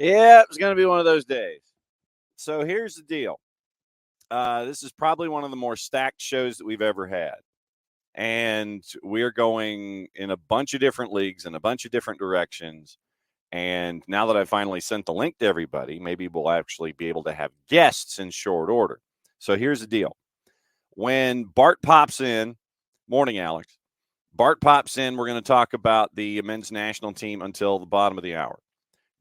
Yeah, it's going to be one of those days. So here's the deal. This is probably one of the more stacked shows that we've ever had. And we're going in a bunch of different leagues in a bunch of different directions. And now that I finally sent the link to everybody, maybe we'll actually be able to have guests in short order. So here's the deal. When Bart pops in, morning, Alex. Bart pops in, we're going to talk about the men's national team until the bottom of the hour.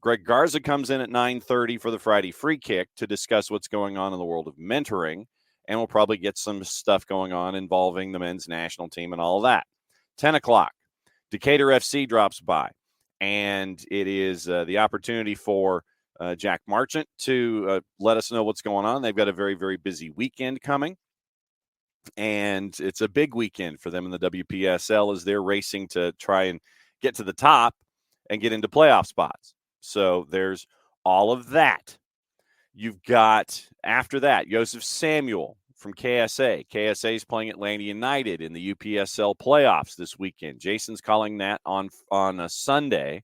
Greg Garza comes in at 9:30 for the Friday free kick to discuss what's going on in the world of mentoring, and we'll probably get some stuff going on involving the men's national team and all of that. 10 o'clock, Decatur FC drops by, and it is the opportunity for Jack Marchant to let us know what's going on. They've got a very, very busy weekend coming, and it's a big weekend for them in the WPSL as they're racing to try and get to the top and get into playoff spots. So there's all of that. You've got, after that, Yosef Samuel from KSA. KSA is playing Atlanta United in the UPSL playoffs this weekend. Jason's calling that on a Sunday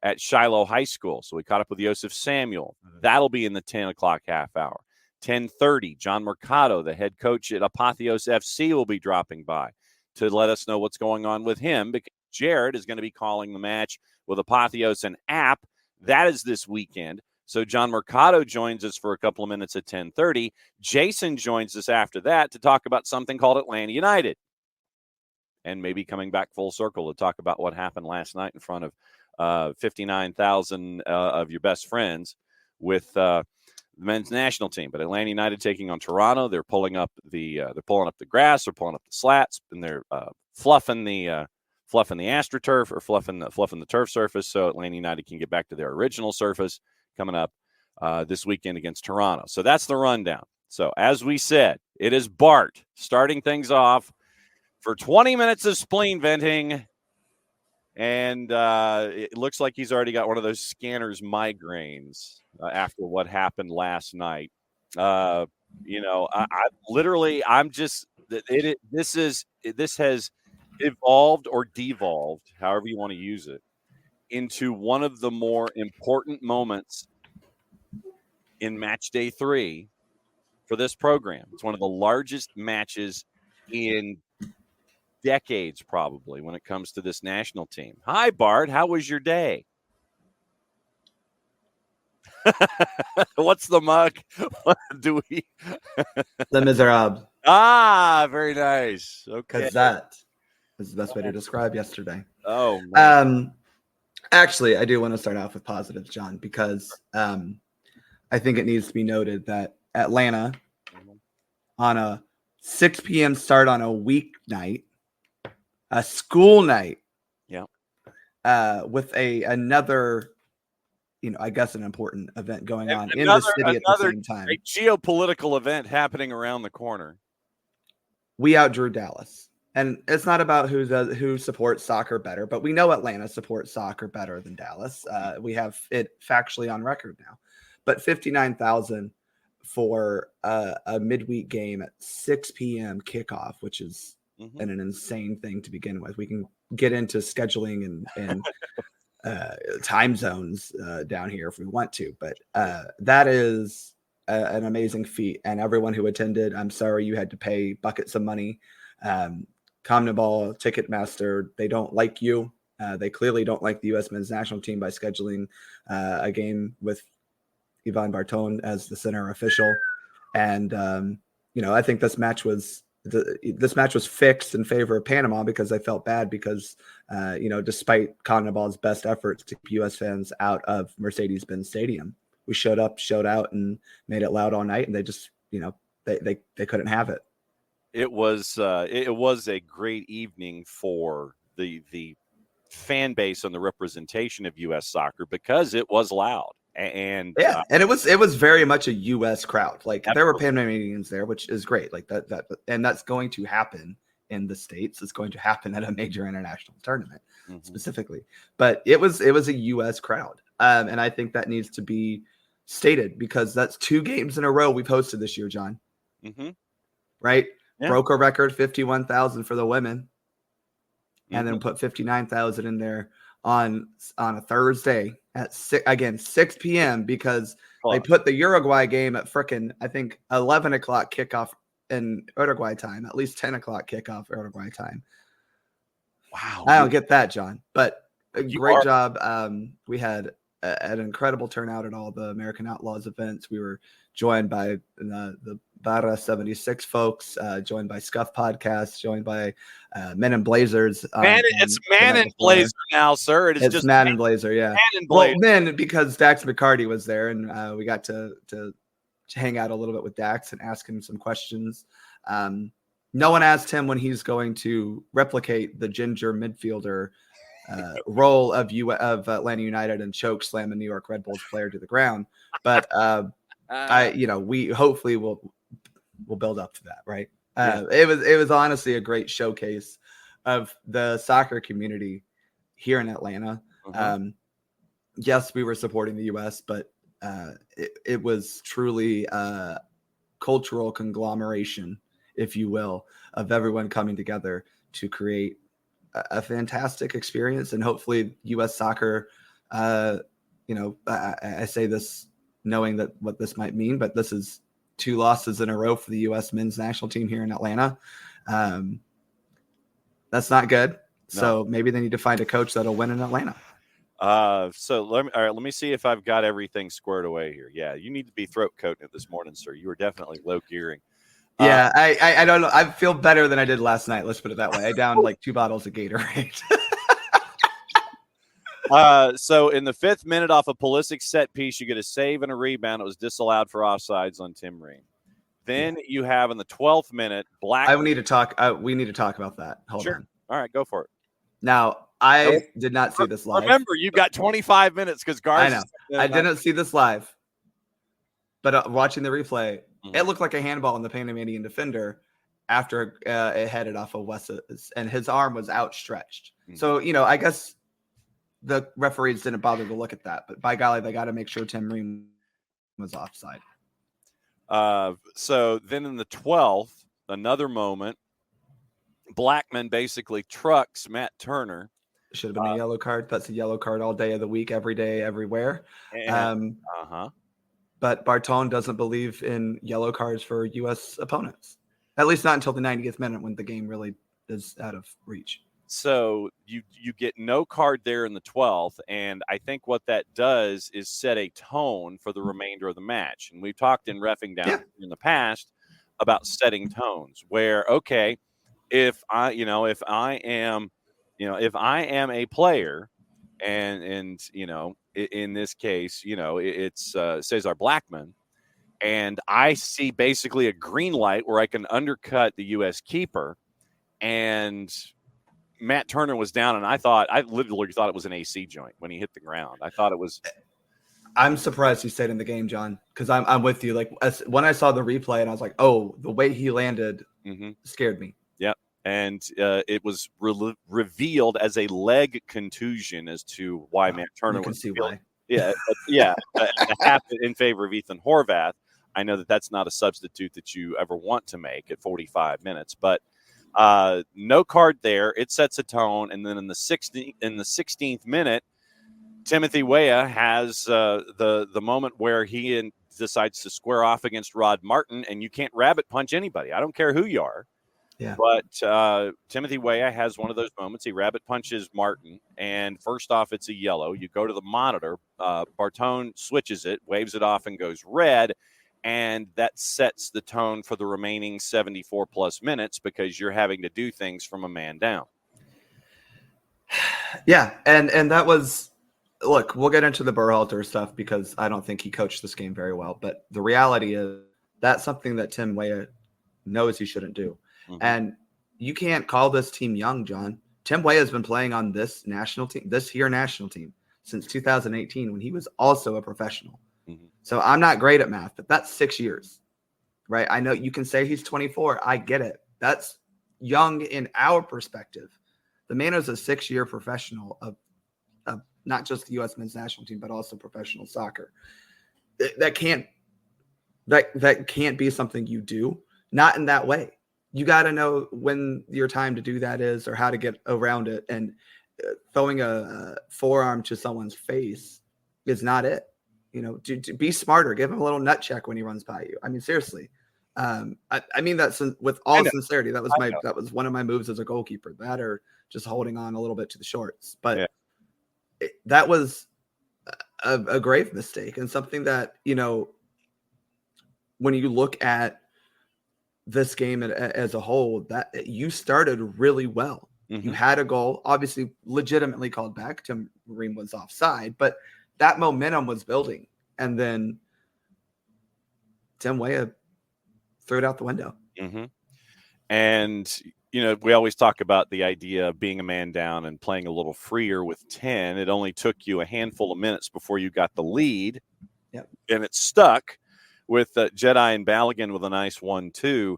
at Shiloh High School. So we caught up with Yosef Samuel. That'll be in the 10 o'clock half hour. 10:30, John Mercado, the head coach at Apotheos FC, will be dropping by to let us know what's going on with him, because Jared is going to be calling the match with Apotheos and App. That is this weekend. So John Mercado joins us for a couple of minutes at 10:30. Jason joins us after that to talk about something called Atlanta United. And maybe coming back full circle to talk about what happened last night in front of 59,000 of your best friends with the men's national team. But Atlanta United taking on Toronto. They're pulling up the grass, they're pulling up the slats, and they're fluffing the AstroTurf, or fluffing the turf surface, so Atlanta United can get back to their original surface coming up this weekend against Toronto. So that's the rundown. So as we said, it is Bart starting things off for 20 minutes of spleen venting, and it looks like he's already got one of those scanner's migraines after what happened last night. This has evolved or devolved, however you want to use it, into one of the more important moments in match day 3 for this program. It's one of the largest matches in decades, probably, when it comes to this national team. Hi, Bart. How was your day? What's the mug? Do we? Les Miserables. Ah, very nice. Okay. Because that is the best way to describe yesterday. Oh, man. Actually, I do want to start off with positives, John, because I think it needs to be noted that Atlanta, on a 6 p.m. start on a weeknight, a school night, with another, I guess an important event going on in the city at the same time. A geopolitical event happening around the corner. We outdrew Dallas. And it's not about who supports soccer better, but we know Atlanta supports soccer better than Dallas. We have it factually on record now. But 59,000 for a midweek game at 6 p.m. kickoff, which is an insane thing to begin with. We can get into scheduling and time zones down here if we want to, but that is an amazing feat. And everyone who attended, I'm sorry you had to pay buckets of money. CONMEBOL, Ticketmaster, they don't like you. They clearly don't like the U.S. men's national team by scheduling a game with Ivan Barton as the center official. And, I think this match was fixed in favor of Panama because I felt bad because, despite CONMEBOL's best efforts to keep U.S. fans out of Mercedes-Benz Stadium, we showed up, showed out, and made it loud all night, and they just, they couldn't have it. It was a great evening for the fan base and the representation of U.S. soccer because it was loud. And and it was very much a U.S. crowd. Like, absolutely. There were Panamanians there, which is great. Like that, and that's going to happen in the States. It's going to happen at a major international tournament specifically. But it was a U.S. crowd, and I think that needs to be stated because that's 2 games in a row we've hosted this year, John. Right? Yeah. Broke a record 51,000 for the women, and then put 59,000 in there on a Thursday at 6 p.m. because they Close. put the Uruguay game at frickin' I think 11 o'clock kickoff in Uruguay time, at least 10 o'clock kickoff Uruguay time. Wow. I don't get that, John, but a You great are- job. We had an incredible turnout at all the American Outlaws events. We were joined by the Barra 76 folks, joined by Scuff Podcast, joined by Men in Blazers. It's Man in Blazer now, sir. It's just Man in Blazer, yeah. Man in Blazer. Well, men, because Dax McCarty was there, and we got to hang out a little bit with Dax and ask him some questions. No one asked him when he's going to replicate the ginger midfielder role of Atlanta United and choke slam a New York Red Bulls player to the ground. But we hopefully will build up to that, right? It was honestly a great showcase of the soccer community here in Atlanta. Mhm. Yes, we were supporting the U.S., but it was truly a cultural conglomeration, if you will, of everyone coming together to create a fantastic experience. And hopefully U.S. soccer, I say this knowing that what this might mean, but this is 2 losses in a row for the U.S. men's national team here in Atlanta. That's not good. No. So maybe they need to find a coach that'll win in Atlanta. So let me see if I've got everything squared away here. Yeah, you need to be throat coating it this morning, sir. You were definitely low gearing. Yeah, I don't know. I feel better than I did last night. Let's put it that way. I downed like 2 bottles of Gatorade. So in the 5th minute off a Pulisic set piece, you get a save and a rebound. It was disallowed for offsides on Tim Ream. Then you have in the 12th minute, we need to talk about that. Hold on. All right, go for it. Now, I did not see this live. Remember, you've got 25 minutes because Garza. I know. I didn't see this live. But watching the replay, it looked like a handball in the Panamanian defender after it headed off of Wes's, and his arm was outstretched. Mm-hmm. So, I guess the referees didn't bother to look at that. But by golly, they got to make sure Tim Ream was offside. So then in the 12th, another moment, Blackman basically trucks Matt Turner. Should have been a yellow card. That's a yellow card all day of the week, every day, everywhere. But Barton doesn't believe in yellow cards for U.S. opponents, at least not until the 90th minute when the game really is out of reach. So you get no card there in the 12th, and I think what that does is set a tone for the remainder of the match. And we've talked in reffing down in the past about setting tones where, okay, if I am a player and in this case, it's Cesar Blackman, and I see basically a green light where I can undercut the U.S. keeper, and Matt Turner was down, and I literally thought it was an AC joint when he hit the ground. I thought it was. I'm surprised he stayed in the game, John, because I'm with you. Like when I saw the replay, and I was like, oh, the way he landed scared me. Yep. And it was revealed as a leg contusion as to why Matt Turner was. You can see why. Yeah. Half in favor of Ethan Horvath. I know that's not a substitute that you ever want to make at 45 minutes, but no card there. It sets a tone, and then in the 16th minute, Timothy Weah has the moment where he decides to square off against Rod Martin, and you can't rabbit punch anybody. I don't care who you are. Yeah. But Timothy Weah has one of those moments. He rabbit punches Martin, and first off, it's a yellow. You go to the monitor. Barton switches it, waves it off, and goes red. And that sets the tone for the remaining 74-plus minutes because you're having to do things from a man down. Yeah, and that was – look, we'll get into the Berhalter stuff because I don't think he coached this game very well. But the reality is that's something that Tim Weah knows he shouldn't do. Mm-hmm. And you can't call this team young, John. Tim Weah has been playing on this national team since 2018 when he was also a professional. Mm-hmm. So I'm not great at math, but that's 6 years, right? I know you can say he's 24. I get it. That's young in our perspective. The man is a 6-year professional of not just the U.S. men's national team, but also professional soccer. That can't be something you do. Not in that way. You got to know when your time to do that is or how to get around it. And throwing a forearm to someone's face is not it. To be smarter, give him a little nut check when he runs by you. I mean, seriously. I mean that with all sincerity. That was one of my moves as a goalkeeper. That or just holding on a little bit to the shorts. But that was a grave mistake, and something that, when you look at this game as a whole, that you started really well. You had a goal, obviously legitimately called back. Tim Ream was offside, but that momentum was building. And then Tim Weah threw it out the window. And, we always talk about the idea of being a man down and playing a little freer with 10. It only took you a handful of minutes before you got the lead. Yep. And it stuck with Jedi and Balogun with a nice 1-2.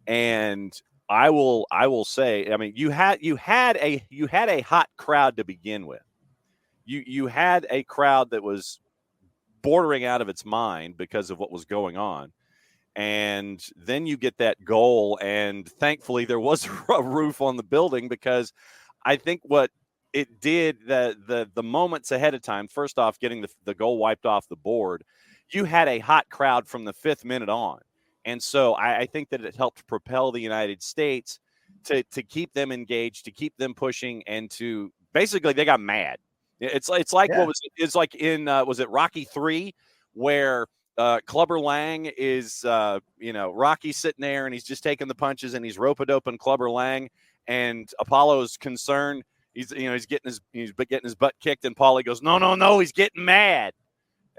And I will say, I mean, you had a hot crowd to begin with. You had a crowd that was bordering out of its mind because of what was going on. And then you get that goal, and thankfully there was a roof on the building, because I think what it did, the moments ahead of time, first off, getting the goal wiped off the board, you had a hot crowd from the 5th minute on. And so I think that it helped propel the United States to keep them engaged, to keep them pushing, and to basically they got mad. It's like what was it? It's like in was it Rocky 3 where Clubber Lang is Rocky's sitting there and he's just taking the punches and he's rope-a-doping Clubber Lang, and Apollo's concerned. He's getting his butt kicked, and Paulie goes, no, he's getting mad.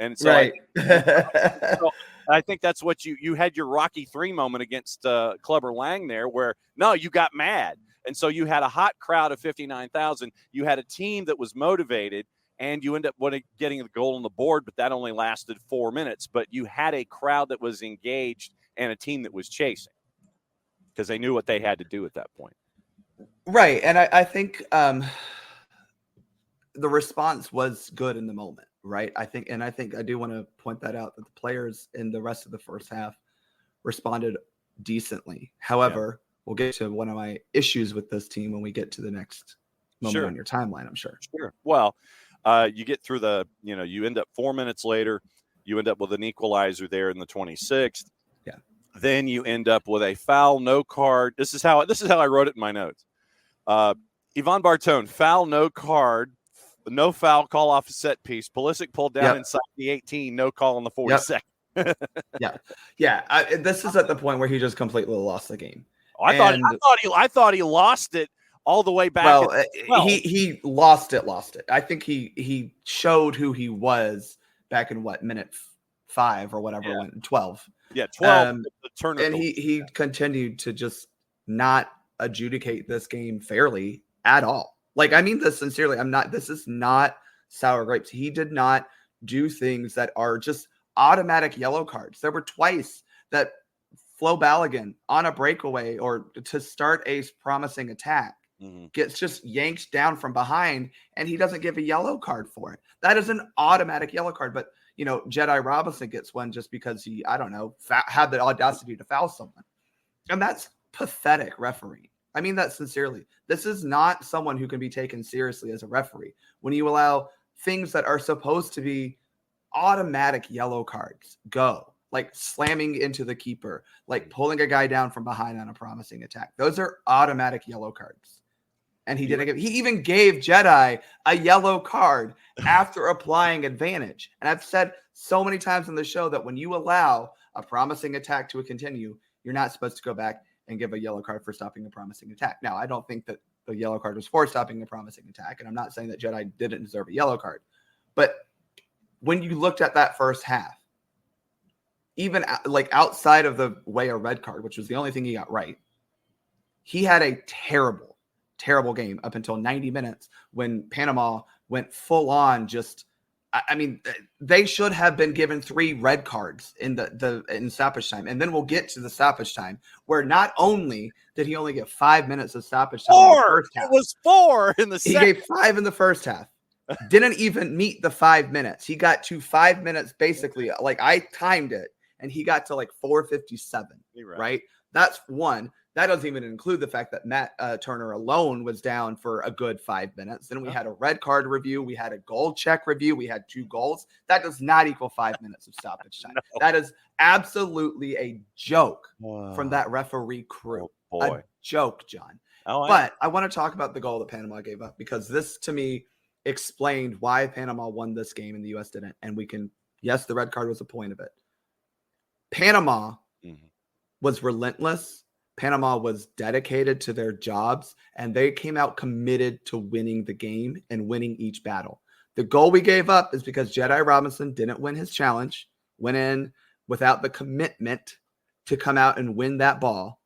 And so right. So I think that's what you had your Rocky 3 moment against Clubber Lang there, where no, you got mad. And so you had a hot crowd of 59,000. You had a team that was motivated, and you end up getting the goal on the board, but that only lasted 4 minutes. But you had a crowd that was engaged and a team that was chasing, because they knew what they had to do at that point. Right. And I think the response was good in the moment, right? I think I do want to point that out, that the players in the rest of the first half responded decently. However, we'll get to one of my issues with this team when we get to the next moment on your timeline, I'm sure. Sure. Well, you get through you end up 4 minutes later, you end up with an equalizer there in the 26th. Yeah. Then you end up with a foul, no card. This is how I wrote it in my notes. Yvonne Bartone, foul, no card, no foul, call off a set piece. Pulisic pulled down inside the 18, no call on the 42nd. This is at the point where he just completely lost the game. I thought he lost it all the way back. Well, he lost it. I think he showed who he was back in minute 5 or whatever, it went 12. Yeah, 12. And he continued to just not adjudicate this game fairly at all. Like, I mean this sincerely. This is not sour grapes. He did not do things that are just automatic yellow cards. There were twice that Flo Balogun on a breakaway or to start a promising attack gets just yanked down from behind, and he doesn't give a yellow card for it. That is an automatic yellow card. But, Jedi Robinson gets one just because he, I don't know, had the audacity to foul someone. And that's pathetic refereeing. I mean that sincerely. This is not someone who can be taken seriously as a referee when you allow things that are supposed to be automatic yellow cards go, like slamming into the keeper, like pulling a guy down from behind on a promising attack. Those are automatic yellow cards. And he even gave Jedi a yellow card after applying advantage. And I've said so many times on the show that when you allow a promising attack to continue, you're not supposed to go back and give a yellow card for stopping a promising attack. Now, I don't think that the yellow card was for stopping a promising attack, and I'm not saying that Jedi didn't deserve a yellow card. But when you looked at that first half, even like outside of the Weah red card, which was the only thing he got right, he had a terrible, terrible game up until 90 minutes when Panama went full on just – I mean, they should have been given 3 red cards in in stoppage time. And then we'll get to the stoppage time where not only did he only get 5 minutes of stoppage time in the first half. It was 4 in the second. He gave 5 in the first half. Didn't even meet the 5 minutes. He got to 5 minutes basically. Like I timed it and he got to like 4:57, right? That's one. That doesn't even include the fact that Matt Turner alone was down for a good 5 minutes. Then we had a red card review. We had a goal check review. We had 2 goals. That does not equal 5 minutes of stoppage time. No. That is absolutely a joke from that referee crew. Oh, boy. A joke, John. But I want to talk about the goal that Panama gave up, because this, to me, explained why Panama won this game and the U.S. didn't. And we can, yes, the red card was a point of it. Panama was relentless. Panama was dedicated to their jobs, and they came out committed to winning the game and winning each battle. The goal we gave up is because Jedi Robinson didn't win his challenge, went in without the commitment to come out and win that ball,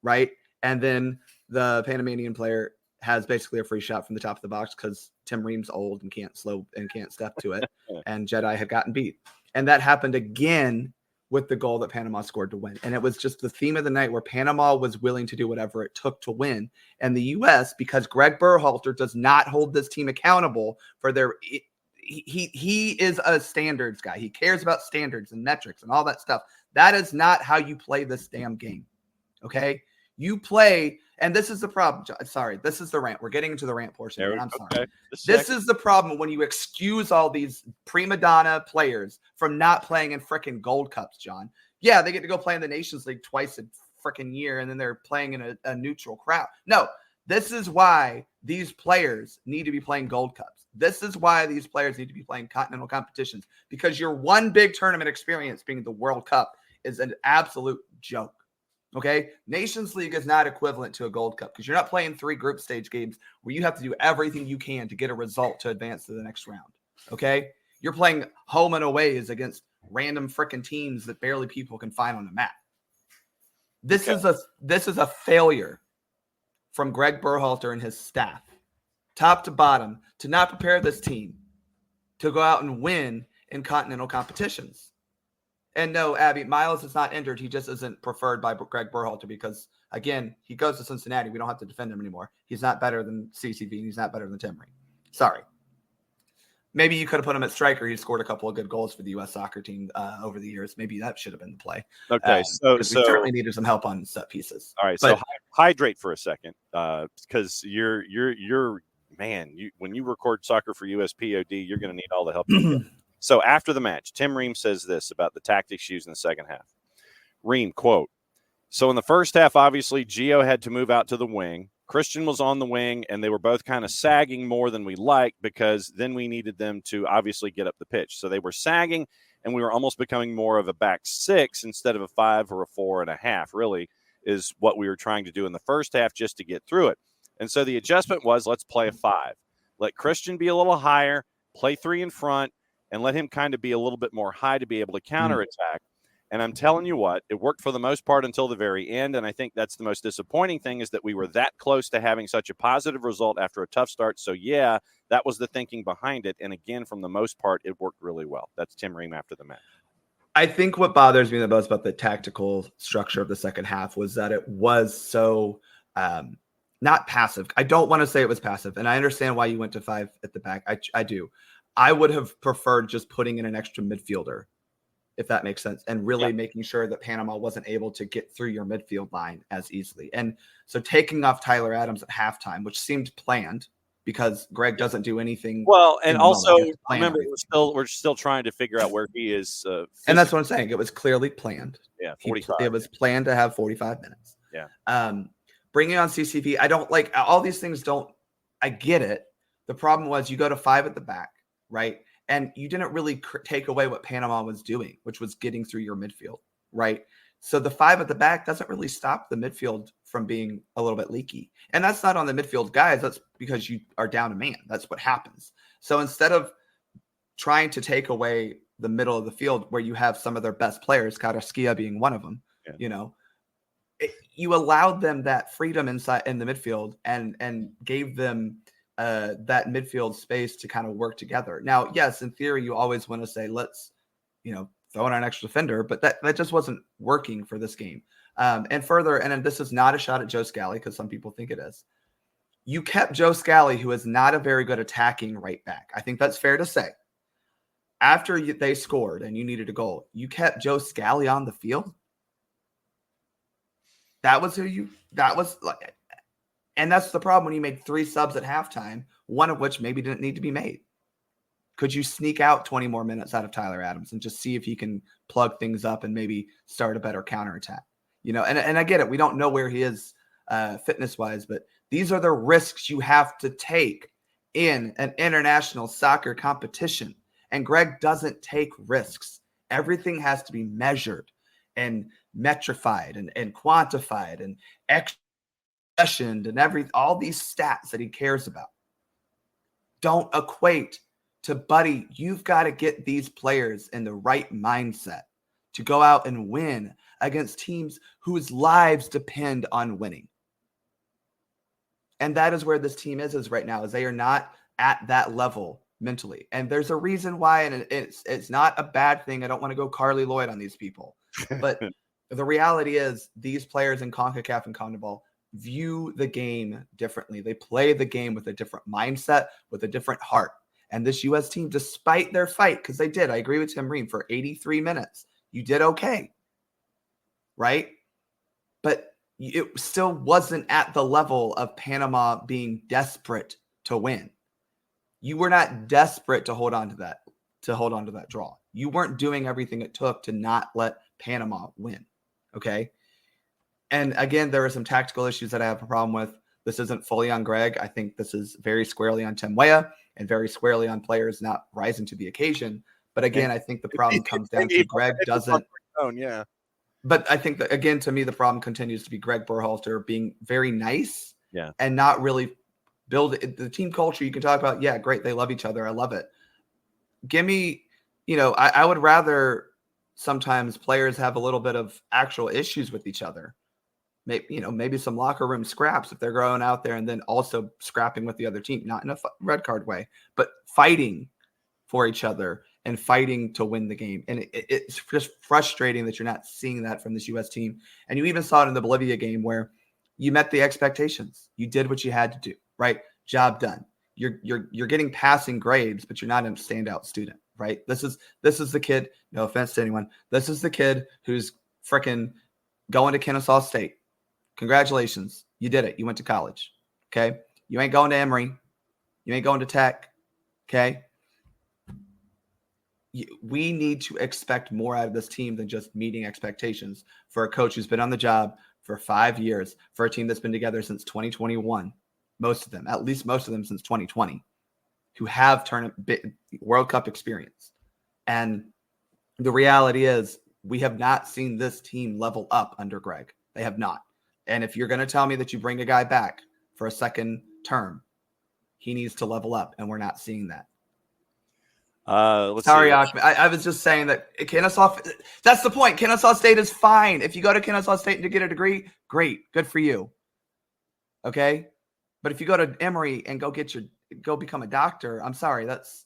right? And then the Panamanian player has basically a free shot from the top of the box because Tim Ream's old and can't step to it, and Jedi had gotten beat. And that happened again with the goal that Panama scored to win. And it was just the theme of the night, where Panama was willing to do whatever it took to win. And the U.S., because Greg Berhalter does not hold this team accountable for their he is a standards guy. He cares about standards and metrics and all that stuff. That is not how you play this damn game. Okay? You play, and this is the problem. Sorry, this is the rant. We're getting into the rant portion. And I'm sorry. Okay. This is the problem when you excuse all these prima donna players from not playing in frickin' Gold Cups, John. Yeah, they get to go play in the Nations League twice a frickin' year, and then they're playing in a neutral crowd. No, this is why these players need to be playing Gold Cups. This is why these players need to be playing continental competitions, because your one big tournament experience being the World Cup is an absolute joke. Okay, Nations League is not equivalent to a Gold Cup, because you're not playing 3 group stage games where you have to do everything you can to get a result to advance to the next round. Okay, you're playing home and aways against random freaking teams that barely people can find on the map. This is a failure from Greg Berhalter and his staff, top to bottom, to not prepare this team to go out and win in continental competitions. And no, Abby, Miles is not injured. He just isn't preferred by Greg Berhalter because, again, he goes to Cincinnati. We don't have to defend him anymore. He's not better than CCV. And he's not better than Tim Ream. Sorry. Maybe you could have put him at striker. He scored a couple of good goals for the U.S. soccer team over the years. Maybe that should have been the play. Okay, so we certainly needed some help on set pieces. All right, so hydrate for a second, because you're man. When you record soccer for USPOD, you're going to need all the help you get. So after the match, Tim Ream says this about the tactics used in the second half. Ream, quote, "So in the first half, obviously, Gio had to move out to the wing. Christian was on the wing, and they were both kind of sagging more than we liked, because then we needed them to obviously get up the pitch. So they were sagging, and we were almost becoming more of a back 6 instead of a 5 or a 4.5, really, is what we were trying to do in the first half just to get through it. And so the adjustment was, let's play a 5. Let Christian be a little higher, play 3 in front, and let him kind of be a little bit more high to be able to counterattack. And I'm telling you what, it worked for the most part until the very end. And I think that's the most disappointing thing, is that we were that close to having such a positive result after a tough start. So, yeah, that was the thinking behind it. And again, from the most part, it worked really well." That's Tim Ream after the match. I think what bothers me the most about the tactical structure of the second half was that it was so not passive. I don't want to say it was passive. And I understand why you went to 5 at the back. I do. I would have preferred just putting in an extra midfielder, if that makes sense, and really making sure that Panama wasn't able to get through your midfield line as easily. And so taking off Tyler Adams at halftime, which seemed planned, because Greg doesn't do anything. Well, and also remember, we're still trying to figure out where he is. And that's what I'm saying. It was clearly planned. Yeah, 45. It was planned to have 45 minutes. Yeah. Bringing on CCV, I don't like all these things. I get it. The problem was you go to 5 at the back, right? And you didn't really take away what Panama was doing, which was getting through your midfield, right? So the 5 at the back doesn't really stop the midfield from being a little bit leaky. And that's not on the midfield guys. That's because you are down a man. That's what happens. So instead of trying to take away the middle of the field where you have some of their best players, Carrasquilla being one of them, you allowed them that freedom inside in the midfield and gave them that midfield space to kind of work together. Now, yes, in theory, you always want to say, let's, throw in an extra defender, but that just wasn't working for this game. And further, and this is not a shot at Joe Scally, because some people think it is. You kept Joe Scally, who is not a very good attacking right back. I think that's fair to say. After they scored and you needed a goal, you kept Joe Scally on the field. That was like, and that's the problem when you made 3 subs at halftime, one of which maybe didn't need to be made. Could you sneak out 20 more minutes out of Tyler Adams and just see if he can plug things up and maybe start a better counterattack? And I get it. We don't know where he is fitness-wise, but these are the risks you have to take in an international soccer competition. And Greg doesn't take risks. Everything has to be measured and metrified and quantified and expressioned and all these stats that he cares about. Don't equate to, buddy, you've got to get these players in the right mindset to go out and win against teams whose lives depend on winning. And that is where this team is right now, is they are not at that level mentally. And there's a reason why, and it's not a bad thing. I don't want to go Carly Lloyd on these people. But the reality is these players in CONCACAF and CONMEBOL view the game differently. They play the game with a different mindset, with a different heart. And this U.S. team, despite their fight, because they did, I agree with Tim Ream, for 83 minutes, you did okay, right? But it still wasn't at the level of Panama being desperate to win. You were not desperate to hold on to that draw. You weren't doing everything it took to not let Panama win, okay? And again, there are some tactical issues that I have a problem with. This isn't fully on Greg. I think this is very squarely on Tim Weah and very squarely on players not rising to the occasion. But again, I think the problem comes down to Greg doesn't. Yeah. But I think that, again, to me, the problem continues to be Greg Berhalter being very nice, yeah, and not really build the team culture. You can talk about, yeah, great, they love each other. I love it. Give me, I would rather sometimes players have a little bit of actual issues with each other. Maybe some locker room scraps if they're going out there and then also scrapping with the other team, not in a red card way, but fighting for each other and fighting to win the game. And it's just frustrating that you're not seeing that from this U.S. team. And you even saw it in the Bolivia game where you met the expectations. You did what you had to do, right? Job done. You're getting passing grades, but you're not a standout student, right? This is the kid, no offense to anyone, this is the kid who's freaking going to Kennesaw State. Congratulations. You did it. You went to college. Okay. You ain't going to Emory. You ain't going to Tech. Okay. We need to expect more out of this team than just meeting expectations for a coach who's been on the job for 5 years, for a team that's been together since 2021. At least most of them since 2020, who have World Cup experience. And the reality is we have not seen this team level up under Greg. They have not. And if you're going to tell me that you bring a guy back for a second term, he needs to level up, and we're not seeing that. Sorry, Achmed. I was just saying that Kennesaw, that's the point. Kennesaw State is fine. If you go to Kennesaw State to get a degree, great. Good for you. Okay? But if you go to Emory and go become a doctor, I'm sorry. That's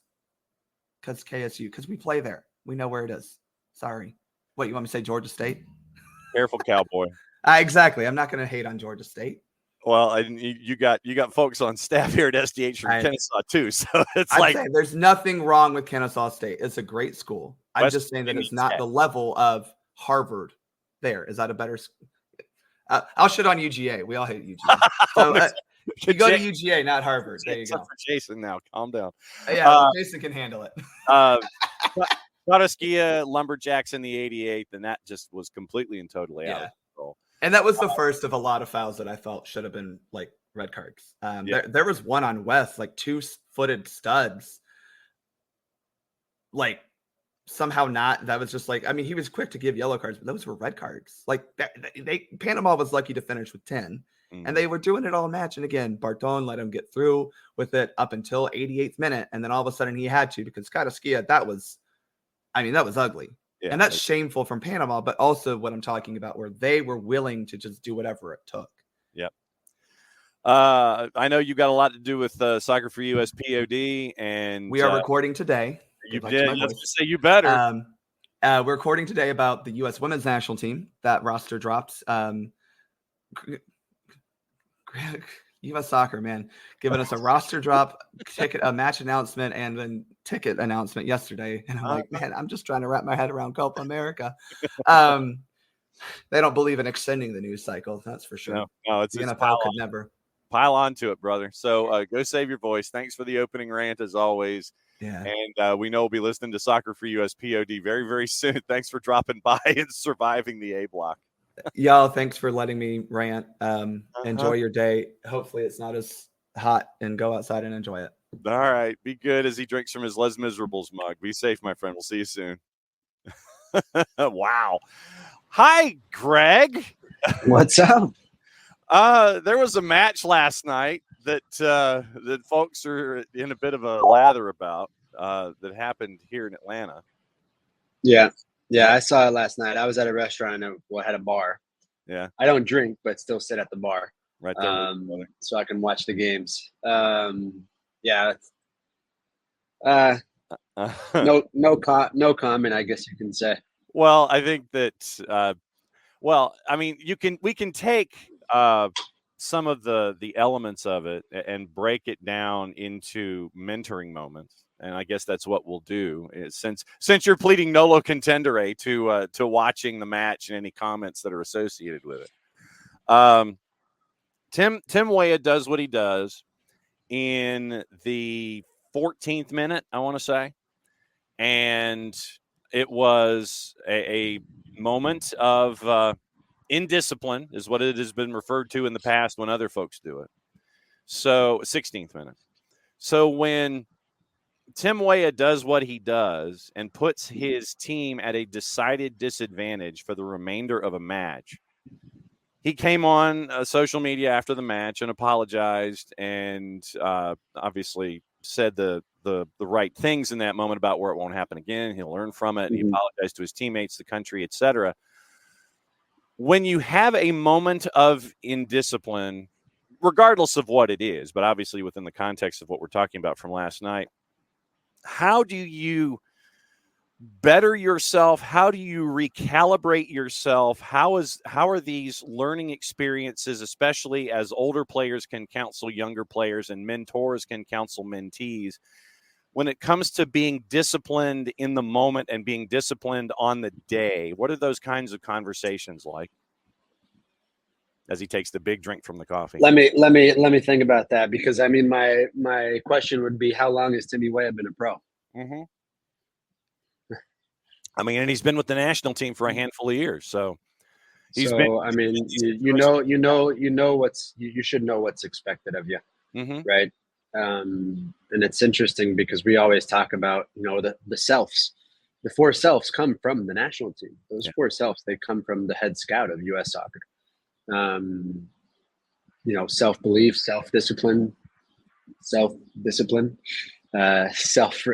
because KSU, because we play there. We know where it is. Sorry. What, you want me to say Georgia State? Careful, cowboy. Exactly. I'm not going to hate on Georgia State. Well, you got folks on staff here at SDH from Kennesaw too, so it's I'd say there's nothing wrong with Kennesaw State. It's a great school. I'm just saying that it's not the level of Harvard. There, is that a better? I'll shit on UGA. We all hate UGA. So you go to UGA, not Harvard. There you go. For Jason now, calm down. Yeah, Jason can handle it. Claudoskia Lumberjacks in the 88th, and that just was completely and totally out of control. And that was the first of a lot of fouls that I felt should have been like red cards. There was one on West, like 2-footed studs. Like somehow not. That was just like, I mean, he was quick to give yellow cards, but those were red cards. Like Panama was lucky to finish with 10. And they were doing it all match. And again, Barton let him get through with it up until 88th minute. And then all of a sudden he had to, because Claudoskia, that was ugly. Yeah, and that's shameful from Panama, but also what I'm talking about, where they were willing to just do whatever it took. Yep. I know you got a lot to do with Soccer for US POD, and we are recording today. You did. Let's just say you better. We're recording today about the U.S. women's national team. That roster drops. U.S. Soccer, man, giving us a roster drop, a match announcement, and then ticket announcement yesterday. And I'm like, man, I'm just trying to wrap my head around Copa America. They don't believe in extending the news cycle. That's for sure. No, it's the NFL could never. Pile on to it, brother. So go save your voice. Thanks for the opening rant as always. Yeah. And we know we'll be listening to Soccer for US POD very, very soon. Thanks for dropping by and surviving the A block. Y'all, thanks for letting me rant. Enjoy your day. Hopefully it's not as hot, and go outside and enjoy it. All right. Be good as he drinks from his Les Miserables mug. Be safe, my friend. We'll see you soon. Wow. Hi, Greg. What's up? There was a match last night that folks are in a bit of a lather about that happened here in Atlanta. Yeah, I saw it last night. I was at a restaurant and had a bar. Yeah, I don't drink, but still sit at the bar. Right there, so I can watch the games. Yeah. No comment, I guess you can say. Well, I think that. We can take some of the elements of it and break it down into mentoring moments, and I guess that's what we'll do. Since you're pleading nolo contendere to watching the match and any comments that are associated with it. Tim Weah does what he does in the 14th minute, I want to say, and it was a moment of indiscipline, is what it has been referred to in the past when other folks do it. So 16th minute. So when Tim Weah does what he does and puts his team at a decided disadvantage for the remainder of a match, he came on social media after the match and apologized and obviously said the right things in that moment about where it won't happen again. He'll learn from it. Mm-hmm. He apologized to his teammates, the country, etc. When you have a moment of indiscipline, regardless of what it is, but obviously within the context of what we're talking about from last night, how do you better yourself? How do you recalibrate yourself? How are these learning experiences, especially as older players can counsel younger players and mentors can counsel mentees, when it comes to being disciplined in the moment and being disciplined on the day? What are those kinds of conversations like? As he takes the big drink from the coffee. Let me think about that, because I mean my question would be, how long has Timmy Weah been a pro? Mm-hmm. I mean, and he's been with the national team for a handful of years, so you should know what's expected of you, mm-hmm. right? And it's interesting because we always talk about the selves. The 4 selves come from the national team. Those 4 selves, they come from the head scout of U.S. Soccer. Self-belief, self-discipline,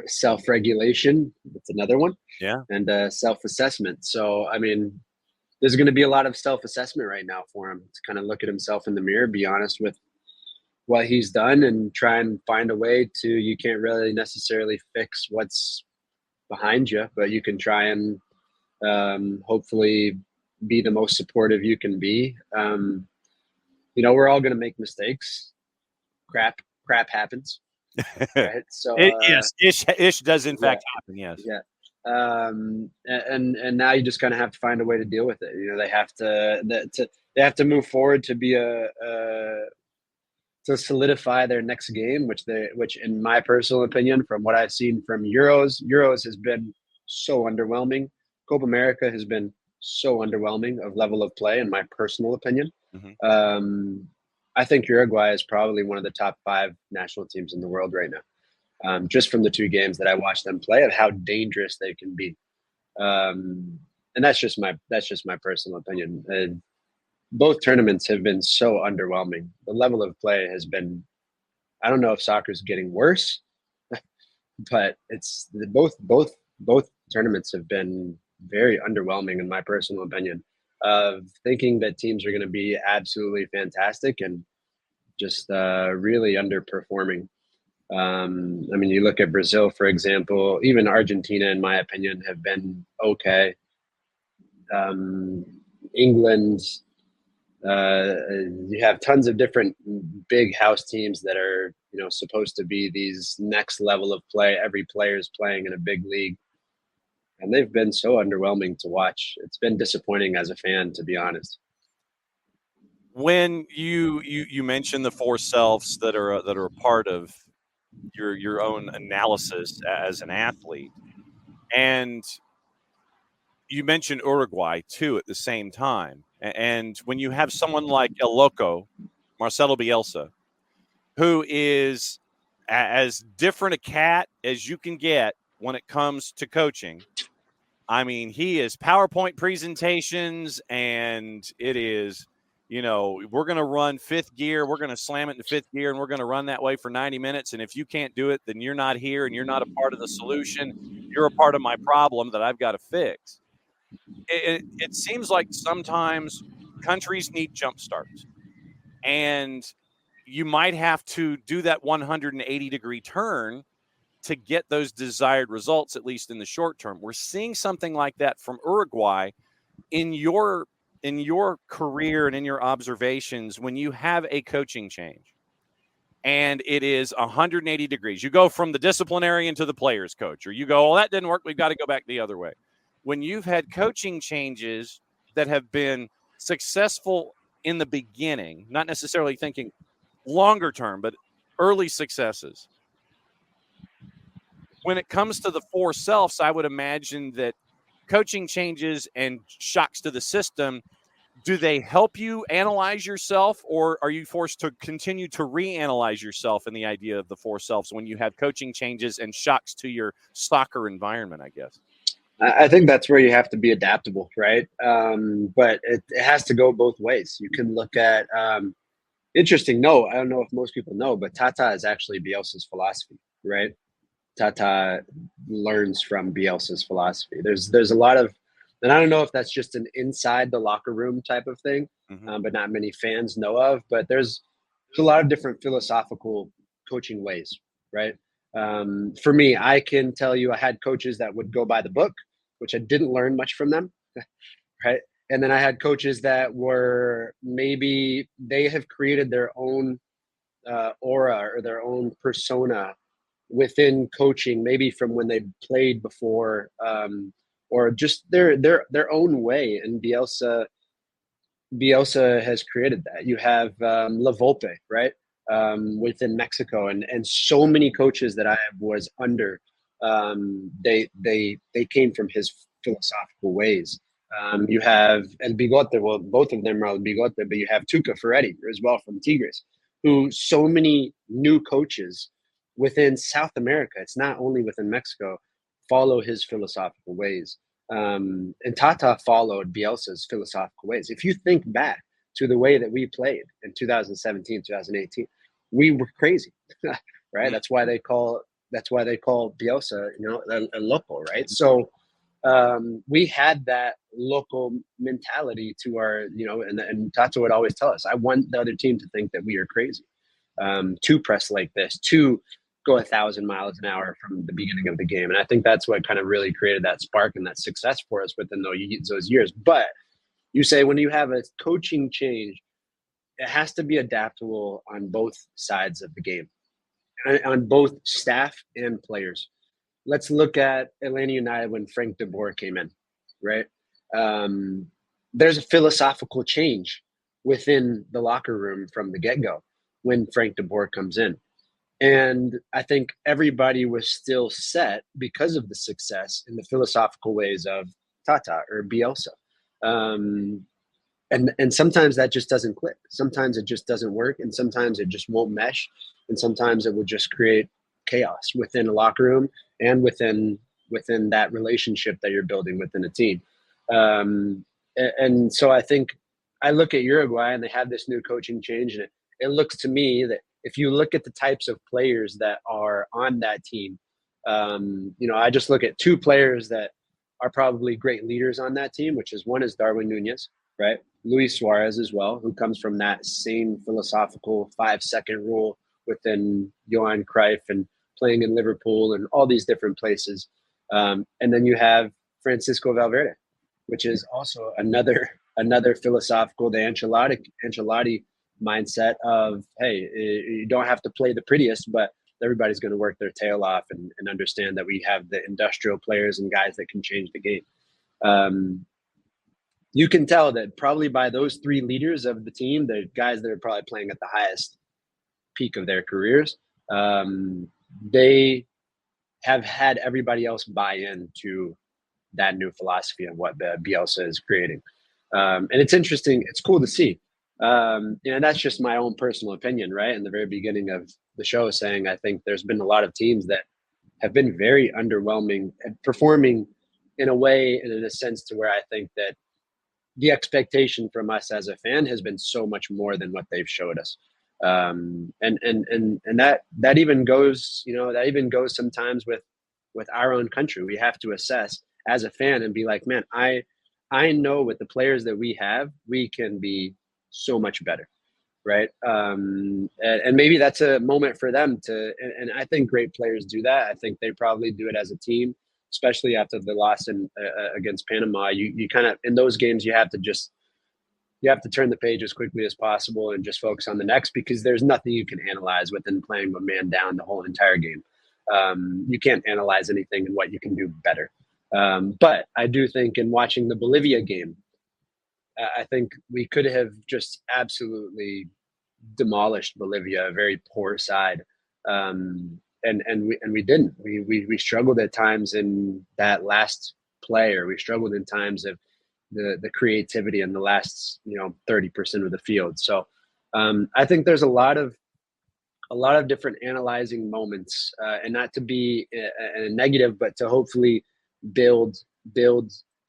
self-regulation. That's another one. Yeah. And self-assessment. So, I mean, there's going to be a lot of self-assessment right now for him to kind of look at himself in the mirror, be honest with what he's done, and try and find a way to, you can't really necessarily fix what's behind you, but you can try and hopefully be the most supportive you can be. We're all going to make mistakes. Crap happens. Right? So yes, ish does in fact happen. Yes. Yeah. And now you just kind of have to find a way to deal with it. They have to move forward to be to solidify their next game, which in my personal opinion, from what I've seen from Euros has been so underwhelming. Copa America has been so underwhelming of level of play, in my personal opinion. Mm-hmm. I think Uruguay is probably one of the top 5 national teams in the world right now. Just from the 2 games that I watched them play, of how dangerous they can be. And that's just my personal opinion. Both tournaments have been so underwhelming. The level of play has been, I don't know if soccer's getting worse, but it's both tournaments have been very underwhelming, in my personal opinion, of thinking that teams are going to be absolutely fantastic and just really underperforming. I mean, you look at Brazil, for example, even Argentina, in my opinion, have been okay. England, you have tons of different big house teams that are, supposed to be these next level of play. Every player is playing in a big league. and they've been so underwhelming to watch. It's been disappointing as a fan, to be honest. When you mentioned the four selves that are a part of your own analysis as an athlete, and you mentioned Uruguay too at the same time. And when you have someone like El Loco, Marcelo Bielsa, who is as different a cat as you can get when it comes to coaching. I mean, he is PowerPoint presentations, and it is, we're going to run fifth gear. We're going to slam it in fifth gear, and we're going to run that way for 90 minutes. And if you can't do it, then you're not here, and you're not a part of the solution. You're a part of my problem that I've got to fix. It seems like sometimes countries need jump starts, and you might have to do that 180-degree turn to get those desired results, at least in the short term. We're seeing something like that from Uruguay in your career and in your observations when you have a coaching change and it is 180 degrees. You go from the disciplinarian to the players coach, or you go, that didn't work. We've got to go back the other way. When you've had coaching changes that have been successful in the beginning, not necessarily thinking longer term, but early successes. When it comes to the four selves, I would imagine that coaching changes and shocks to the system, do they help you analyze yourself, or are you forced to continue to reanalyze yourself in the idea of the four selves when you have coaching changes and shocks to your soccer environment, I guess? I think that's where you have to be adaptable, right? But it has to go both ways. You can look at interesting. No, I don't know if most people know, but Tata is actually Bielsa's philosophy, right? Tata learns from Bielsa's philosophy. There's a lot of, and I don't know if that's just an inside the locker room type of thing, but not many fans know of. But there's a lot of different philosophical coaching ways, right? For me, I can tell you I had coaches that would go by the book, which I didn't learn much from them, right? And then I had coaches that were maybe they have created their own aura or their own persona within coaching, maybe from when they played before, or just their own way. And Bielsa has created that. You have La Volpe, right, within Mexico, and so many coaches that I was under, they came from his philosophical ways. You have El Bigote. Well, both of them are El Bigote, but you have Tuca Ferretti as well from Tigres, who so many new coaches within South America, it's not only within Mexico, follow his philosophical ways. And Tata followed Bielsa's philosophical ways. If you think back to the way that we played in 2017, 2018, we were crazy, right? That's why they call Bielsa, a loco, right? So we had that local mentality to our, and Tata would always tell us, I want the other team to think that we are crazy, to press like this, to go 1,000 miles an hour from the beginning of the game. And I think that's what kind of really created that spark and that success for us within those years. But you say when you have a coaching change, it has to be adaptable on both sides of the game, on both staff and players. Let's look at Atlanta United when Frank de Boer came in, right? There's a philosophical change within the locker room from the get-go when Frank de Boer comes in. And I think everybody was still set because of the success in the philosophical ways of Tata or Bielsa. And sometimes that just doesn't click. Sometimes it just doesn't work. And sometimes it just won't mesh. And sometimes it will just create chaos within a locker room and within that relationship that you're building within a team. And so I think I look at Uruguay and they have this new coaching change, and it looks to me that if you look at the types of players that are on that team, I just look at two players that are probably great leaders on that team, which is one is Darwin Nunez, right? Luis Suarez as well, who comes from that same philosophical 5-second rule within Johan Cruyff and playing in Liverpool and all these different places. And then you have Francisco Valverde, which is also another philosophical, the Ancelotti mindset of, hey, you don't have to play the prettiest, but everybody's going to work their tail off and understand that we have the industrial players and guys that can change the game. You can tell that probably by those three leaders of the team, the guys that are probably playing at the highest peak of their careers, they have had everybody else buy into that new philosophy and what Bielsa is creating. And it's interesting. It's cool to see. That's just my own personal opinion, right? In the very beginning of the show, saying I think there's been a lot of teams that have been very underwhelming at performing in a way and in a sense to where I think that the expectation from us as a fan has been so much more than what they've showed us. And that even goes, that even goes sometimes with our own country. We have to assess as a fan and be like, man, I know with the players that we have, we can be so much better. Right. And maybe that's a moment for them to, and I think great players do that. I think they probably do it as a team, especially after the loss against Panama. You kind of, in those games, you have to turn the page as quickly as possible and just focus on the next, because there's nothing you can analyze within playing a man down the whole entire game. You can't analyze anything and what you can do better. But I do think in watching the Bolivia game, I think we could have just absolutely demolished Bolivia, a very poor side. And we didn't. We struggled at times in that last play, or we struggled in times of the creativity in the last 30% of the field. So I think there's a lot of different analyzing moments, and not to be a negative, but to hopefully build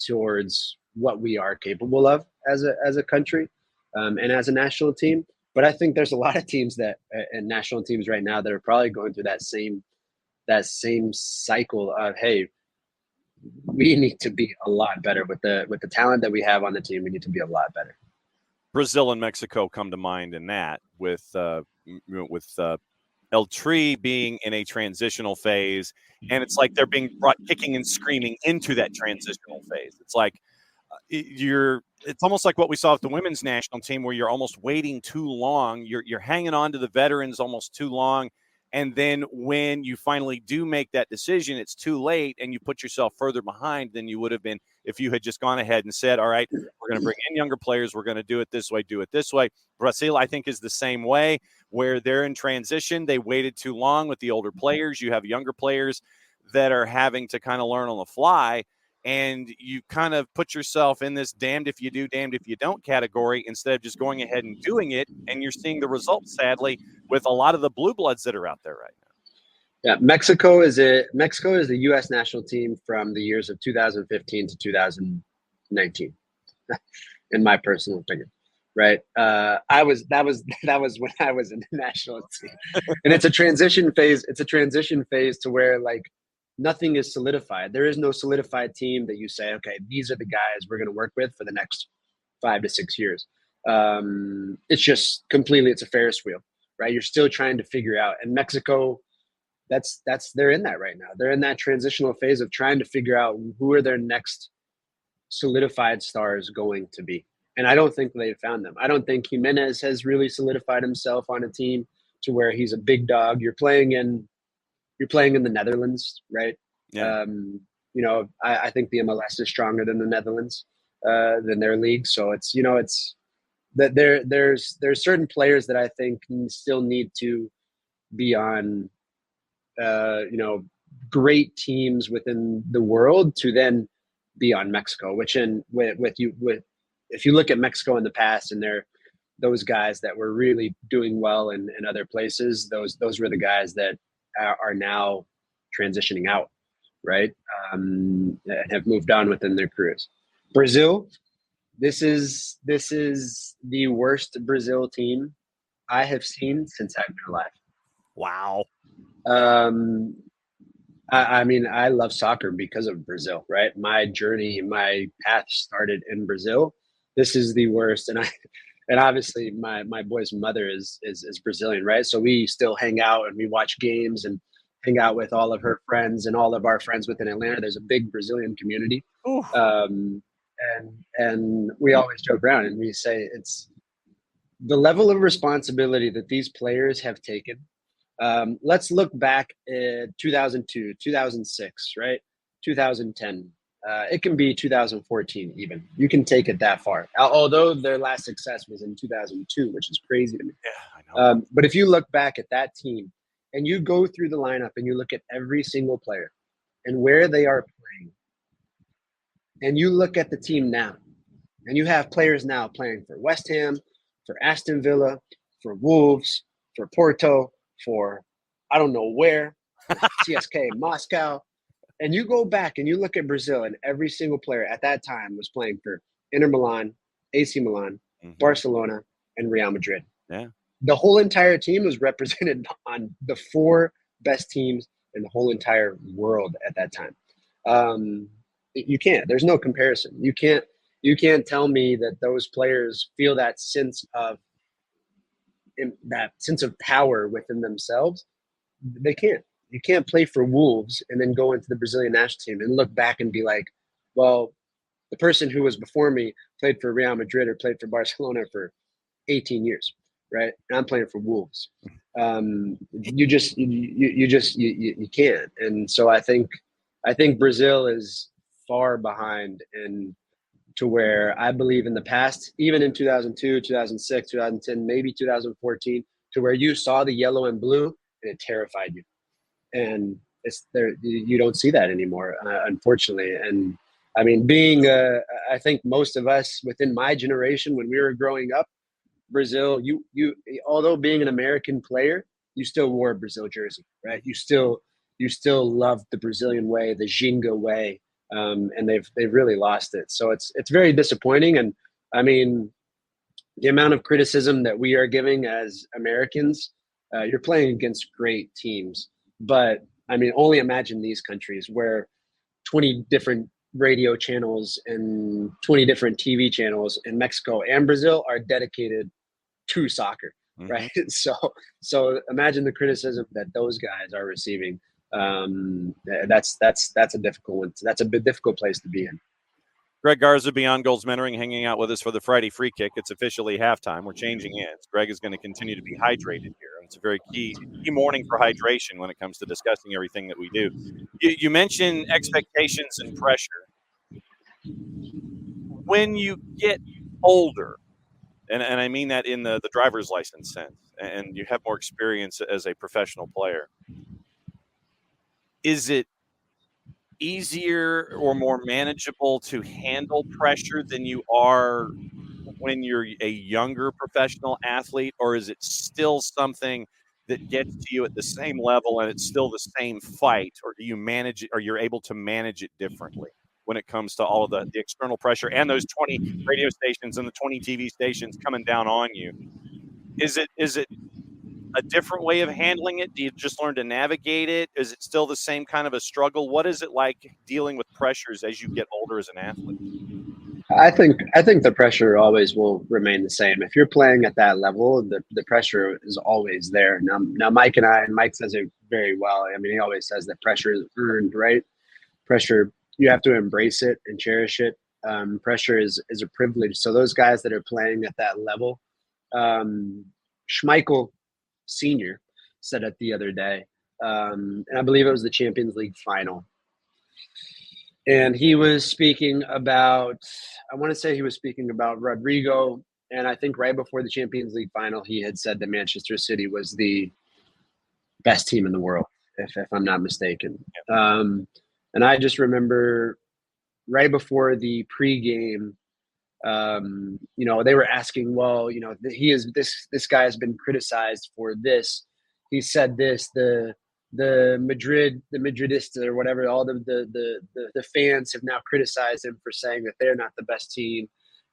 towards what we are capable of as a country, and as a national team. But I think there's a lot of teams that and national teams right now that are probably going through that same cycle of, hey, we need to be a lot better with the talent that we have on the team. We need to be a lot better. Brazil and Mexico come to mind in that, with El Tri being in a transitional phase, and it's like they're being brought kicking and screaming into that transitional phase. It's like it's almost like what we saw with the women's national team, where you're almost waiting too long. You're hanging on to the veterans almost ttoo long. And then when you finally do make that decision, it's too late, and you put yourself further behind than you would have been if you had just gone ahead and said, all right, we're going to bring in younger players. We're going to do it this way. Brazil, I think, is the same way, where they're in transition. They waited too long with the older players. You have younger players that are having to kind of learn on the fly. And you kind of put yourself in this damned if you do, damned if you don't category, instead of just going ahead and doing it. And you're seeing the results, sadly, with a lot of the blue bloods that are out there right now. Yeah, Mexico is the U.S. national team from the years of 2015 to 2019, in my personal opinion. Right, that was when I was in the national team, and it's a transition phase. It's a transition phase to where, like, nothing is solidified. There is no solidified team that you say, okay, these are the guys we're going to work with for the next 5 to 6 years. It's just completely, it's a Ferris wheel, right? You're still trying to figure out. And Mexico, they're in that right now. They're in that transitional phase of trying to figure out who are their next solidified stars going to be. And I don't think they've found them. I don't think Jimenez has really solidified himself on a team to where he's a big dog. You're playing in the Netherlands, right? Yeah. I think the MLS is stronger than the Netherlands, than their league. So it's that there's certain players that I think still need to be on, great teams within the world to then be on Mexico. Which if you look at Mexico in the past, and those guys that were really doing well in other places, those were the guys that are now transitioning out, right? And have moved on within their careers. Brazil, this is the worst Brazil team I have seen since I've been alive. Wow. I mean, I love soccer because of Brazil, right? My journey, my path started in Brazil. This is the worst, and obviously my boy's mother is Brazilian, right? So we still hang out and we watch games and hang out with all of her friends and all of our friends within Atlanta. There's a big Brazilian community. And we always joke around and we say it's the level of responsibility that these players have taken Let's look back at 2002, 2006, right? 2010. It can be 2014 even. You can take it that far. Although their last success was in 2002, which is crazy to me. Yeah, I know. But if you look back at that team and you go through the lineup and you look at every single player and where they are playing, and you look at the team now, and you have players now playing for West Ham, for Aston Villa, for Wolves, for Porto, for I don't know where, CSK Moscow. And you go back and you look at Brazil, and every single player at that time was playing for Inter Milan, AC Milan, Barcelona, and Real Madrid. Yeah. The whole entire team was represented on the 4 best teams in the whole entire world at that time. You can't. There's no comparison. You can't tell me that those players feel that sense of power within themselves. They can't. You can't play for Wolves and then go into the Brazilian national team and look back and be like, well, the person who was before me played for Real Madrid or played for Barcelona for 18 years, right? And I'm playing for Wolves. You can't. And so I think Brazil is far behind, and to where I believe in the past, even in 2002, 2006, 2010, maybe 2014, to where you saw the yellow and blue and it terrified you. And it's there. You don't see that anymore, unfortunately. And I mean, I think most of us within my generation, when we were growing up, Brazil, although being an American player, you still wore a Brazil jersey, right? You still loved the Brazilian way, the Ginga way, and they've really lost it. So it's very disappointing. And I mean, the amount of criticism that we are giving as Americans, you're playing against great teams. But I mean, only imagine these countries where 20 different radio channels and 20 different TV channels in Mexico and Brazil are dedicated to soccer, right? So imagine the criticism that those guys are receiving. That's a difficult one. That's a bit difficult place to be in. Greg Garza, Beyond Goals Mentoring, hanging out with us for the Friday Free Kick. It's officially halftime. We're changing ends. Greg is going to continue to be hydrated here. It's a very key morning for hydration when it comes to discussing everything that we do. You mentioned expectations and pressure. When you get older, and I mean that in the driver's license sense, and you have more experience as a professional player, is it easier or more manageable to handle pressure than you are when you're a younger professional athlete, or is it still something that gets to you at the same level and it's still the same fight, or do you manage it, or you're able to manage it differently when it comes to all of the external pressure and those 20 radio stations and the 20 TV stations coming down on you? Is it a different way of handling it? Do you just learn to navigate it? Is it still the same kind of a struggle? What is it like dealing with pressures as you get older as an athlete? I think the pressure always will remain the same. If you're playing at that level, the pressure is always there. Now Mike says it very well. I mean, he always says that pressure is earned, right? Pressure, you have to embrace it and cherish it. Pressure is a privilege. So those guys that are playing at that level, Schmeichel Senior said it the other day, and I believe it was the Champions League final. And he was speaking about, I want to say he was speaking about Rodrigo. And I think right before the Champions League final, he had said that Manchester City was the best team in the world, if I'm not mistaken. And I just remember right before the pregame, they were asking, well, this guy has been criticized for this. He said this, the Madridistas or whatever, all the fans have now criticized him for saying that they're not the best team,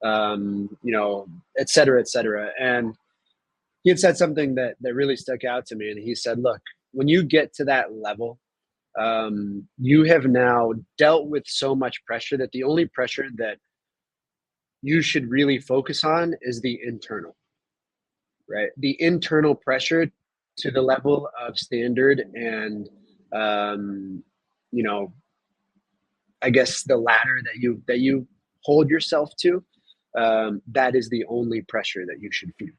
et cetera, et cetera. And he had said something that really stuck out to me. And he said, look, when you get to that level, you have now dealt with so much pressure that the only pressure that you should really focus on is the internal, right? The internal pressure to the level of standard and, I guess the ladder that you hold yourself to, that is the only pressure that you should feel.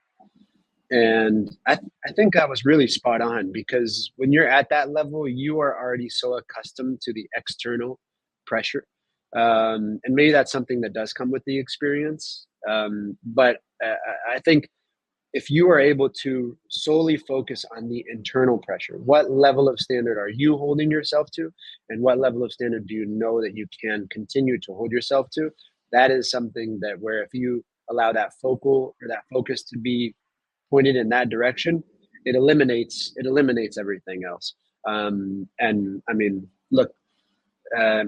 And I think I was really spot on, because when you're at that level, you are already so accustomed to the external pressure. And maybe that's something that does come with the experience. But I think if you are able to solely focus on the internal pressure, what level of standard are you holding yourself to? And what level of standard do you know that you can continue to hold yourself to? That is something that, where if you allow that focus to be pointed in that direction, it eliminates everything else. And I mean, look,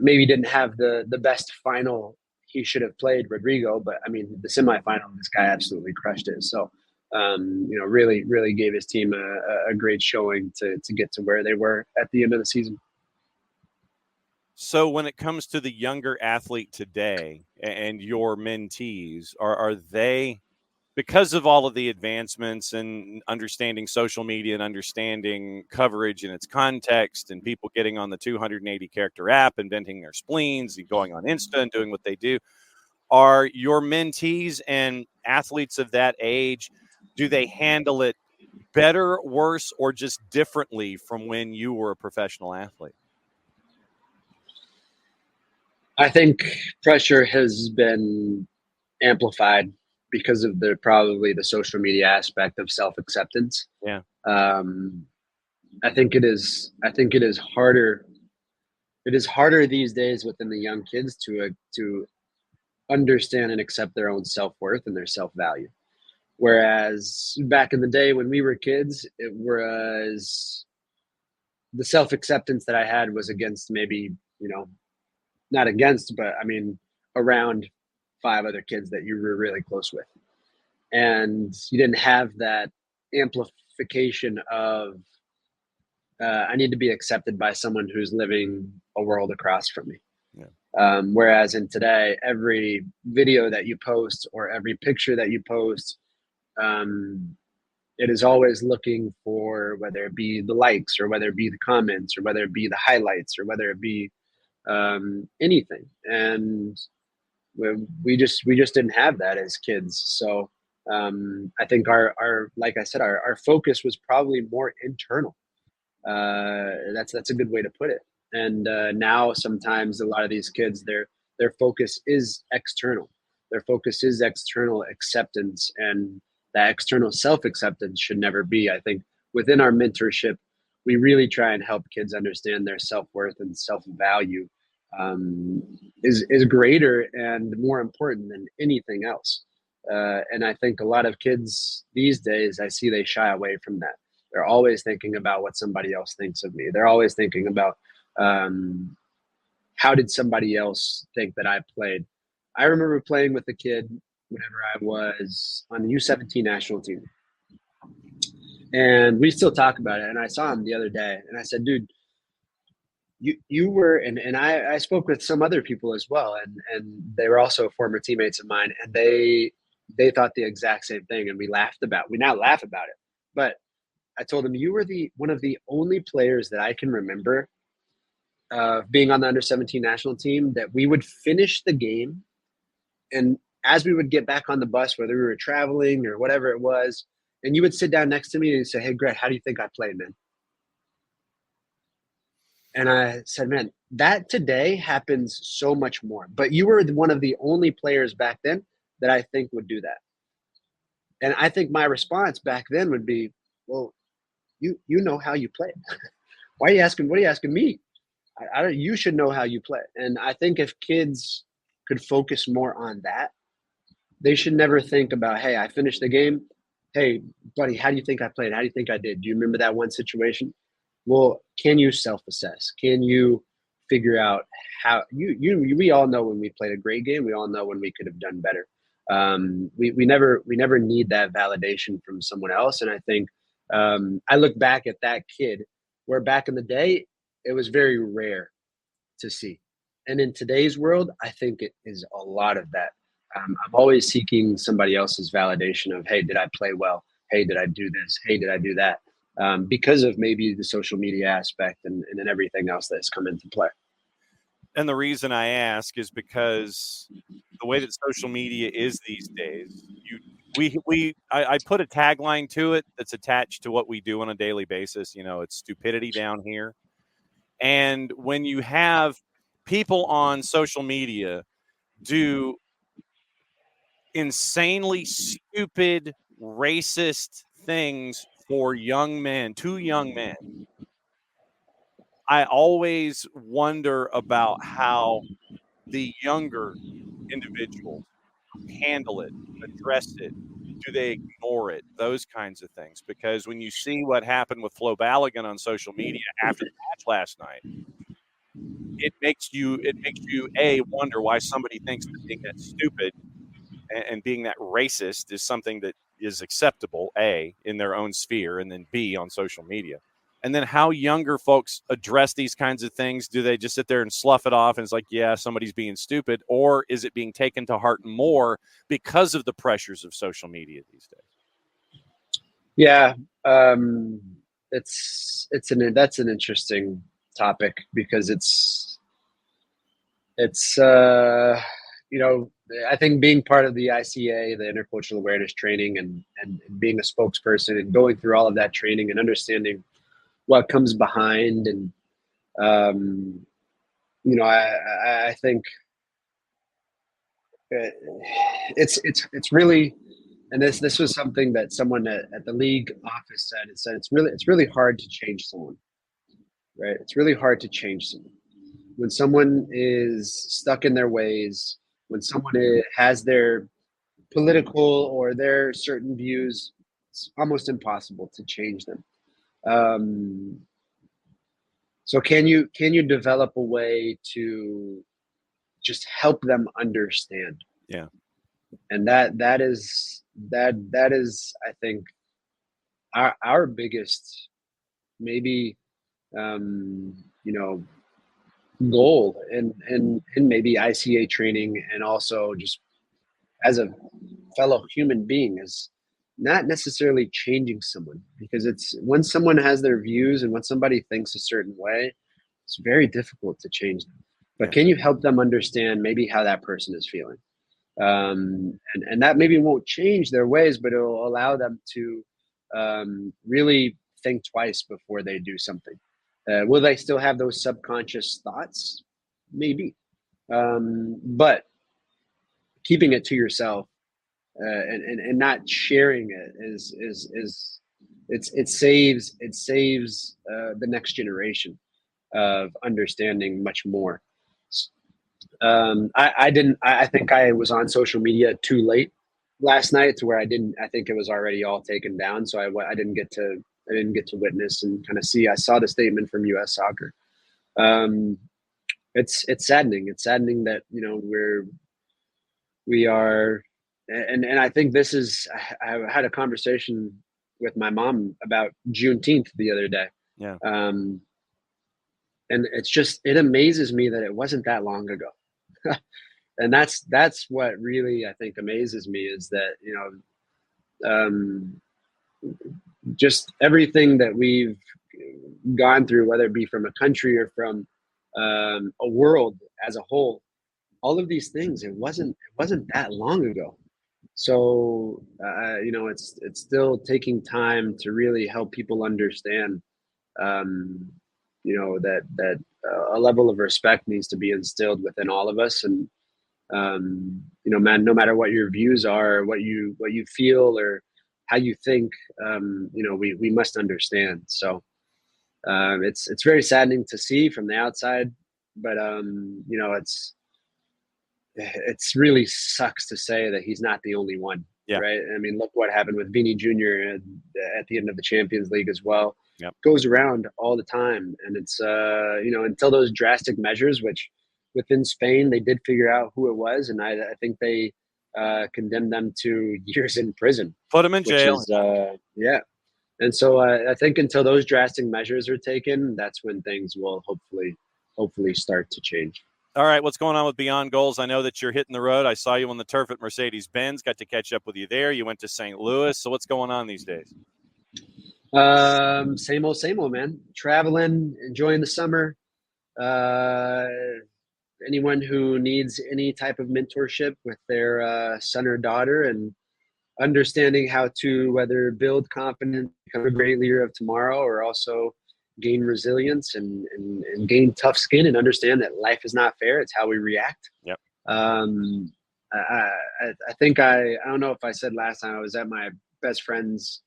maybe didn't have the best final he should have played, Rodrigo, but I mean, the semifinal, this guy absolutely crushed it. So, really gave his team a great showing to get to where they were at the end of the season. So when it comes to the younger athlete today and your mentees, are they, because of all of the advancements and understanding social media and understanding coverage in its context and people getting on the 280 character app and venting their spleens and going on Insta and doing what they do, are your mentees and athletes of that age, do they handle it better, worse, or just differently from when you were a professional athlete? I think pressure has been amplified because of probably the social media aspect of self-acceptance. Yeah. I think it is harder. It is harder these days within the young kids to understand and accept their own self-worth and their self-value. Whereas back in the day when we were kids, it was the self-acceptance that I had was against maybe, not against, but I mean, around 5 other kids that you were really close with. And you didn't have that amplification of, I need to be accepted by someone who's living a world across from me. Yeah. Whereas in today, every video that you post or every picture that you post, it is always looking for, whether it be the likes or whether it be the comments or whether it be the highlights or whether it be anything. And we just didn't have that as kids. So I think our like I said, our focus was probably more internal. That's a good way to put it. And now sometimes a lot of these kids, their focus is external. Their focus is external acceptance, and that external self-acceptance should never be. I think within our mentorship, we really try and help kids understand their self-worth and self-value is greater and more important than anything else. And I think a lot of kids these days, I see they shy away from that. They're always thinking about what somebody else thinks of me. They're always thinking about how did somebody else think that I played. I remember playing with a kid whenever I was on the U17 national team. And we still talk about it. And I saw him the other day and I said, dude, you were, and I spoke with some other people as well. And they were also former teammates of mine, and they thought the exact same thing. And we now laugh about it. But I told him, you were one of the only players that I can remember being on the under-17 national team that we would finish the game, and as we would get back on the bus, whether we were traveling or whatever it was, and you would sit down next to me and say, hey, Greg, how do you think I played, man? And I said, man, that today happens so much more. But you were one of the only players back then that I think would do that. And I think my response back then would be, well, you know how you play. Why are you asking? What are you asking me? You should know how you play. And I think if kids could focus more on that, they should never think about, hey, I finished the game. Hey, buddy, how do you think I played? How do you think I did? Do you remember that one situation? Well, can you self-assess? Can you figure out how we all know when we played a great game. We all know when we could have done better. We never need that validation from someone else. And I think I look back at that kid where back in the day, it was very rare to see. And in today's world, I think it is a lot of that. I'm always seeking somebody else's validation of, hey, did I play well? Hey, did I do this? Hey, did I do that? Because of maybe the social media aspect and then everything else that's come into play. And the reason I ask is because the way that social media is these days, I put a tagline to it that's attached to what we do on a daily basis. It's stupidity down here. And when you have people on social media do insanely stupid, racist things for young men, two young men, I always wonder about how the younger individuals handle it, address it. Do they ignore it? Those kinds of things. Because when you see what happened with Flo Balogun on social media after the match last night, it makes you wonder why somebody thinks that being that stupid and being that racist is something that is acceptable, A, in their own sphere, and then B, on social media. And then how younger folks address these kinds of things. Do they just sit there and slough it off and it's like, yeah, somebody's being stupid? Or is it being taken to heart more because of the pressures of social media these days? Yeah. That's an interesting topic because I think being part of the ICA, the Intercultural Awareness Training, and being a spokesperson and going through all of that training and understanding what comes behind, and I think it's really, and this was something that someone at the league office said. It said it's really hard to change someone, right? It's really hard to change someone when someone is stuck in their ways, when someone has their political or their certain views. It's almost impossible to change them. So can you develop a way to just help them understand? Yeah. And that is I think our biggest maybe goal and maybe ICA training, and also just as a fellow human being, is not necessarily changing someone, because it's when someone has their views and when somebody thinks a certain way, it's very difficult to change them. But can you help them understand maybe how that person is feeling? And that maybe won't change their ways, but it will allow them to really think twice before they do something. Will they still have those subconscious thoughts? Maybe. But keeping it to yourself and not sharing it it saves the next generation of understanding much more. I think I was on social media too late last night to where I think it was already all taken down. So I didn't get to witness and kind of see. I saw the statement from US Soccer. It's saddening. It's saddening that, we are, and I think this is, I had a conversation with my mom about Juneteenth the other day. Yeah. And it amazes me that it wasn't that long ago. And that's what really, I think, amazes me, is that, just everything that we've gone through, whether it be from a country or from a world as a whole, all of these things, it wasn't that long ago. So it's still taking time to really help people understand that a level of respect needs to be instilled within all of us. And man, no matter what your views are, what you feel, or how you think, we must understand. So it's very saddening to see from the outside, but it's really sucks to say that he's not the only one. Yeah. Right. I mean, look what happened with Vini Jr. at the end of the Champions League as well. Yep. Goes around all the time. And it's, until those drastic measures, which within Spain, they did figure out who it was. And I think they condemned them to years in prison. Put them in jail. Yeah. And so I think until those drastic measures are taken, that's when things will hopefully start to change. All right, what's going on with Beyond Goals? I know that you're hitting the road. I saw you on the turf at Mercedes-Benz. Got to catch up with you there. You went to St. Louis. So what's going on these days? Same old, man. Traveling, enjoying the summer. Anyone who needs any type of mentorship with their son or daughter, and understanding how to whether build confidence, become a great leader of tomorrow, or also gain resilience and gain tough skin and understand that life is not fair. It's how we react. Yep. I think I don't know if I said last time I was at my best friend's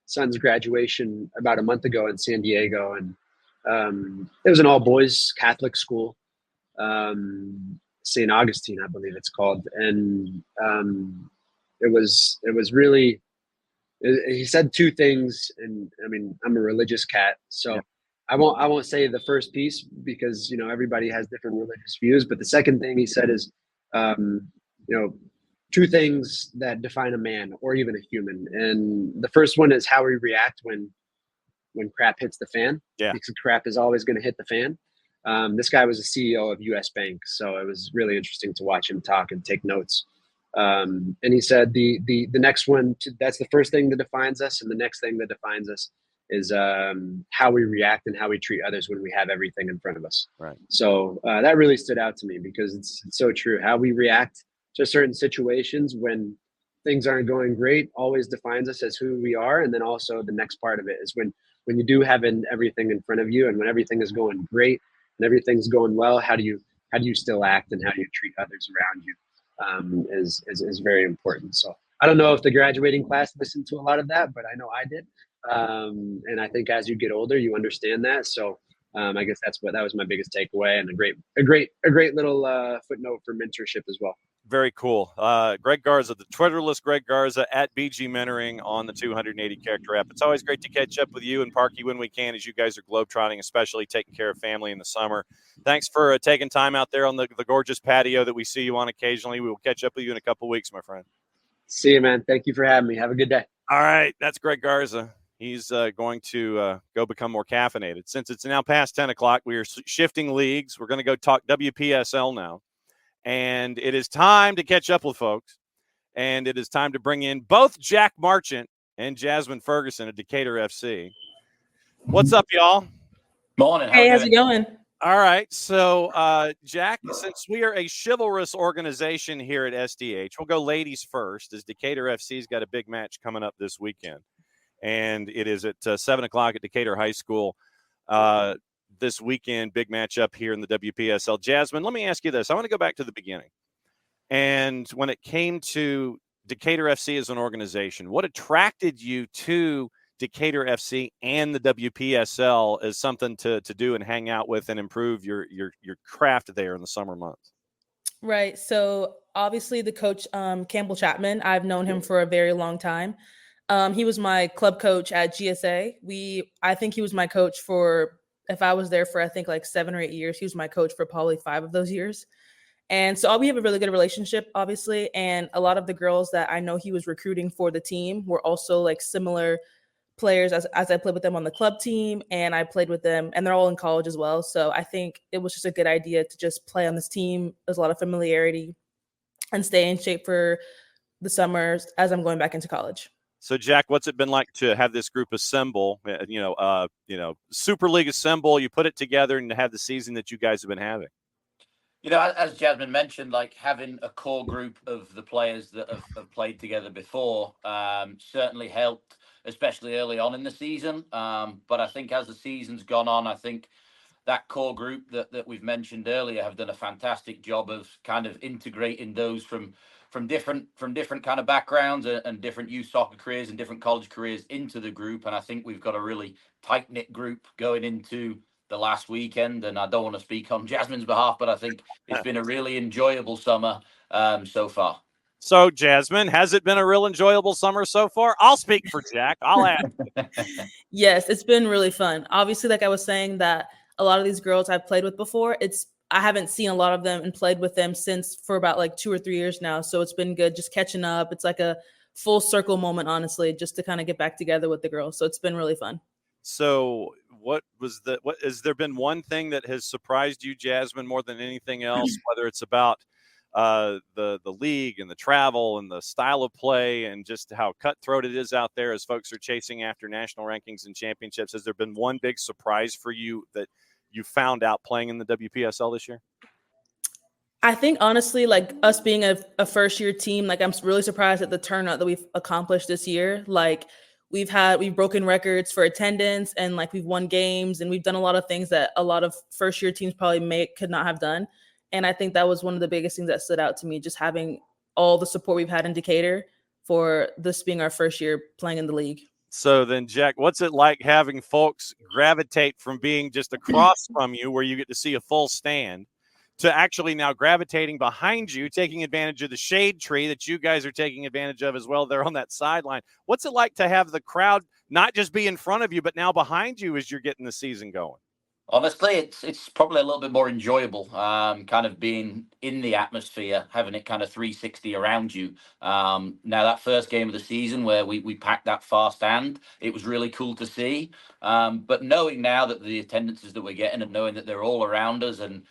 son's graduation about a month ago in San Diego, and it was an all boys Catholic school, St. Augustine, I believe it's called, and it was really. He said two things, and I mean, I'm a religious cat, so yeah. I won't say the first piece because everybody has different religious views. But the second thing he said is, two things that define a man or even a human, and the first one is how we react when crap hits the fan. Yeah, because crap is always going to hit the fan. This guy was a CEO of US Bank, so it was really interesting to watch him talk and take notes. And he said the next one, that's the first thing that defines us, and the next thing that defines us is how we react and how we treat others when we have everything in front of us. Right. So that really stood out to me because it's so true. How we react to certain situations when things aren't going great always defines us as who we are. And then also the next part of it is when you do have everything in front of you, and when everything is going great and everything's going well, how do you still act and how do you treat others around you? Is very important. So I don't know if the graduating class listened to a lot of that, but I know I did. And I think as you get older, you understand that. So I guess that was my biggest takeaway, and a great little footnote for mentorship as well. Very cool. Greg Garza, the Twitterless Greg Garza at BG Mentoring on the 280 Character app. It's always great to catch up with you and Parky when we can, as you guys are globetrotting, especially taking care of family in the summer. Thanks for taking time out there on the gorgeous patio that we see you on occasionally. We will catch up with you in a couple of weeks, my friend. See you, man. Thank you for having me. Have a good day. All right. That's Greg Garza. He's going to go become more caffeinated. Since it's now past 10 o'clock, we are shifting leagues. We're going to go talk WPSL now. And it is time to catch up with folks. And it is time to bring in both Jack Marchant and Jazmin Ferguson of Decatur FC. What's up, y'all? Morning. Hey, how's it going? All right. So, Jack, since we are a chivalrous organization here at SDH, we'll go ladies first, as Decatur FC's got a big match coming up this weekend. And it is at 7 o'clock at Decatur High School. This weekend, big matchup here in the WPSL. Jazmin, let me ask you this. I want to go back to the beginning. And when it came to Decatur FC as an organization, what attracted you to Decatur FC and the WPSL as something to do and hang out with and improve your craft there in the summer months? Right. So obviously the coach, Campbell Chapman, I've known him for a very long time. He was my club coach at GSA. I think he was my coach for, if I was there for, I think like 7 or 8 years, he was my coach for probably 5 of those years. And so we have a really good relationship, obviously. And a lot of the girls that I know he was recruiting for the team were also like similar players as I played with them on the club team, and I played with them, and they're all in college as well. So I think it was just a good idea to just play on this team. There's a lot of familiarity and stay in shape for the summers as I'm going back into college. So, Jack, what's it been like to have this group assemble, Super League assemble, you put it together and to have the season that you guys have been having? As Jazmin mentioned, like having a core group of the players that have played together before certainly helped, especially early on in the season. But I think as the season's gone on, I think that core group that we've mentioned earlier have done a fantastic job of kind of integrating those from different kind of backgrounds and different youth soccer careers and different college careers into the group. And I think we've got a really tight-knit group going into the last weekend. And I don't want to speak on Jazmin's behalf, but I think it's been a really enjoyable summer so far. So, Jazmin, has it been a real enjoyable summer so far? I'll speak for Jack. I'll ask. Yes, it's been really fun. Obviously, like I was saying, that a lot of these girls I've played with before, I haven't seen a lot of them and played with them for about like 2 or 3 years now. So it's been good just catching up. It's like a full circle moment, honestly, just to kind of get back together with the girls. So it's been really fun. So has there been one thing that has surprised you, Jazmin, more than anything else, whether it's about the league and the travel and the style of play and just how cutthroat it is out there as folks are chasing after national rankings and championships? Has there been one big surprise for you that you found out playing in the WPSL this year? I think honestly, like us being a first year team, like I'm really surprised at the turnout that we've accomplished this year. Like we've broken records for attendance, and like we've won games, and we've done a lot of things that a lot of first year teams probably could not have done. And I think that was one of the biggest things that stood out to me, just having all the support we've had in Decatur for this being our first year playing in the league. So then, Jack, what's it like having folks gravitate from being just across from you where you get to see a full stand to actually now gravitating behind you, taking advantage of the shade tree that you guys are taking advantage of as well there on that sideline? What's it like to have the crowd not just be in front of you, but now behind you as you're getting the season going? Honestly, it's probably a little bit more enjoyable, kind of being in the atmosphere, having it kind of 360 around you. Now, that first game of the season where we packed that far stand, it was really cool to see. But knowing now that the attendances that we're getting and knowing that they're all around us, and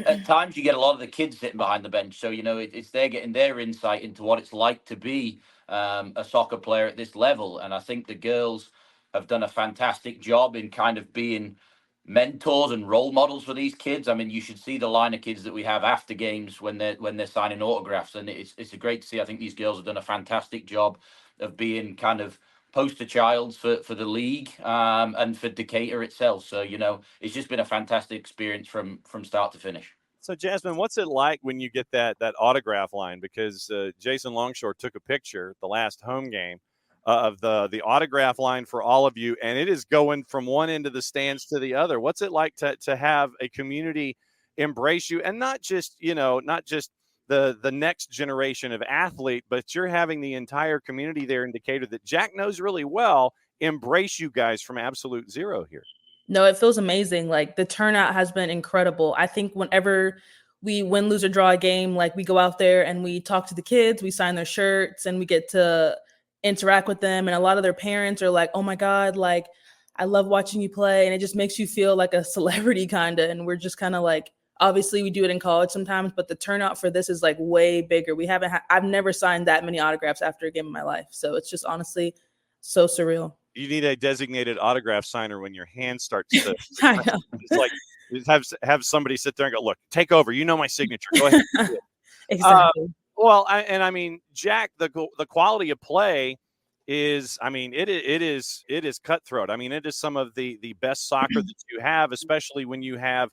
at times you get a lot of the kids sitting behind the bench. So, it's they're getting their insight into what it's like to be a soccer player at this level. And I think the girls have done a fantastic job in kind of being mentors and role models for these kids. I mean, you should see the line of kids that we have after games when they're signing autographs, and it's great to see. I think these girls have done a fantastic job of being kind of poster childs for the league and for Decatur itself. So it's just been a fantastic experience from start to finish. So, Jazmin, what's it like when you get that autograph line? Because Jason Longshore took a picture the last home game of the autograph line for all of you, and it is going from one end of the stands to the other. What's it like to have a community embrace you, and not just the next generation of athlete, but you're having the entire community there in Decatur that Jack knows really well embrace you guys from absolute zero here? No, it feels amazing. Like the turnout has been incredible. I think whenever we win, lose, or draw a game, like we go out there and we talk to the kids, we sign their shirts, and we get to interact with them. And a lot of their parents are like, "Oh my God, like I love watching you play." And it just makes you feel like a celebrity kind of. And we're just kind of like, obviously we do it in college sometimes, but the turnout for this is like way bigger. I've never signed that many autographs after a game in my life. So it's just honestly so surreal. You need a designated autograph signer when your hand starts to I know. it's like have somebody sit there and go, "Look, take over. You know my signature. Go ahead." Exactly. Well, I mean, Jack, the quality of play is, I mean, it is cutthroat. I mean, it is some of the best soccer that you have, especially when you have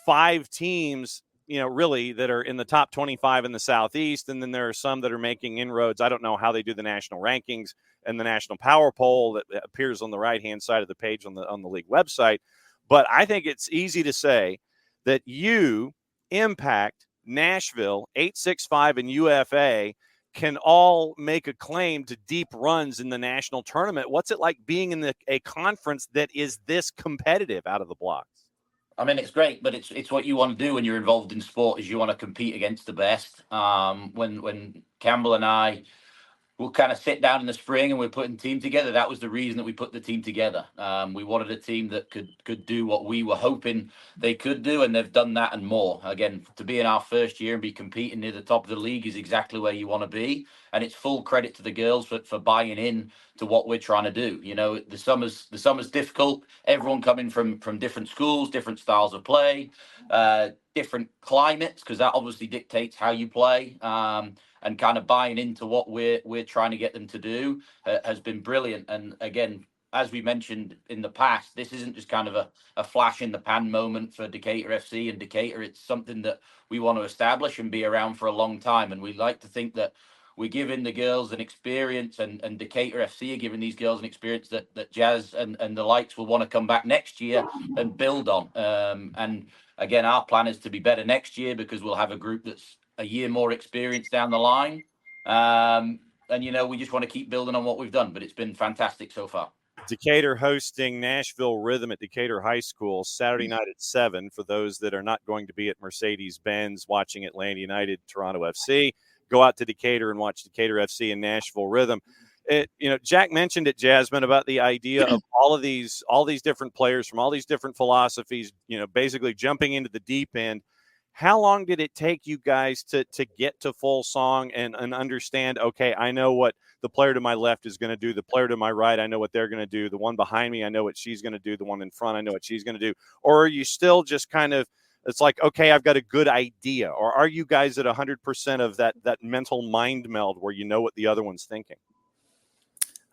5 teams, really that are in the top 25 in the Southeast, and then there are some that are making inroads. I don't know how they do the national rankings and the national power poll that appears on the right-hand side of the page on the league website. But I think it's easy to say that you, Impact, Nashville, 865, and UFA can all make a claim to deep runs in the national tournament. What's it like being in a conference that is this competitive out of the blocks? I mean, it's great, but it's what you want to do when you're involved in sport, is you want to compete against the best. When Campbell and I we'll kind of sit down in the spring and we're putting team together. That was the reason that we put the team together. We wanted a team that could do what we were hoping they could do, and they've done that and more. Again, to be in our first year and be competing near the top of the league is exactly where you want to be, and it's full credit to the girls for buying in to what we're trying to do. The summer's difficult. Everyone coming from different schools, different styles of play, different climates, because that obviously dictates how you play. And kind of buying into what we're trying to get them to do has been brilliant. And again, as we mentioned in the past, this isn't just kind of a flash in the pan moment for Decatur FC and Decatur. It's something that we want to establish and be around for a long time. And we like to think that we're giving the girls an experience, and Decatur FC are giving these girls an experience that Jazz and the likes will want to come back next year and build on. And again, our plan is to be better next year, because we'll have a group that's a year more experience down the line. And, we just want to keep building on what we've done, but it's been fantastic so far. Decatur hosting Nashville Rhythm at Decatur High School Saturday night at 7. For those that are not going to be at Mercedes-Benz watching Atlanta United, Toronto FC, go out to Decatur and watch Decatur FC and Nashville Rhythm. Jack mentioned it, Jazmin, about the idea of all these different players from all these different philosophies, basically jumping into the deep end. How long did it take you guys to get to full song and understand, okay, I know what the player to my left is going to do, the player to my right, I know what they're going to do, the one behind me, I know what she's going to do, the one in front, I know what she's going to do? Or are you still just kind of it's like, okay, I've got a good idea? Or are you guys at 100% of that mental mind meld where you know what the other one's thinking?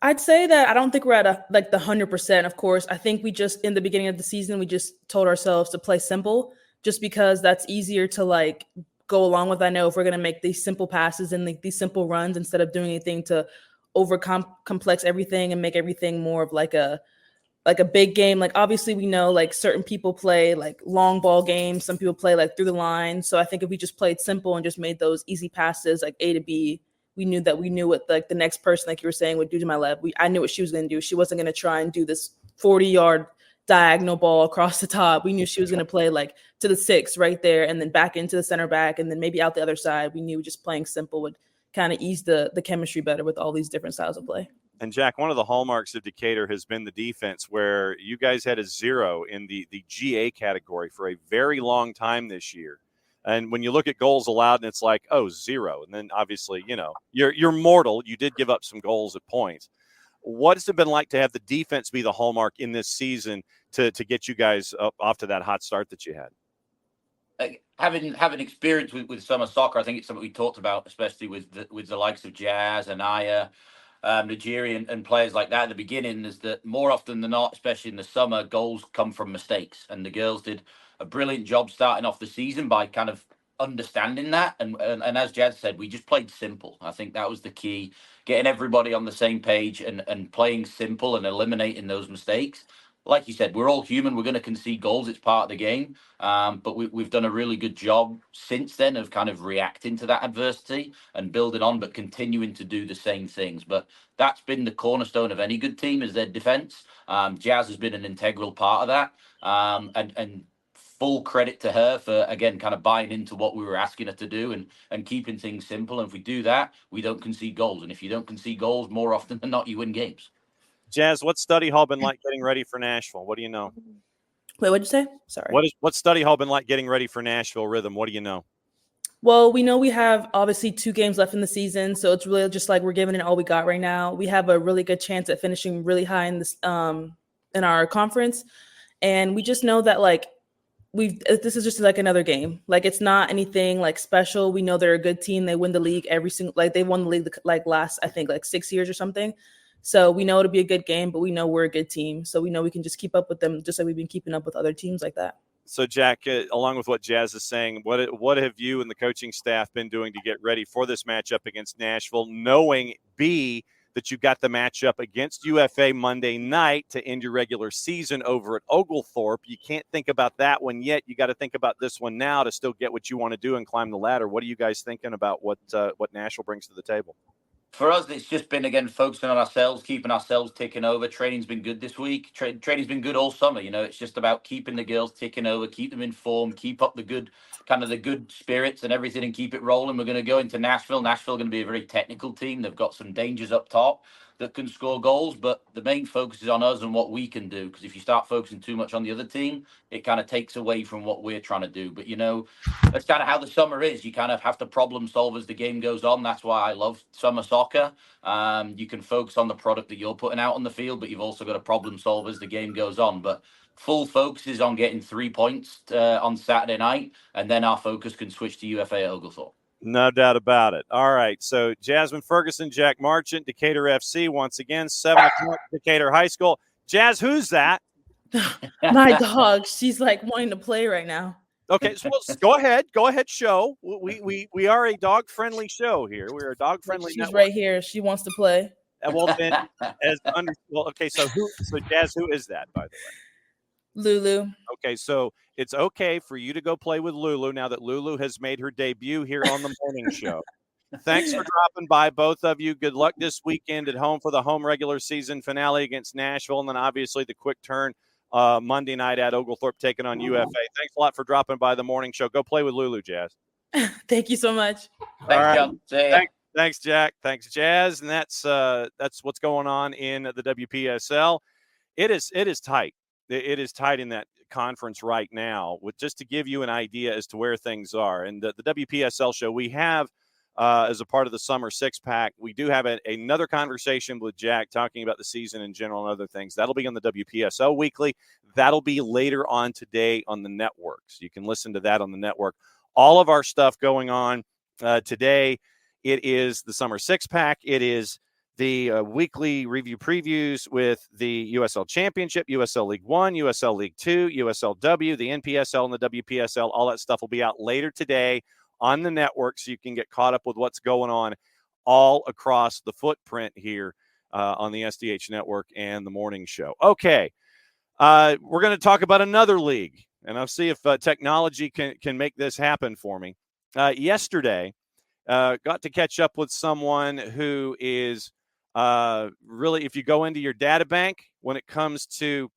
I'd say that I don't think we're at the 100%. Of course, I think we just in the beginning of the season we just told ourselves to play simple, just because that's easier to like go along with. I know if we're gonna make these simple passes and like these simple runs instead of doing anything to complex everything and make everything more of like a big game. Like obviously we know like certain people play like long ball games, some people play like through the line. So I think if we just played simple and just made those easy passes like A to B, we knew what like the next person, like you were saying, would do to my left. I knew what she was going to do. She wasn't going to try and do this 40-yard diagonal ball across the top. We knew she was going to play like to the 6 right there and then back into the center back and then maybe out the other side. We knew just playing simple would kind of ease the chemistry better with all these different styles of play. And Jack, one of the hallmarks of Decatur has been the defense, where you guys had a 0 in the GA category for a very long time this year. And when you look at goals allowed, and it's like, 0. And then obviously, you're mortal. You did give up some goals at points. What has it been like to have the defense be the hallmark in this season to get you guys off to that hot start that you had? Having experience with summer soccer, I think it's something we talked about, especially with the likes of Jazz and Aya, Nigerian and players like that at the beginning, is that more often than not, especially in the summer, goals come from mistakes. And the girls did a brilliant job starting off the season by kind of understanding that. And as Jazz said, we just played simple. I think that was the key, getting everybody on the same page and playing simple and eliminating those mistakes. Like you said, we're all human. We're going to concede goals. It's part of the game. But we've done a really good job since then of kind of reacting to that adversity and building on, but continuing to do the same things. But that's been the cornerstone of any good team, is their defense. Jazz has been an integral part of that. And full credit to her for, again, kind of buying into what we were asking her to do and keeping things simple. And if we do that, we don't concede goals. And if you don't concede goals, more often than not, you win games. Jazz, what's study hall been like getting ready for Nashville? What do you know? Wait, what'd you say? Sorry. What's study hall been like getting ready for Nashville Rhythm? What do you know? Well, we know we have obviously 2 games left in the season, so it's really just like we're giving it all we got right now. We have a really good chance at finishing really high in this in our conference, and we just know that like this is just like another game. Like it's not anything like special. We know they're a good team. They win the league every single, like they won the league like last, I think, like 6 years or something. So we know it'll be a good game, but we know we're a good team. So we know we can just keep up with them, just like we've been keeping up with other teams like that. So, Jack, along with what Jazz is saying, what have you and the coaching staff been doing to get ready for this matchup against Nashville, knowing, B, that you got the matchup against UFA Monday night to end your regular season over at Oglethorpe? You can't think about that one yet. You got to think about this one now to still get what you want to do and climb the ladder. What are you guys thinking about what Nashville brings to the table? For us, it's just been, again, focusing on ourselves, keeping ourselves ticking over. Training's been good this week. Training's been good all summer. It's just about keeping the girls ticking over, keep them informed, keep up the good spirits and everything, and keep it rolling. We're going to go into Nashville. Nashville going to be a very technical team. They've got some dangers up top that can score goals, but the main focus is on us and what we can do. Because if you start focusing too much on the other team, it kind of takes away from what we're trying to do. But that's kind of how the summer is. You kind of have to problem solve as the game goes on. That's why I love summer soccer. You can focus on the product that you're putting out on the field, but you've also got to problem solve as the game goes on. But full focus is on getting 3 points on Saturday night, and then our focus can switch to UFA at Oglethorpe. No doubt about it. All right. So Jazmin, Ferguson, Jack Marchant, Decatur FC, once again, 7 o'clock, Decatur High School. Jazz, who's that? My dog. She's like wanting to play right now. Okay, so go ahead. Go ahead, show. We are a dog-friendly show here. We're a dog-friendly She's network. right here. She wants to play. Well, then, okay, so Jazz, who is that, by the way? Lulu. Okay, so it's okay for you to go play with Lulu now that Lulu has made her debut here on the morning show. Thanks for dropping by, both of you. Good luck this weekend at home for the home regular season finale against Nashville, and then obviously the quick turn Monday night at Oglethorpe taking on UFA. Thanks a lot for dropping by the morning show. Go play with Lulu, Jazz. Thank you so much. Thanks, John. Thanks, Jack. Thanks, Jazz. And that's what's going on in the WPSL. It is tight. It is tight in that conference right now. Just to give you an idea as to where things are. And the WPSL show, we have as a part of the summer six-pack. We do have another conversation with Jack talking about the season in general and other things. That'll be on the WPSL Weekly. That'll be later on today on the network. So you can listen to that on the network. All of our stuff going on today. It is the summer six-pack. It is the weekly review previews with the USL Championship, USL League One, USL League Two, USLW, the NPSL, and the WPSL. All that stuff will be out later today on the network, so you can get caught up with what's going on all across the footprint here on the SDH Network and the morning show. Okay, we're going to talk about another league, and I'll see if technology can make this happen for me. Yesterday, got to catch up with someone who is really, if you go into your data bank when it comes to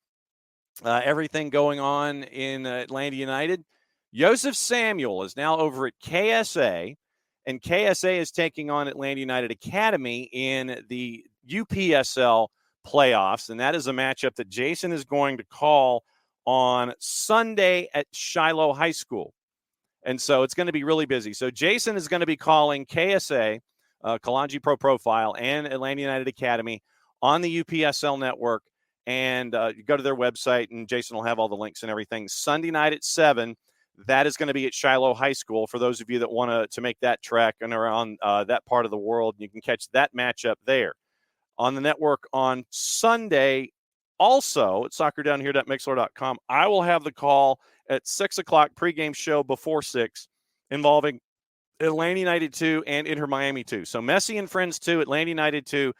everything going on in Atlanta United, Yosef Samuel is now over at KSA, and KSA is taking on Atlanta United Academy in the UPSL playoffs, and that is a matchup that Jason is going to call on Sunday at Shiloh High School. And so it's going to be really busy. So Jason is going to be calling KSA, Kalanji Pro Profile, and Atlanta United Academy on the UPSL network. And you go to their website, and Jason will have all the links and everything. Sunday night at 7, that is going to be at Shiloh High School for those of you that want to make that trek and around that part of the world. You can catch that matchup there. On the network on Sunday, also at soccerdownhere.mixler.com, I will have the call at 6 o'clock pregame show before 6 involving Atlanta United 2 and Inter Miami 2. So Messi and Friends 2, Atlanta United 2,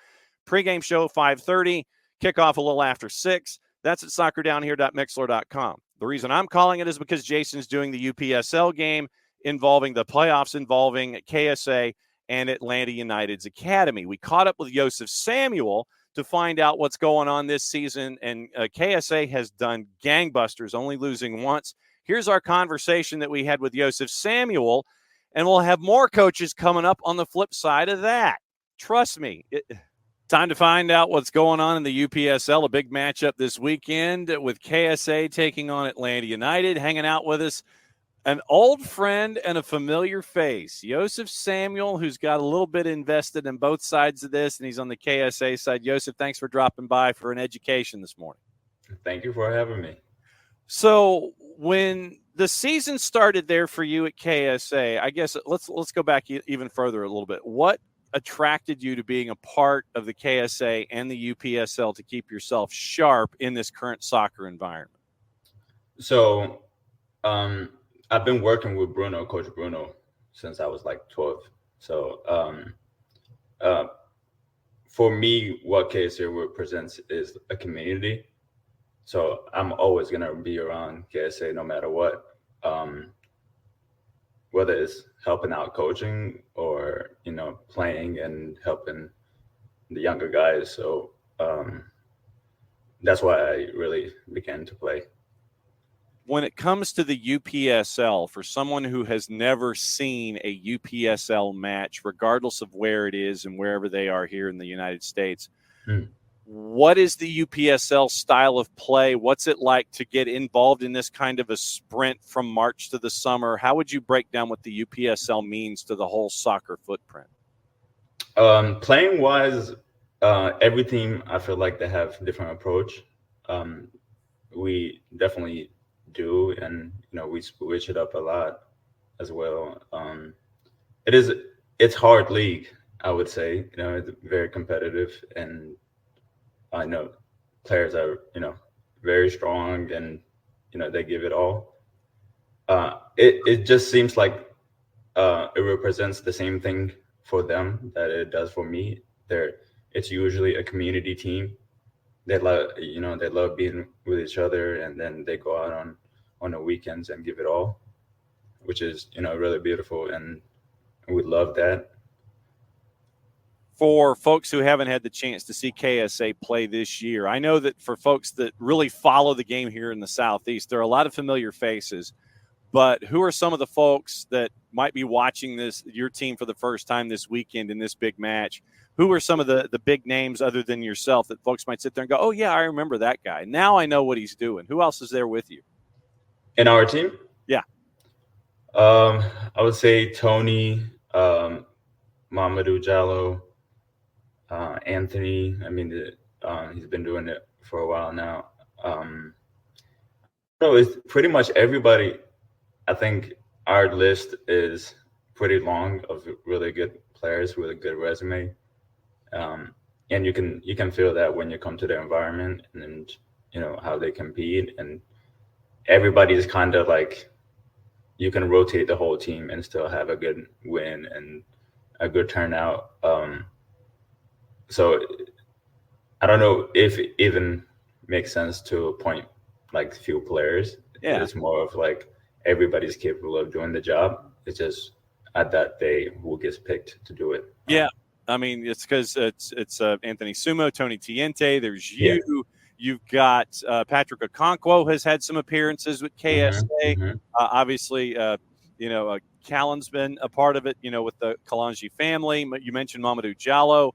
pregame show 5:30, kickoff a little after 6. That's at soccerdownhere.mixler.com. The reason I'm calling it is because Jason's doing the UPSL game involving the playoffs involving KSA and Atlanta United's Academy. We caught up with Yosef Samuel to find out what's going on this season, and KSA has done gangbusters, only losing once. Here's our conversation that we had with Yosef Samuel, and we'll have more coaches coming up on the flip side of that. Trust me. Time to find out what's going on in the UPSL, a big matchup this weekend with KSA taking on Atlanta United. Hanging out with us, an old friend and a familiar face, Yosef Samuel, who's got a little bit invested in both sides of this, and he's on the KSA side. Yosef, thanks for dropping by for an education this morning. Thank you for having me. So when the season started there for you at KSA, I guess let's go back even further a little bit. What attracted you to being a part of the KSA and the UPSL to keep yourself sharp in this current soccer environment? So I've been working with Coach Bruno, since I was like 12. So for me, what KSA represents is a community. So I'm always going to be around KSA no matter what, whether it's helping out coaching or, playing and helping the younger guys. So that's why I really began to play. When it comes to the UPSL, for someone who has never seen a UPSL match, regardless of where it is and wherever they are here in the United States, what is the UPSL style of play? What's it like to get involved in this kind of a sprint from March to the summer? How would you break down what the UPSL means to the whole soccer footprint? Playing wise, every team, I feel like they have a different approach. We definitely do, and we switch it up a lot as well. It's hard league, I would say. It's very competitive, and I know players are very strong, and they give it all. It just seems like it represents the same thing for them that it does for me. It's usually a community team. They love being with each other, and then they go out on the weekends and give it all, which is really beautiful, and we love that. For folks who haven't had the chance to see KSA play this year, I know that for folks that really follow the game here in the Southeast, there are a lot of familiar faces, but who are some of the folks that might be watching your team for the first time this weekend in this big match? Who are some of the big names other than yourself that folks might sit there and go, oh, yeah, I remember that guy. Now I know what he's doing. Who else is there with you? In our team? Yeah. I would say Tony, Mamadou Jallo, Anthony. I mean, he's been doing it for a while now. So it's pretty much everybody. I think our list is pretty long of really good players with a good resume, and you can feel that when you come to the environment and how they compete, and everybody's kind of like you can rotate the whole team and still have a good win and a good turnout. So I don't know if it even makes sense to point like few players. Yeah. It's more of like everybody's capable of doing the job. It's just at that day who gets picked to do it. Yeah. I mean, it's because it's Anthony Sumo, Tony Tiente. There's you. Yeah. You've got Patrick Okonkwo has had some appearances with KSA. Obviously, Callan's been a part of it, with the Kalanji family. You mentioned Mamadou Jallo.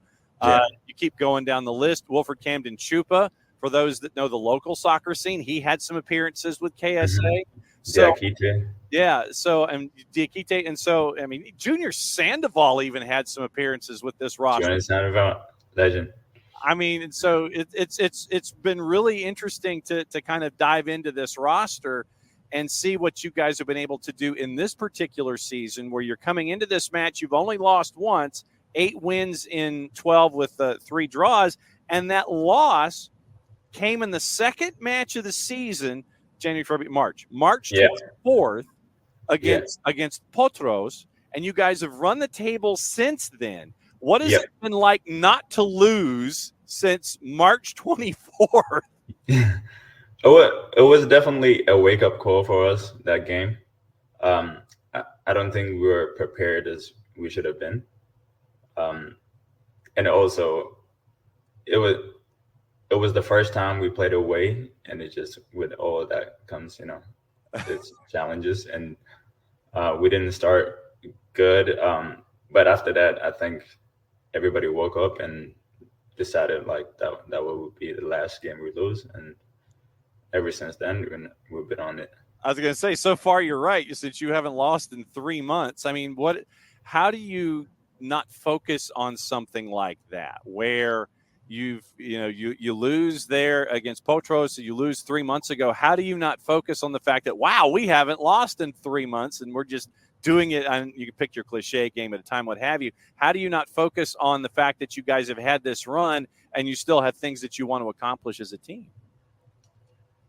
You keep going down the list. Wilfred Camden Chupa, for those that know the local soccer scene, he had some appearances with KSA. So, yeah. So, and Diakite. And so, I mean, Junior Sandoval even had some appearances with this roster. Junior Sandoval, legend. I mean, and so it's been really interesting to kind of dive into this roster and see what you guys have been able to do in this particular season, where you're coming into this match. You've only lost once, 8 wins in 12 with 3 draws. And that loss came in the second match of the season, January, February, March 24th against Potros. And you guys have run the table since then. What has it been like not to lose since March 24th? It was definitely a wake-up call for us, that game. I don't think we were prepared as we should have been. And also, it was the first time we played away, and it just, with all of that comes, it's challenges. And we didn't start good. But after that, I think everybody woke up and decided like that would be the last game we lose, and ever since then we've been on it. I was going to say, so far you're right, since you haven't lost in 3 months. I mean, how do you not focus on something like that, where you lose there against Potros, you lose 3 months ago? How do you not focus on the fact that, wow, we haven't lost in 3 months and we're just doing it, and you can pick your cliche, game at a time, what have you. How do you not focus on the fact that you guys have had this run and you still have things that you want to accomplish as a team?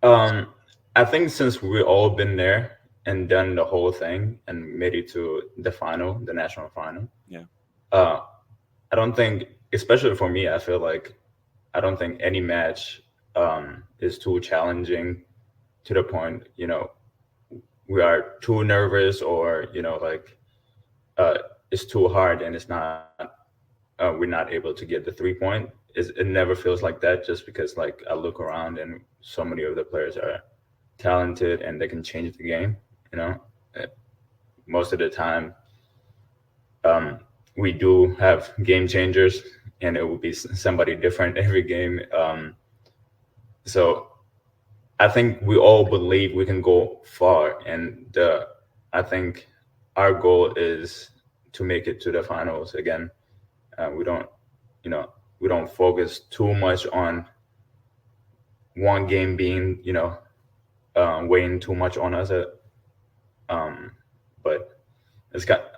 I think since we've all been there and done the whole thing and made it to the final, the national final. Yeah. I don't think, especially for me, I feel like I don't think any match is too challenging to the point, we are too nervous, or it's too hard and it's not we're not able to get the 3-point. It never feels like that, just because like I look around and so many of the players are talented and they can change the game. Most of the time we do have game changers, and it will be somebody different every game. So I think we all believe we can go far, and I think our goal is to make it to the finals again. We don't focus too much on one game being, weighing too much on us. But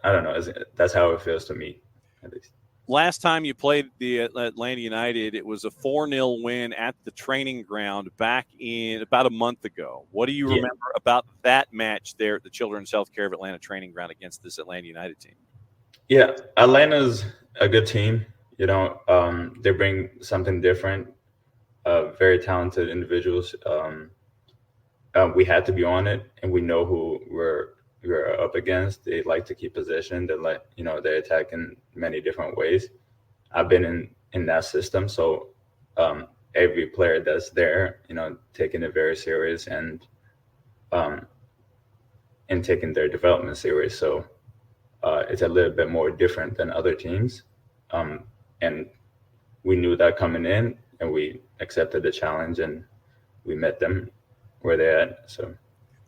I don't know. That's how it feels to me, at least. Last time you played the Atlanta United, it was a 4-0 win at the training ground back in about a month ago. What do you remember about that match there at the Children's Healthcare of Atlanta training ground against this Atlanta United team? Yeah, Atlanta's a good team. They bring something different. Very talented individuals. We had to be on it, and we know who we're up against. They like to keep possession. They attack in many different ways. I've been in that system, so every player that's there, taking it very serious and taking their development serious. So it's a little bit more different than other teams, and we knew that coming in, and we accepted the challenge, and we met them where they're at. So.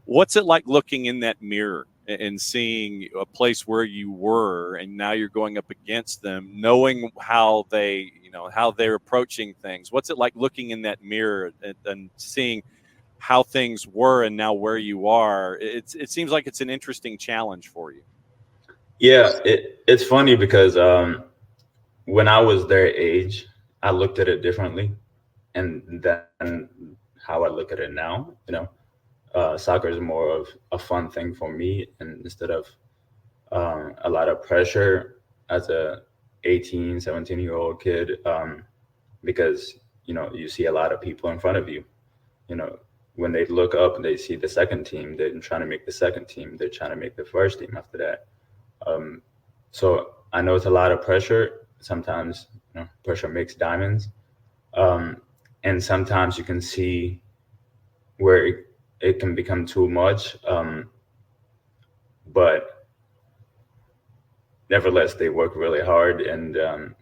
What's it like looking in that mirror and seeing a place where you were, and now you're going up against them, knowing how they're approaching things. What's it like looking in that mirror and seeing how things were and now where you are? It seems like it's an interesting challenge for you. Yeah, it's funny because when I was their age, I looked at it differently, and then how I look at it now, soccer is more of a fun thing for me, and instead of a lot of pressure as a 18, 17-year-old kid, because you see a lot of people in front of you. When they look up and they see the second team, they're trying to make the second team. They're trying to make the first team after that. So I know it's a lot of pressure. Sometimes pressure makes diamonds, and sometimes you can see where it can become too much. But nevertheless, they work really hard, and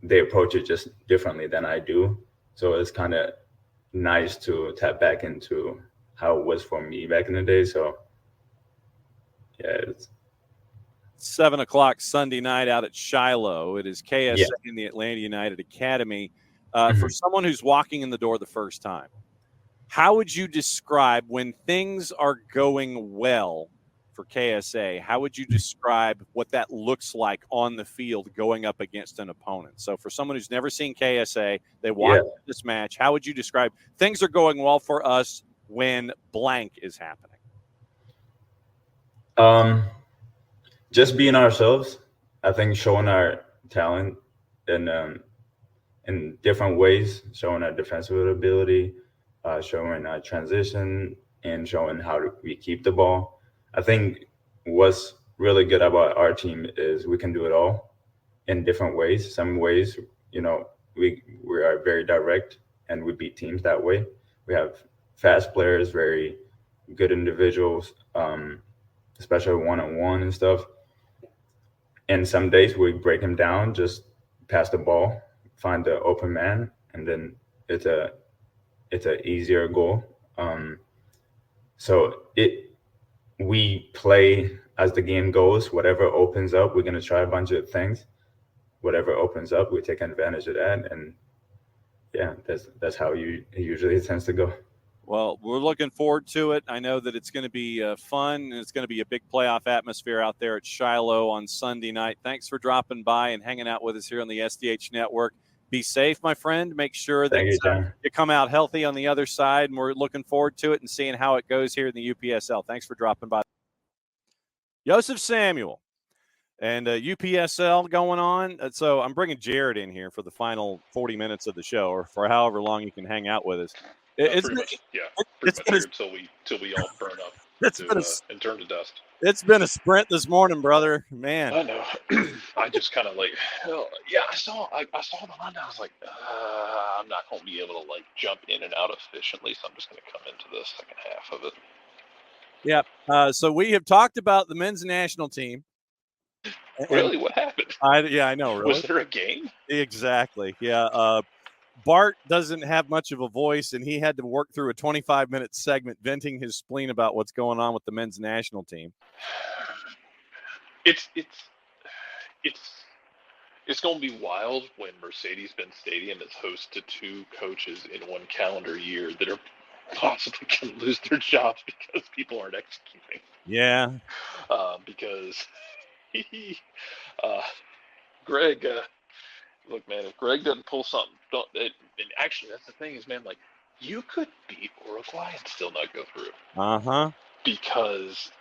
they approach it just differently than I do. So it's kind of nice to tap back into how it was for me back in the day. So yeah, it's 7:00 Sunday night out at Shiloh. It is KSA in the Atlanta United Academy. For someone who's walking in the door the first time, how would you describe when things are going well for KSA? How would you describe what that looks like on the field going up against an opponent? So for someone who's never seen KSA, they watch this match. How would you describe things are going well for us when blank is happening? Just being ourselves. I think showing our talent in different ways, showing our defensive ability, showing our transition, and showing how we keep the ball. I think what's really good about our team is we can do it all in different ways. Some ways, we are very direct, and we beat teams that way. We have fast players, very good individuals, especially one-on-one and stuff. And some days we break them down, just pass the ball, find the open man, and then it's an easier goal. So we play as the game goes. Whatever opens up, we're gonna try a bunch of things. Whatever opens up, we take advantage of that, and that's how it usually tends to go. Well, we're looking forward to it. I know that it's going to be fun, and it's going to be a big playoff atmosphere out there at Shiloh on Sunday night. Thanks for dropping by and hanging out with us here on the SDH Network. Be safe, my friend. Make sure that you come out healthy on the other side, and we're looking forward to it and seeing how it goes here in the UPSL. Thanks for dropping by. Yosef Samuel and UPSL going on. So I'm bringing Jared in here for the final 40 minutes of the show, or for however long you can hang out with us. Pretty much here until we all burn up and turn to dust. It's been a sprint this morning, brother. Man, I know. I just kind of I saw the rundown. I was like, I'm not going to be able to jump in and out efficiently, so I'm just going to come into the second half of it. Yeah. So we have talked about the men's national team. Really? What happened? I know. Really? Was there a game? Exactly. Yeah. Bart doesn't have much of a voice, and he had to work through a 25-minute segment venting his spleen about what's going on with the men's national team. It's going to be wild when Mercedes-Benz Stadium is host to two coaches in one calendar year that are possibly going to lose their jobs because people aren't executing. Yeah. Because Greg. Look, man, if Greg doesn't pull something, and actually, that's the thing is, man, you could beat Uruguay and still not go through. Uh-huh. Because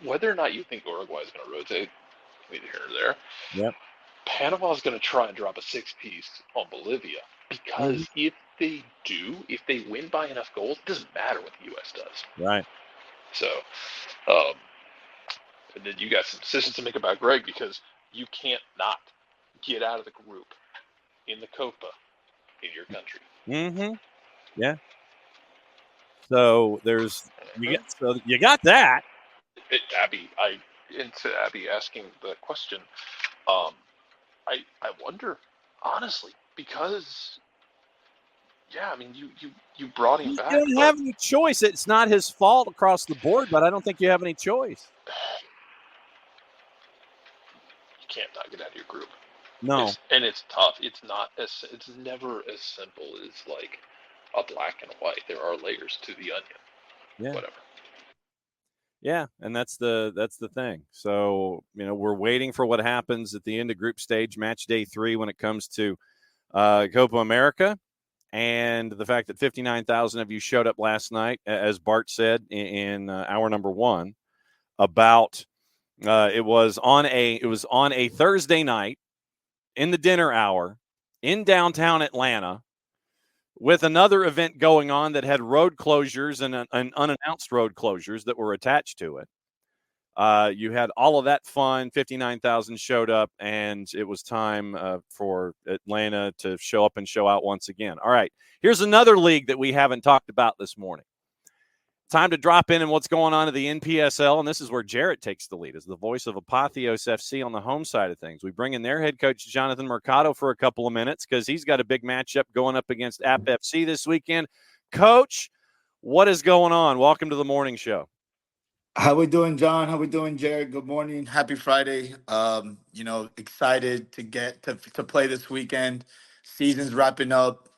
whether or not you think Uruguay is going to rotate, either here or there, yep, Panama is going to try and drop a six-piece on Bolivia. Because if they win by enough goals, it doesn't matter what the U.S. does. Right. So, and then you got some decisions to make about Greg, because you can't not get out of the group in the Copa in your country. Mm-hmm. Yeah. So you got that. To Abby asking the question, I wonder honestly, because Yeah, I mean, you brought him You back. don't have any choice. It's not his fault across the board, but I don't think you have any choice. You can't not get out of your group. No. It's tough. It's never as simple as like a black and a white. There are layers to the onion. Yeah. Whatever. Yeah, and that's the thing. So, we're waiting for what happens at the end of group stage, match day 3, when it comes to Copa America, and the fact that 59,000 of you showed up last night, as Bart said in hour number 1, about it was on a Thursday night in the dinner hour in downtown Atlanta, with another event going on that had road closures and unannounced road closures that were attached to it. You had all of that fun. 59,000 showed up, and it was time for Atlanta to show up and show out once again. All right, here's another league that we haven't talked about this morning. Time to drop in what's going on at the NPSL, and this is where Jarrett takes the lead as the voice of Apotheos FC on the home side of things. We bring in their head coach, Jonathan Mercado, for a couple of minutes because he's got a big matchup going up against App FC this weekend. Coach, what is going on? Welcome to the morning show. How we doing, John? How we doing, Jared? Good morning. Happy Friday. Excited to get to play this weekend. Season's wrapping up,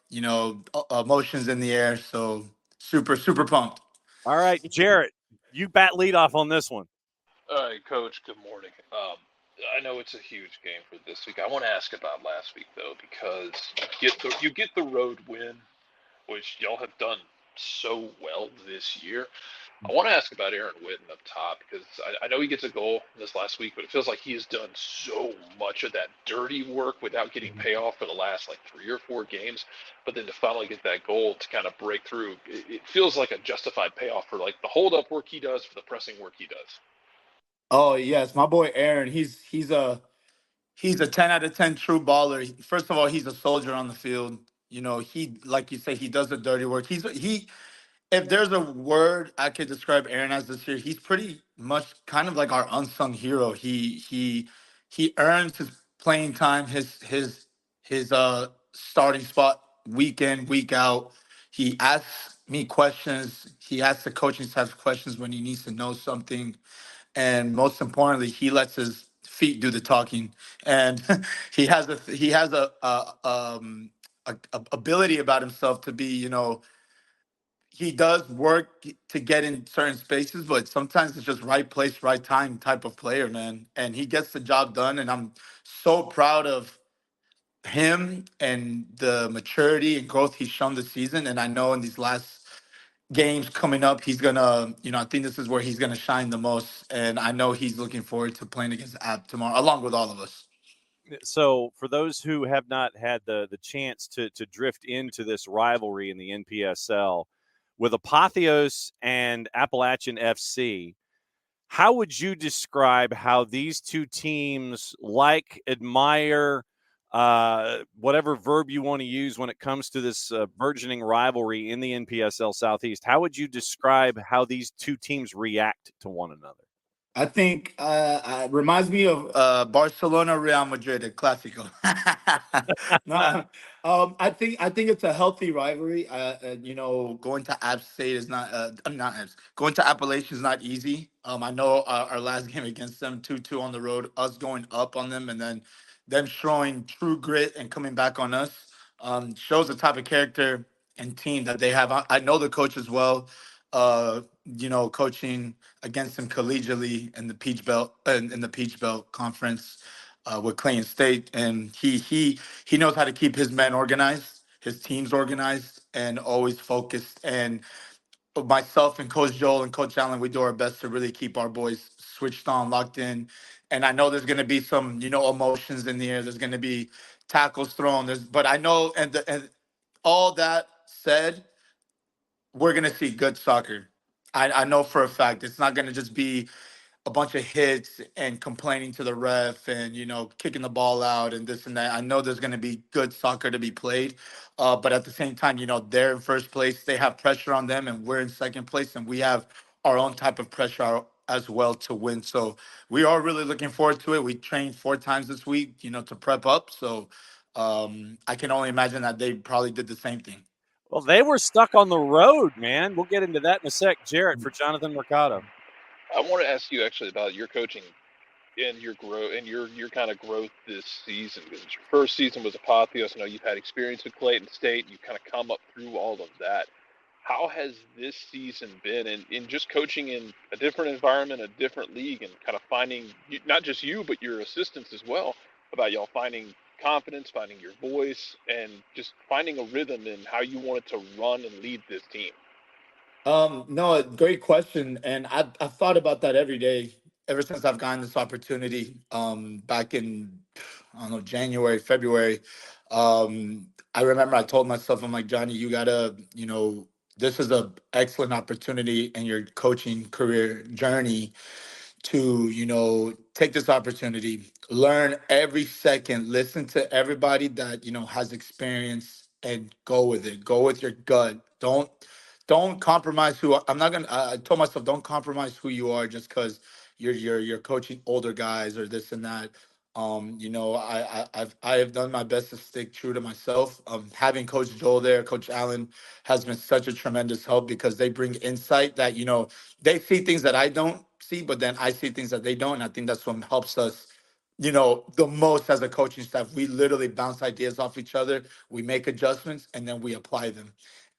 emotions in the air. So super, super pumped. All right, Jarrett, you bat lead off on this one. All right, Coach, good morning. I know it's a huge game for this week. I want to ask about last week, though, because you get the road win, which y'all have done so well this year. I want to ask about Aaron Witten up top because I know he gets a goal this last week, but it feels like he has done so much of that dirty work without getting payoff for the last 3 or 4 games. But then to finally get that goal to kind of break through, it feels like a justified payoff for the hold-up work he does, for the pressing work he does. Oh yes, my boy Aaron. He's a 10 out of 10 true baller. First of all, he's a soldier on the field. He, like you say, he does the dirty work. If there's a word I could describe Aaron as this year, he's pretty much kind of like our unsung hero. He earns his playing time, his starting spot week in, week out. He asks me questions. He asks the coaching staff questions when he needs to know something, and most importantly, he lets his feet do the talking. And he has a ability about himself to be, he does work to get in certain spaces, but sometimes it's just right place, right time type of player, man. And he gets the job done. And I'm so proud of him and the maturity and growth he's shown this season. And I know in these last games coming up, he's gonna, I think this is where he's gonna shine the most. And I know he's looking forward to playing against App tomorrow, along with all of us. So for those who have not had the chance to drift into this rivalry in the NPSL, with Apotheos and Appalachian FC, how would you describe how these two teams admire, whatever verb you want to use when it comes to this burgeoning rivalry in the NPSL Southeast? How would you describe how these two teams react to one another? I think it reminds me of Barcelona Real Madrid, a Clásico. No, I think it's a healthy rivalry. Going to App State is not Apps. Going to Appalachian is not easy. I know our last game against them, 2-2 on the road, us going up on them, and then them showing true grit and coming back on us, shows the type of character and team that they have. I know the coach as well. Coaching against him collegially in the Peach Belt in the Peach Belt Conference with Clayton State, and he knows how to keep his men organized, his teams organized, and always focused. And myself and Coach Joel and Coach Allen, we do our best to really keep our boys switched on, locked in. And I know there's going to be some, emotions in the air. There's going to be tackles thrown. But I know, and all that said, we're going to see good soccer. I know for a fact it's not going to just be a bunch of hits and complaining to the ref and, kicking the ball out and this and that. I know there's going to be good soccer to be played. But at the same time, they're in first place. They have pressure on them and we're in second place. And we have our own type of pressure as well to win. So we are really looking forward to it. We trained 4 times this week, to prep up. So I can only imagine that they probably did the same thing. Well, they were stuck on the road, man. We'll get into that in a sec. Jarrett for Jonathan Mercado. I want to ask you actually about your coaching and your growth and your kind of growth this season. Because your first season was Apotheos. I know you've had experience with Clayton State. You've kind of come up through all of that. How has this season been in just coaching in a different environment, a different league, and kind of finding not just you but your assistants as well, about y'all finding confidence, finding your voice, and just finding a rhythm in how you wanted to run and lead this team? No, great question, and I've thought about that every day ever since I've gotten this opportunity. Back in, I don't know, January, February. I remember I told myself, I'm like, Johnny, you gotta, this is a excellent opportunity in your coaching career journey to, take this opportunity, learn every second, listen to everybody that, has experience and go with it. Go with your gut. Don't compromise I'm not gonna I told myself, don't compromise who you are just because you're coaching older guys or this and that. I have done my best to stick true to myself. Having Coach Joel there, Coach Allen has been such a tremendous help because they bring insight that, they see things that I don't see, but then I see things that they don't. And I think that's what helps us, the most as a coaching staff. We literally bounce ideas off each other, we make adjustments, and then we apply them.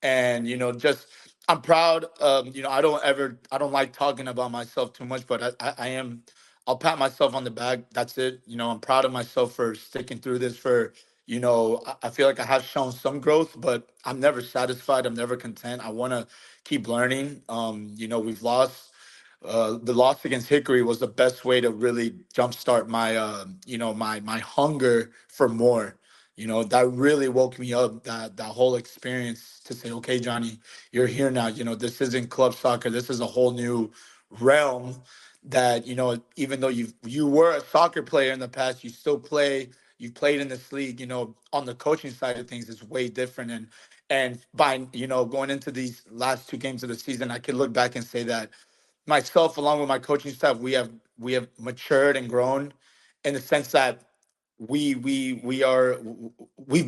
And, just I'm proud. I don't like talking about myself too much, but I am. I'll pat myself on the back. That's it. I'm proud of myself for sticking through this. I feel like I have shown some growth, but I'm never satisfied. I'm never content. I want to keep learning. We've lost. The loss against Hickory was the best way to really jumpstart my hunger for more. That really woke me up. That whole experience to say, okay, Johnny, you're here now. This isn't club soccer. This is a whole new realm. That even though you were a soccer player in the past, you still play. You played in this league. On the coaching side of things, it's way different. And by going into these last two games of the season, I can look back and say that myself, along with my coaching staff, we have matured and grown in the sense that we've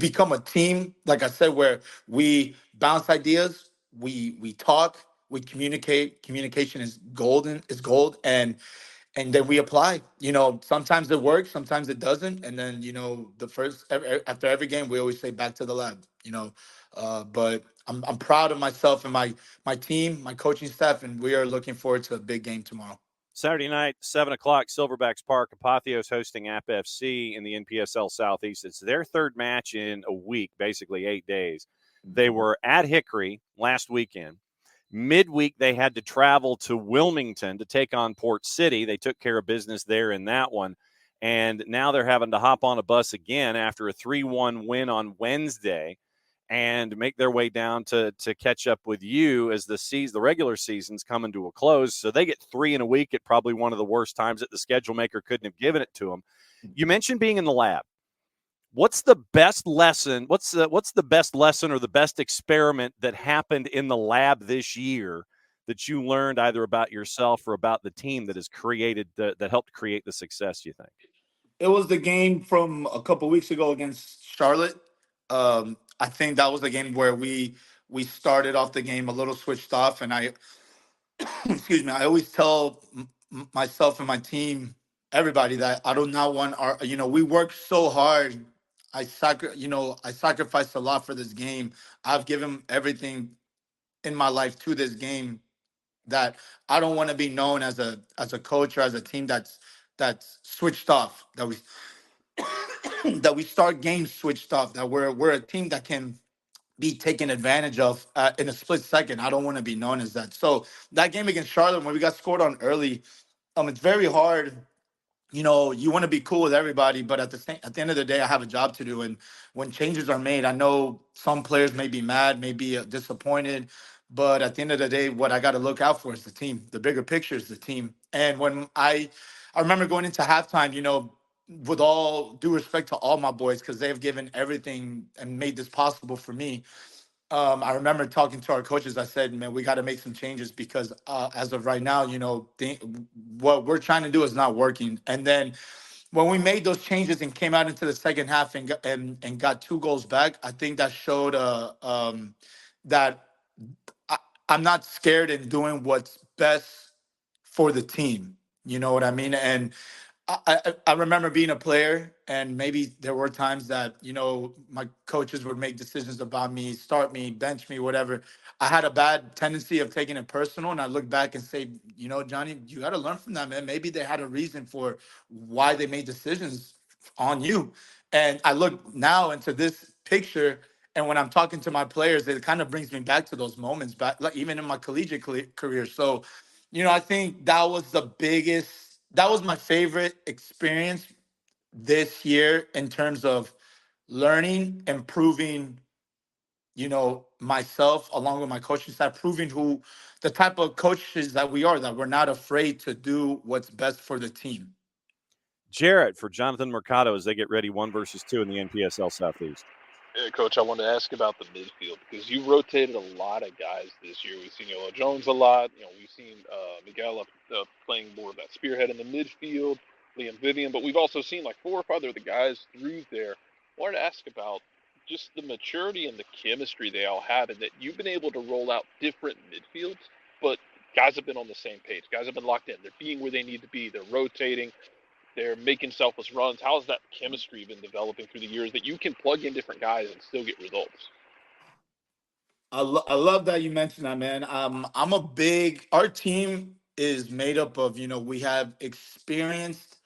become a team, like I said, where we bounce ideas, we talk, we communicate. Communication is golden, is gold, and then we apply. Sometimes it works, sometimes it doesn't, and then after every game, we always say back to the lab. But I'm proud of myself and my team, my coaching staff, and we are looking forward to a big game tomorrow. Saturday night, 7 o'clock, Silverbacks Park, Apotheos hosting App FC in the NPSL Southeast. It's their third match in a week, basically 8 days. They were at Hickory last weekend. Midweek, they had to travel to Wilmington to take on Port City. They took care of business there in that one. And now they're having to hop on a bus again after a 3-1 win on Wednesday and make their way down to catch up with you as the regular season's coming to a close. So they get 3 in a week at probably one of the worst times that the schedule maker couldn't have given it to them. You mentioned being in the lab. What's the best lesson? What's the best lesson or the best experiment that happened in the lab this year that you learned either about yourself or about the team that has created that helped create the success, you think? It was the game from a couple weeks ago against Charlotte. I think that was the game where we started off the game a little switched off, and I excuse me. I always tell myself and my team, everybody, that I do not want our. We work so hard. I sacrificed a lot for this game. I've given everything in my life to this game, that I don't want to be known as a coach or as a team that's switched off. That we start games switched off. That we're a team that can be taken advantage of in a split second. I don't want to be known as that. So that game against Charlotte, when we got scored on early, it's very hard. You want to be cool with everybody, but at the end of the day, I have a job to do. And when changes are made, I know some players may be mad, may be disappointed, but at the end of the day, what I got to look out for is the team. The bigger picture is the team. And when I remember going into halftime, with all due respect to all my boys, because they've given everything and made this possible for me. I remember talking to our coaches. I said, man, we got to make some changes because as of right now, what we're trying to do is not working. And then when we made those changes and came out into the second half and got 2 goals back, I think that showed that I'm not scared in doing what's best for the team. You know what I mean? And I remember being a player, and maybe there were times that, my coaches would make decisions about me, start me, bench me, whatever. I had a bad tendency of taking it personal, and I look back and say, Johnny, you got to learn from that, man. Maybe they had a reason for why they made decisions on you. And I look now into this picture, and when I'm talking to my players, it kind of brings me back to those moments, back, like even in my collegiate career. So, I think that was my favorite experience this year in terms of learning, improving, myself along with my coaching staff, proving who the type of coaches that we are, that we're not afraid to do what's best for the team. Jarrett for Jonathan Mercado as they get ready 1 versus 2 in the NPSL Southeast. Yeah, Coach, I wanted to ask about the midfield because you rotated a lot of guys this year. We've seen Yola Jones a lot. We've seen Miguel playing more of that spearhead in the midfield, Liam Vivian, but we've also seen like 4 or 5 of the guys through there. I wanted to ask about just the maturity and the chemistry they all have, and that you've been able to roll out different midfields, but guys have been on the same page. Guys have been locked in. They're being where they need to be. They're rotating. They're making selfless runs. How has that chemistry been developing through the years that you can plug in different guys and still get results? I love that you mentioned that, man. Our team is made up of, we have experienced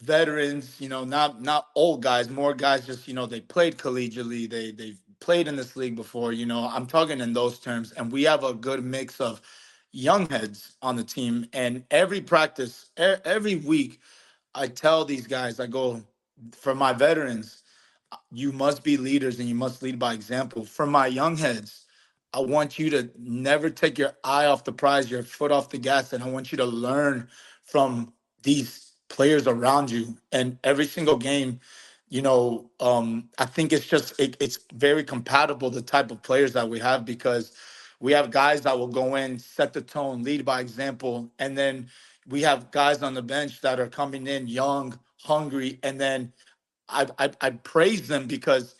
veterans, not old guys, more guys just, they played collegiately, they've played in this league before, I'm talking in those terms. And we have a good mix of young heads on the team. And every practice, every week, I tell these guys, I go, for my veterans, you must be leaders and you must lead by example. For my young heads, I want you to never take your eye off the prize, your foot off the gas, and I want you to learn from these players around you. And every single game, I think it's very compatible, the type of players that we have, because we have guys that will go in, set the tone, lead by example, and then we have guys on the bench that are coming in young, hungry, and then I praise them because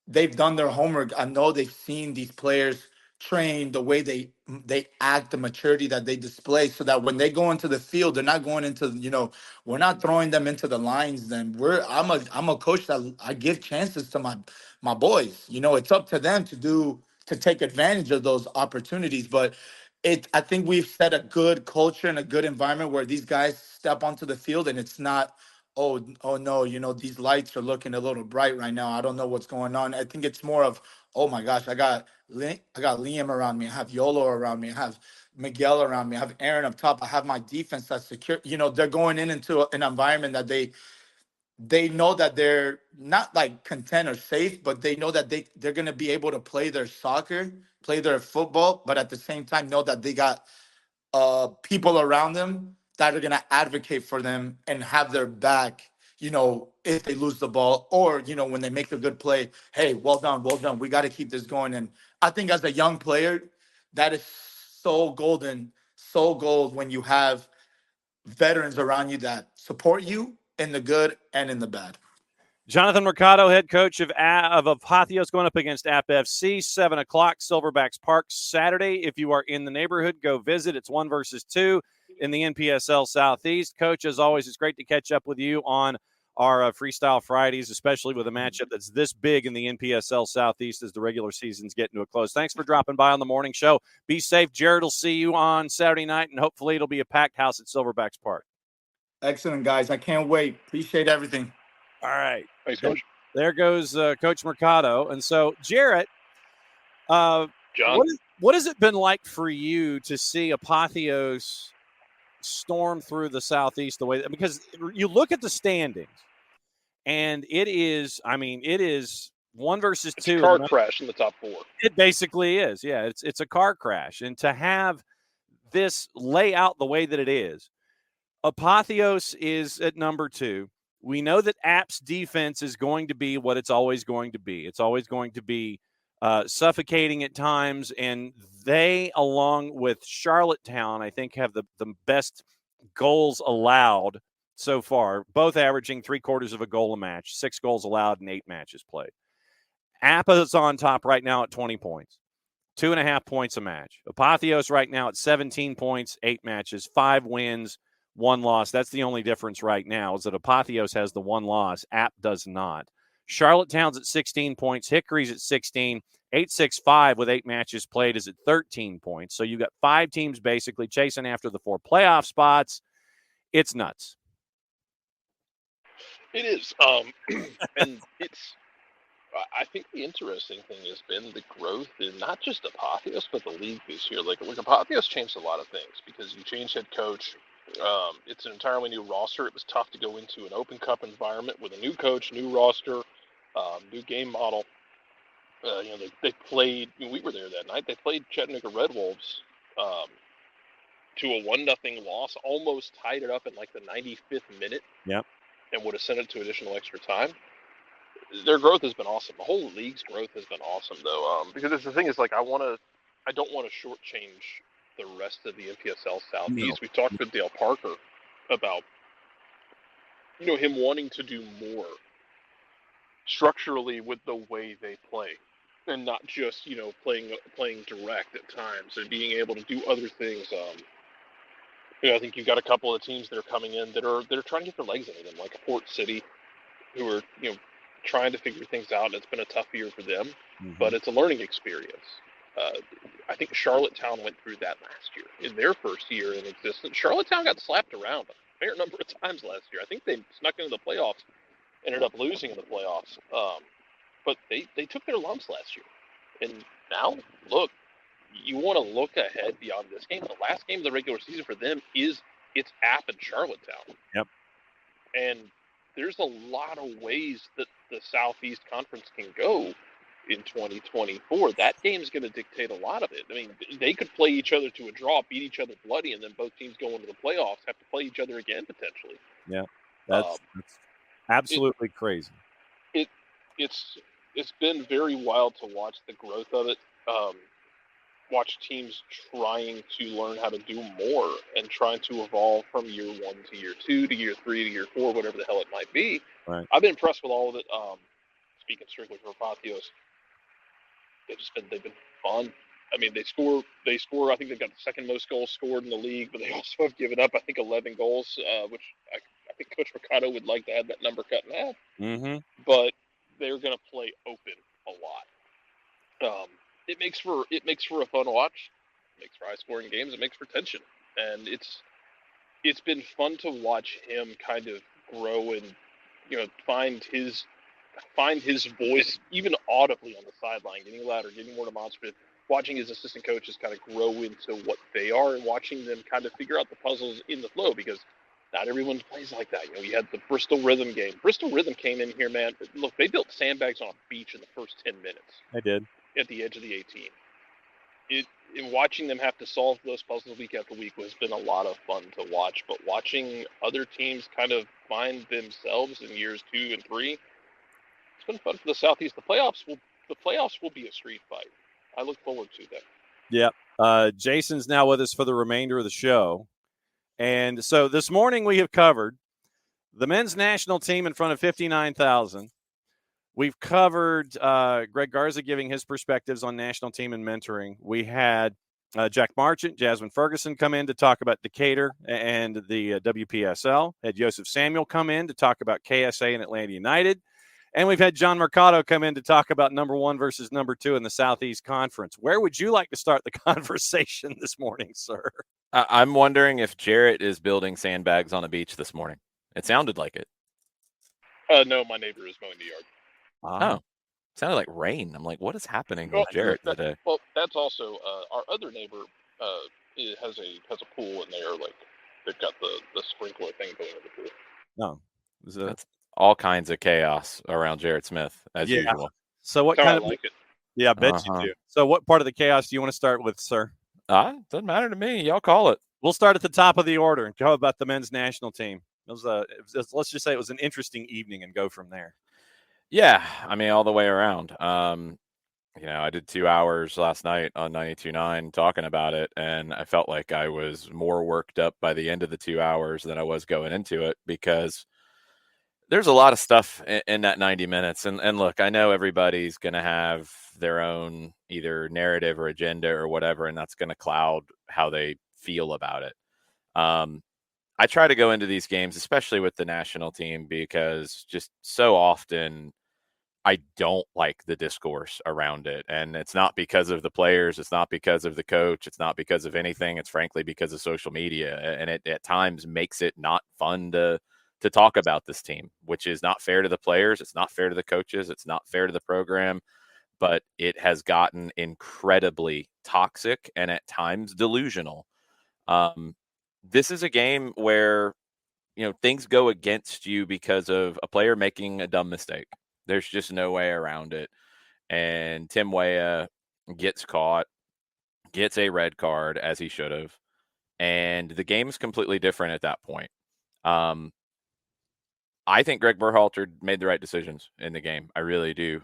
they've done their homework. I know they've seen these players train, the way they act, the maturity that they display, so that when they go into the field, they're not going into, we're not throwing them into the lines. Then I'm a coach that I give chances to my boys. It's up to them to take advantage of those opportunities. But I think we've set a good culture and a good environment where these guys step onto the field and it's not, oh no, these lights are looking a little bright right now, I don't know what's going on. I think it's more of, oh my gosh, I got Liam around me, I have Yolo around me, I have Miguel around me, I have Aaron up top, I have my defense that's secure. They're going into an environment that they know that they're not like content or safe, but they know that they're going to be able to play their soccer, play their football, but at the same time know that they got people around them that are going to advocate for them and have their back, if they lose the ball, or, when they make a good play, hey, well done. We got to keep this going. And I think as a young player, that is so golden, so gold, when you have veterans around you that support you in the good and in the bad. Jonathan Mercado, head coach of Apotheos, going up against App FC, 7 o'clock, Silverbacks Park, Saturday. If you are in the neighborhood, go visit. It's 1 versus 2 in the NPSL Southeast. Coach, as always, it's great to catch up with you on our Freestyle Fridays, especially with a matchup that's this big in the NPSL Southeast as the regular season's getting to a close. Thanks for dropping by on the morning show. Be safe. Jared will see you on Saturday night, and hopefully it'll be a packed house at Silverbacks Park. Excellent, guys. I can't wait. Appreciate everything. All right. Thanks, Coach. There goes Coach Mercado. And so, Jarrett, John, what has it been like for you to see Apotheos storm through the Southeast the way that, because you look at the standings, and it is 1 versus 2. It's a car crash in the top 4. It basically is. Yeah, it's a car crash. And to have this lay out the way that it is, Apotheos is at number 2. We know that App's defense is going to be what it's always going to be. It's always going to be suffocating at times, and they, along with Charlottetown, I think have the best goals allowed so far, both averaging 3/4 of a goal a match, 6 goals allowed in 8 matches played. Appa's on top right now at 20 points, 2.5 points a match. Apotheos right now at 17 points, 8 matches, 5 wins, 1 loss. That's the only difference right now is that Apotheos has the 1 loss. App does not. Charlottetown's at 16 points. Hickory's at 16. 865 with 8 matches played is at 13 points. So you've got 5 teams basically chasing after the 4 playoff spots. It's nuts. It is. And I think the interesting thing has been the growth in not just Apotheos, but the league this year. Like Apotheos changed a lot of things because you changed head coach. It's an entirely new roster. It was tough to go into an Open Cup environment with a new coach, new roster, new game model. They played. We were there that night. They played Chattanooga Red Wolves to a 1-0 loss. Almost tied it up in like the 95th minute. Yep. And would have sent it to additional extra time. Their growth has been awesome. The whole league's growth has been awesome, though. Because the thing is, like, I don't want to shortchange the rest of the NPSL Southeast. No. We talked with Dale Parker about, him wanting to do more structurally with the way they play, and not just playing direct at times and being able to do other things. I think you've got a couple of teams that are coming in that are trying to get their legs into them, like a Port City, who are trying to figure things out. And it's been a tough year for them, but it's a learning experience. I think Charlottetown went through that last year in their first year in existence. Charlottetown got slapped around a fair number of times last year. I think they snuck into the playoffs, ended up losing in the playoffs. But they took their lumps last year, and now look. You want to look ahead beyond this game. The last game of the regular season for them it's App and Charlottetown. Yep. And there's a lot of ways that the Southeast Conference can go in 2024. That game's going to dictate a lot of it. I mean, they could play each other to a draw, beat each other bloody, and then both teams go into the playoffs, have to play each other again potentially. Yeah, that's absolutely crazy. It's been very wild to watch the growth of it. Watch teams trying to learn how to do more and trying to evolve from year 1 to year 2 to year 3 to year 4, whatever the hell it might be. Right. I've been impressed with all of it. Speaking strictly for Apotheos, they've been fun. I mean, they score. I think they've got the second most goals scored in the league, but they also have given up, I think, 11 goals, which I think Coach Mercado would like to have that number cut in half. Mm-hmm. But they're going to play open a lot. It makes for a fun watch. It makes for high-scoring games. It makes for tension, and it's been fun to watch him kind of grow and find his voice, even audibly on the sideline, getting louder, getting more demonstrative. Watching his assistant coaches kind of grow into what they are, and watching them kind of figure out the puzzles in the flow, because not everyone plays like that. You had the Bristol Rhythm game. Bristol Rhythm came in here, man. Look, they built sandbags on a beach in the first 10 minutes. They did. At the edge of the 18. In watching them have to solve those puzzles week after week has been a lot of fun to watch. But watching other teams kind of find themselves in years 2 and 3, it's been fun for the Southeast. The playoffs will be a street fight. I look forward to that. Yep. Jason's now with us for the remainder of the show. And so this morning we have covered the men's national team in front of 59,000. We've covered Greg Garza giving his perspectives on national team and mentoring. We had Jack Marchant, Jazmin Ferguson come in to talk about Decatur and the WPSL. Had Yosef Samuel come in to talk about KSA and Atlanta United. And we've had John Mercado come in to talk about number 1 versus number 2 in the Southeast Conference. Where would you like to start the conversation this morning, sir? I'm wondering if Jarrett is building sandbags on a beach this morning. It sounded like it. No, my neighbor is mowing the yard. Oh, sounded like rain. I'm like, what is happening with Jarrett today? Well, that's also our other neighbor has a pool, and they've got the sprinkler thing going in the pool. No, that's all kinds of chaos around Jarrett Smith as usual. So what kind of like it? Yeah, I bet you do. So what part of the chaos do you want to start with, sir? Doesn't matter to me. Y'all call it. We'll start at the top of the order and go about the men's national team. Let's just say it was an interesting evening and go from there. Yeah, I mean, all the way around. I did 2 hours last night on 92.9 talking about it, and I felt like I was more worked up by the end of the 2 hours than I was going into it, because There's a lot of stuff in that 90 minutes. And look, I know everybody's going to have their own either narrative or agenda or whatever, and that's going to cloud how they feel about it. I try to go into these games, especially with the national team, because just so often I don't like the discourse around it. And it's not because of the players. It's not because of the coach. It's not because of anything. It's frankly because of social media. And it at times makes it not fun to talk about this team, which is not fair to the players. It's not fair to the coaches. It's not fair to the program. But it has gotten incredibly toxic and at times delusional. This is a game where, things go against you because of a player making a dumb mistake. There's just no way around it. And Tim Weah gets caught, gets a red card as he should have. And the game is completely different at that point. I think Greg Berhalter made the right decisions in the game. I really do.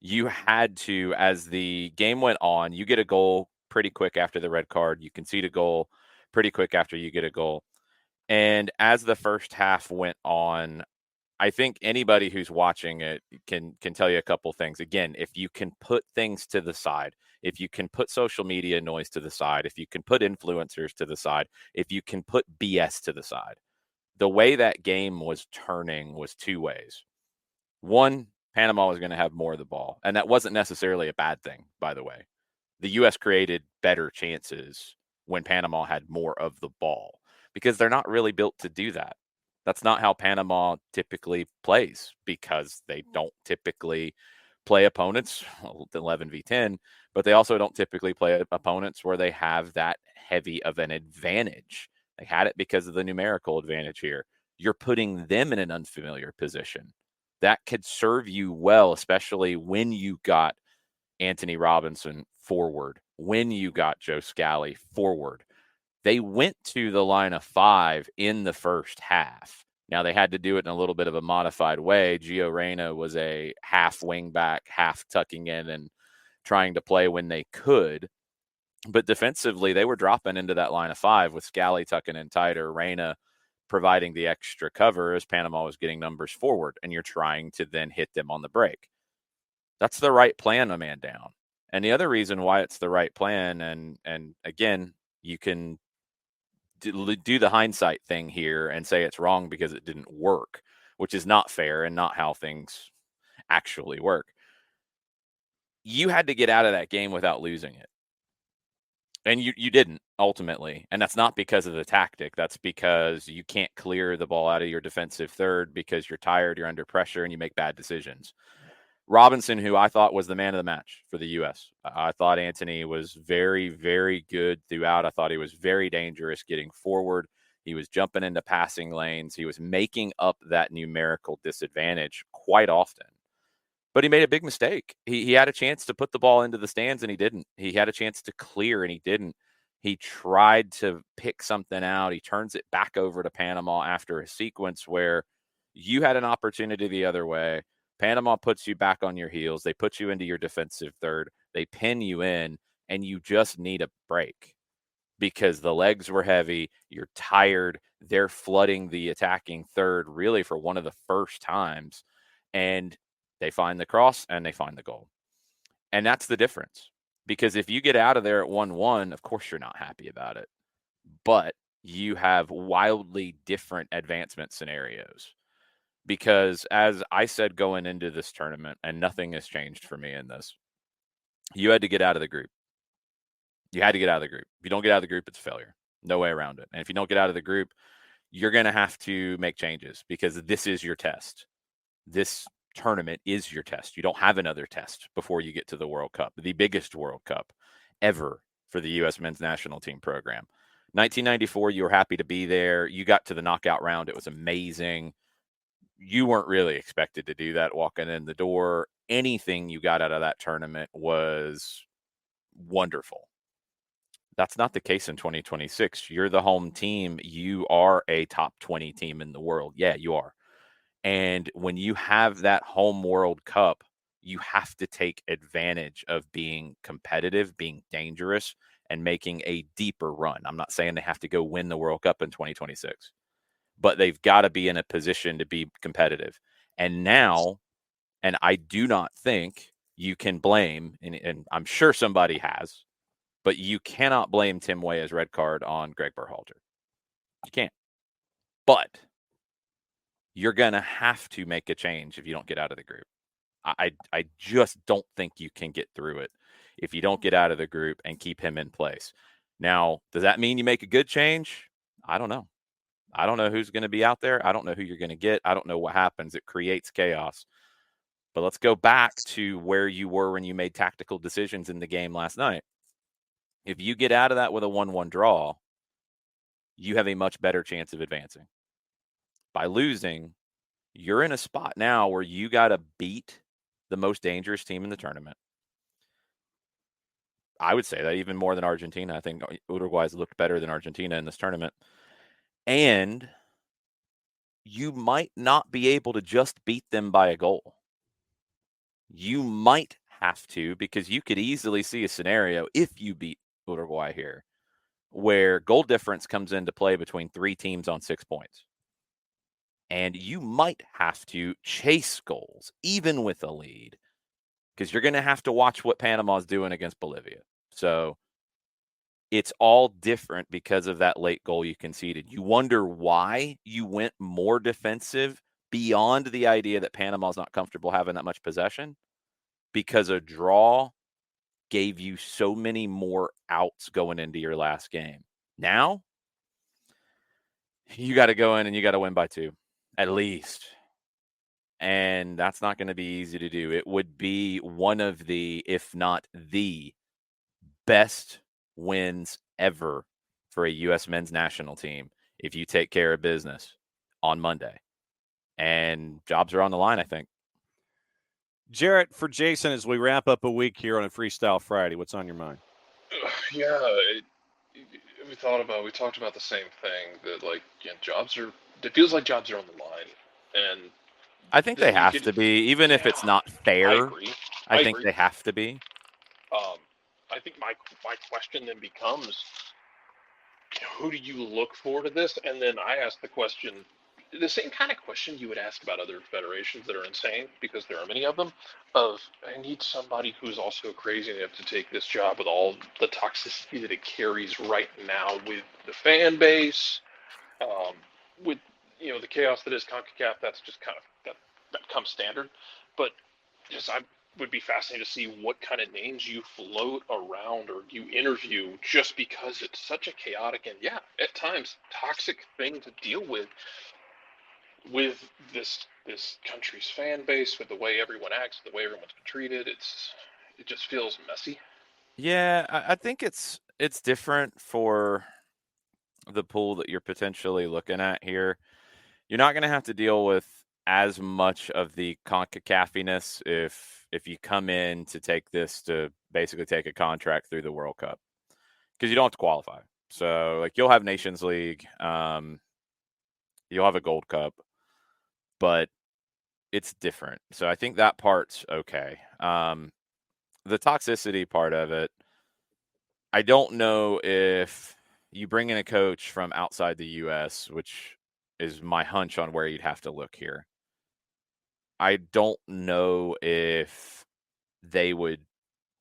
You had to, as the game went on, you get a goal pretty quick after the red card. You concede a goal pretty quick after you get a goal. And as the first half went on, I think anybody who's watching it can tell you a couple things. Again, if you can put things to the side, if you can put social media noise to the side, if you can put influencers to the side, if you can put BS to the side, the way that game was turning was two ways. One, Panama was going to have more of the ball, and that wasn't necessarily a bad thing, by the way. The U.S. created better chances when Panama had more of the ball because they're not really built to do that. That's not how Panama typically plays because they don't typically play opponents 11v10, but they also don't typically play opponents where they have that heavy of an advantage. They had it because of the numerical advantage here. You're putting them in an unfamiliar position. That could serve you well, especially when you got Anthony Robinson forward, when you got Joe Scally forward. They went to the line of 5 in the first half. Now, they had to do it in a little bit of a modified way. Gio Reyna was a half wing back, half tucking in and trying to play when they could. But defensively, they were dropping into that line of 5 with Scally tucking in tighter, Reyna providing the extra cover as Panama was getting numbers forward, and you're trying to then hit them on the break. That's the right plan, a man down. And the other reason why it's the right plan, and again, you can do the hindsight thing here and say it's wrong because it didn't work, which is not fair and not how things actually work. You had to get out of that game without losing it. And you didn't ultimately. And that's not because of the tactic. That's because you can't clear the ball out of your defensive third because you're tired, you're under pressure, and you make bad decisions. Robinson, who I thought was the man of the match for the U.S. I thought Anthony was very, very good throughout. I thought he was very dangerous getting forward. He was jumping into passing lanes. He was making up that numerical disadvantage quite often. But he made a big mistake. He had a chance to put the ball into the stands, and he didn't. He had a chance to clear, and he didn't. He tried to pick something out. He turns it back over to Panama after a sequence where you had an opportunity the other way. Panama puts you back on your heels. They put you into your defensive third. They pin you in, and you just need a break because the legs were heavy. You're tired. They're flooding the attacking third really for one of the first times. And they find the cross and they find the goal. And that's the difference. Because if you get out of there at 1-1, of course you're not happy about it. But you have wildly different advancement scenarios. Because as I said going into this tournament, and nothing has changed for me in this, you had to get out of the group. You had to get out of the group. If you don't get out of the group, it's a failure. No way around it. And if you don't get out of the group, you're going to have to make changes because this is your test. This tournament is your test. You don't have another test before you get to the World Cup, the biggest World Cup ever for the U.S. men's national team program. 1994, you were happy to be there. You got to the knockout round. It was amazing. You weren't really expected to do that walking in the door. Anything you got out of that tournament was wonderful. That's not the case in 2026. You're the home team. You are a top 20 team in the world. Yeah, you are. And when you have that home World Cup, you have to take advantage of being competitive, being dangerous, and making a deeper run. I'm not saying they have to go win the World Cup in 2026, but they've got to be in a position to be competitive. And now, and I do not think you can blame, and I'm sure somebody has, but you cannot blame Tim Weah's red card on Greg Berhalter. You can't. But you're going to have to make a change if you don't get out of the group. I just don't think you can get through it if you don't get out of the group and keep him in place. Now, does that mean you make a good change? I don't know. I don't know who's going to be out there. I don't know who you're going to get. I don't know what happens. It creates chaos. But let's go back to where you were when you made tactical decisions in the game last night. If you get out of that with a 1-1 draw, you have a much better chance of advancing. By losing, you're in a spot now where you got to beat the most dangerous team in the tournament. I would say that even more than Argentina. I think Uruguay's looked better than Argentina in this tournament. And you might not be able to just beat them by a goal. You might have to, because you could easily see a scenario if you beat Uruguay here where goal difference comes into play between 3 teams on 6 points. And you might have to chase goals, even with a lead, because you're going to have to watch what Panama's doing against Bolivia. So it's all different because of that late goal you conceded. You wonder why you went more defensive beyond the idea that Panama's not comfortable having that much possession, because a draw gave you so many more outs going into your last game. Now, you got to go in and you got to win by 2, at least. And that's not going to be easy to do. It would be one of the, if not the best wins ever for a U.S. men's national team if you take care of business on Monday. And jobs are on the line, I think. Jarrett, for Jason, as we wrap up a week here on a Freestyle Friday, what's on your mind? Yeah, we talked about the same thing, that like, jobs are, it feels like jobs are on the line. And I think they have to be, even if it's not fair. I agree. I think they have to be. I think my question then becomes, who do you look for to this? And then I ask the question, the same kind of question you would ask about other federations that are insane, because there are many of them, of, I need somebody who's also crazy enough to take this job with all the toxicity that it carries right now, with the fan base, with, the chaos that is CONCACAF. That's just kind of, that comes standard. But just, I would be fascinated to see what kind of names you float around or you interview, just because it's such a chaotic and, at times, toxic thing to deal with this country's fan base, with the way everyone acts, the way everyone's been treated. It just feels messy. Yeah, I think it's different for the pool that you're potentially looking at here. You're not going to have to deal with as much of the CONCACAF-iness if you come in to take this, to basically take a contract through the World Cup, because you don't have to qualify. So, like, you'll have Nations League, you'll have a Gold Cup, but it's different. So I think that part's okay. The toxicity part of it, I don't know if you bring in a coach from outside the U.S., which is my hunch on where you'd have to look here. I don't know if they would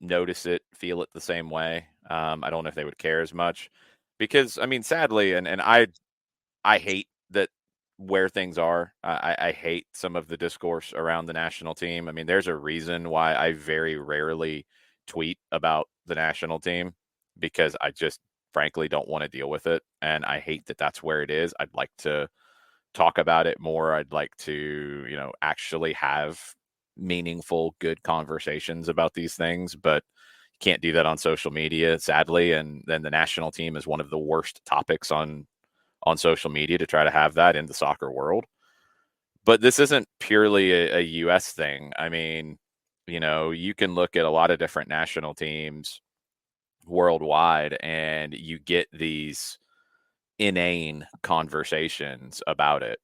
notice it, feel it the same way. I don't know if they would care as much, because, I mean, sadly, and I hate that where things are. I hate some of the discourse around the national team. I mean, there's a reason why I very rarely tweet about the national team, because I just frankly don't want to deal with it. And I hate that that's where it is. I'd like to talk about it more. I'd like to, actually have meaningful, good conversations about these things, but you can't do that on social media, sadly. And then the national team is one of the worst topics on social media to try to have that in the soccer world. But this isn't purely a U.S. thing. I mean, you can look at a lot of different national teams worldwide, and you get these inane conversations about it.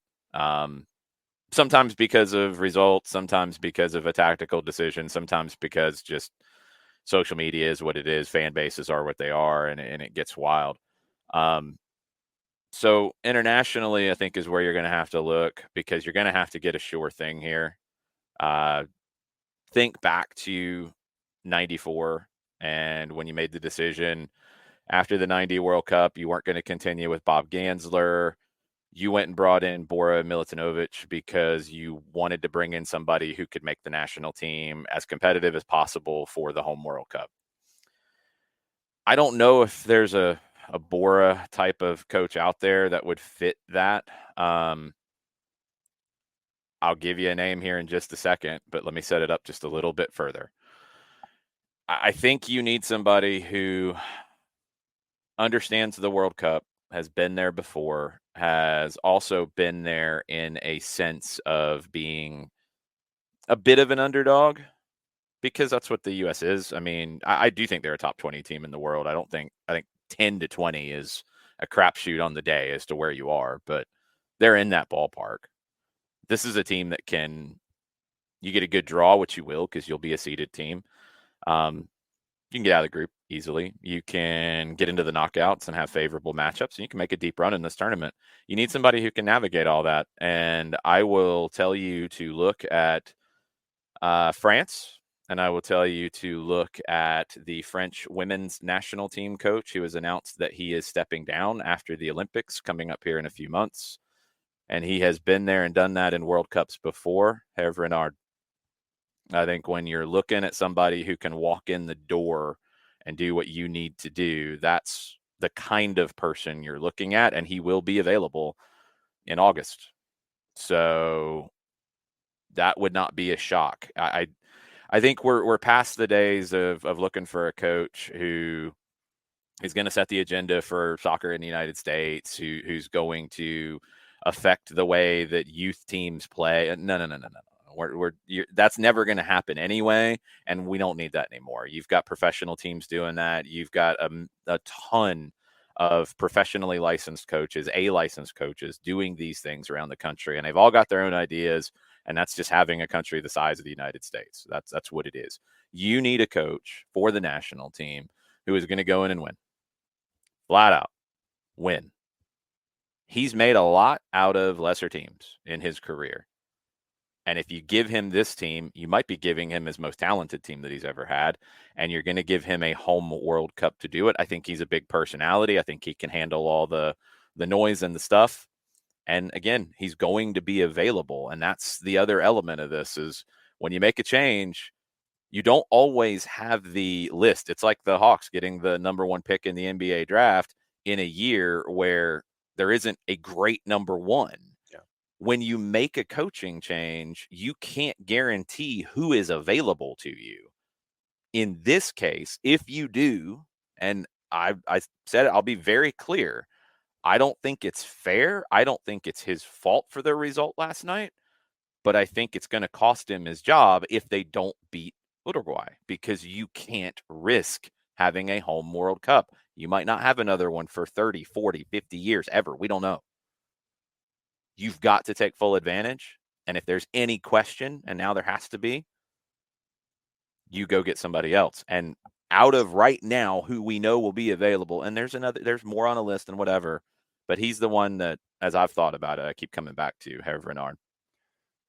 Sometimes because of results, sometimes because of a tactical decision, sometimes because just social media is what it is. Fan bases are what they are, and it gets wild. So internationally, I think is where you're going to have to look, because you're going to have to get a sure thing here. Think back to 94 and when you made the decision after the 90 World Cup, you weren't going to continue with Bob Gansler. You went and brought in Bora Milutinovic because you wanted to bring in somebody who could make the national team as competitive as possible for the home World Cup. I don't know if there's a Bora type of coach out there that would fit that. I'll give you a name here in just a second, but let me set it up just a little bit further. I think you need somebody who understands the World Cup, has been there before, has also been there in a sense of being a bit of an underdog, because that's what the U.S. is. I mean, I do think they're a top 20 team in the world. I think 10 to 20 is a crapshoot on the day as to where you are, but they're in that ballpark. This is a team that you get a good draw, which you will, because you'll be a seeded team. You can get out of the group easily. You can get into the knockouts and have favorable matchups, and you can make a deep run in this tournament. You need somebody who can navigate all that. And I will tell you to look at France, and I will tell you to look at the French women's national team coach, who has announced that he is stepping down after the Olympics coming up here in a few months. And he has been there and done that in World Cups before, Hervé Renard. I think when you're looking at somebody who can walk in the door and do what you need to do, that's the kind of person you're looking at, and he will be available in August. So that would not be a shock. I think we're past the days of looking for a coach who is going to set the agenda for soccer in the United States, who's going to affect the way that youth teams play. No. That's never going to happen anyway, and we don't need that anymore. You've got professional teams doing that. You've got a ton of professionally licensed coaches, licensed coaches doing these things around the country, and they've all got their own ideas, and that's just having a country the size of the United States. That's what it is. You need a coach for the national team who is going to go in and win. Flat out win. He's made a lot out of lesser teams in his career. And if you give him this team, you might be giving him his most talented team that he's ever had, and you're going to give him a home World Cup to do it. I think he's a big personality. I think he can handle all the noise and the stuff. And again, he's going to be available. And that's the other element of this is when you make a change, you don't always have the list. It's like the Hawks getting the number 1 pick in the NBA draft in a year where there isn't a great number 1. When you make a coaching change, you can't guarantee who is available to you. In this case, if you do, and I said it, I'll be very clear. I don't think it's fair. I don't think it's his fault for the result last night, but I think it's going to cost him his job if they don't beat Uruguay, because you can't risk having a home World Cup. You might not have another one for 30, 40, 50 years ever. We don't know. You've got to take full advantage. And if there's any question, and now there has to be, you go get somebody else. And out of right now, who we know will be available, and there's more on a list and whatever, but he's the one that, as I've thought about it, I keep coming back to, Hervé Renard.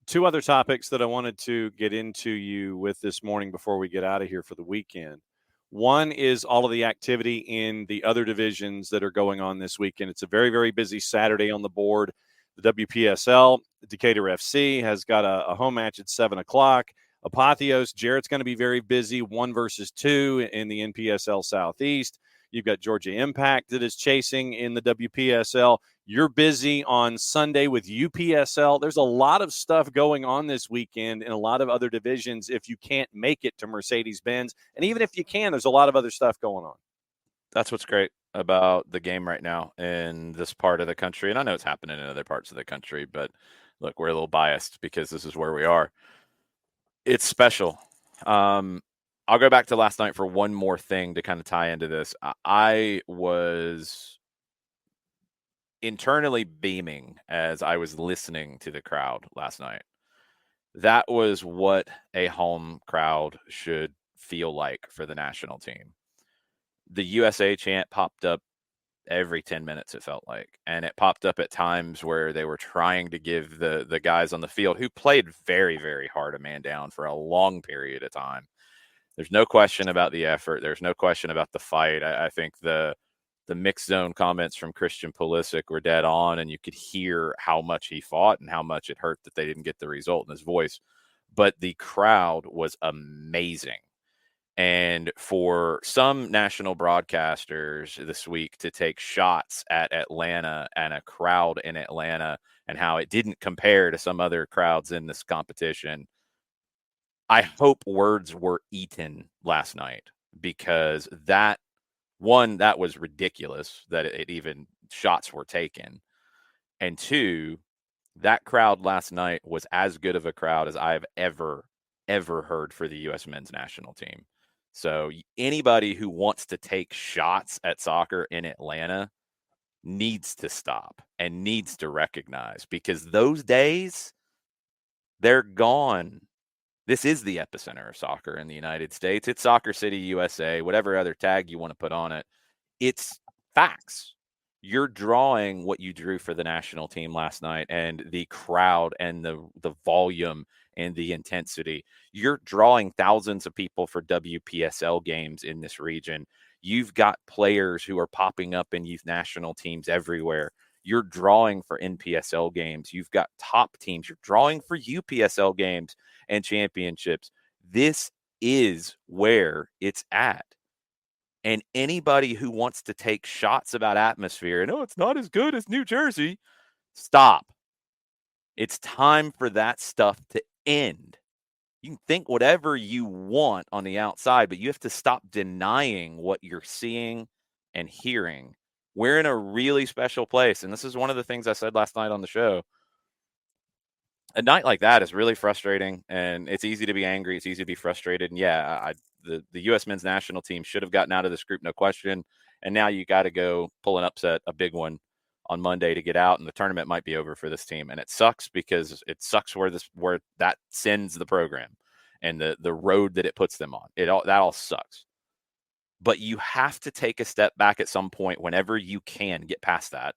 2 other topics that I wanted to get into you with this morning before we get out of here for the weekend. One is all of the activity in the other divisions that are going on this weekend. It's a very, very busy Saturday on the board. The WPSL, Decatur FC, has got a home match at 7 o'clock. Apotheos, Jarrett's going to be very busy, 1 versus 2 in the NPSL Southeast. You've got Georgia Impact that is chasing in the WPSL. You're busy on Sunday with UPSL. There's a lot of stuff going on this weekend in a lot of other divisions if you can't make it to Mercedes-Benz. And even if you can, there's a lot of other stuff going on. That's what's great about the game right now in this part of the country. And I know it's happening in other parts of the country, but look, we're a little biased because this is where we are. It's special. I'll go back to last night for one more thing to kind of tie into this. I was internally beaming as I was listening to the crowd last night. That was what a home crowd should feel like for the national team. The USA chant popped up every 10 minutes, it felt like. And it popped up at times where they were trying to give the guys on the field who played very, very hard a man down for a long period of time. There's no question about the effort. There's no question about the fight. I think the mixed zone comments from Christian Pulisic were dead on, and you could hear how much he fought and how much it hurt that they didn't get the result in his voice. But the crowd was amazing. And for some national broadcasters this week to take shots at Atlanta and a crowd in Atlanta and how it didn't compare to some other crowds in this competition, I hope words were eaten last night, because that was ridiculous that it even shots were taken. And two, that crowd last night was as good of a crowd as I've ever heard for the U.S. men's national team. So anybody who wants to take shots at soccer in Atlanta needs to stop and needs to recognize, because those days, they're gone. This is the epicenter of soccer in the United States. It's Soccer City, USA, whatever other tag you want to put on it. It's facts. You're drawing what you drew for the national team last night, and the crowd and the volume and the intensity. You're drawing thousands of people for WPSL games in this region. You've got players who are popping up in youth national teams everywhere. You're drawing for NPSL games. You've got top teams. You're drawing for UPSL games and championships. This is where it's at. And anybody who wants to take shots about atmosphere, and it's not as good as New Jersey, stop. It's time for that stuff to end. You can think whatever you want on the outside, but you have to stop denying what you're seeing and hearing. We're in a really special place. And this is one of the things I said last night on the show. A night like that is really frustrating, and it's easy to be angry. It's easy to be frustrated. And yeah, the U.S. men's national team should have gotten out of this group, no question. And now you got to go pull an upset, a big one, on Monday to get out, and the tournament might be over for this team. And it sucks, because it sucks where that sends the program and the road that it puts them on. That all sucks. But you have to take a step back at some point whenever you can get past that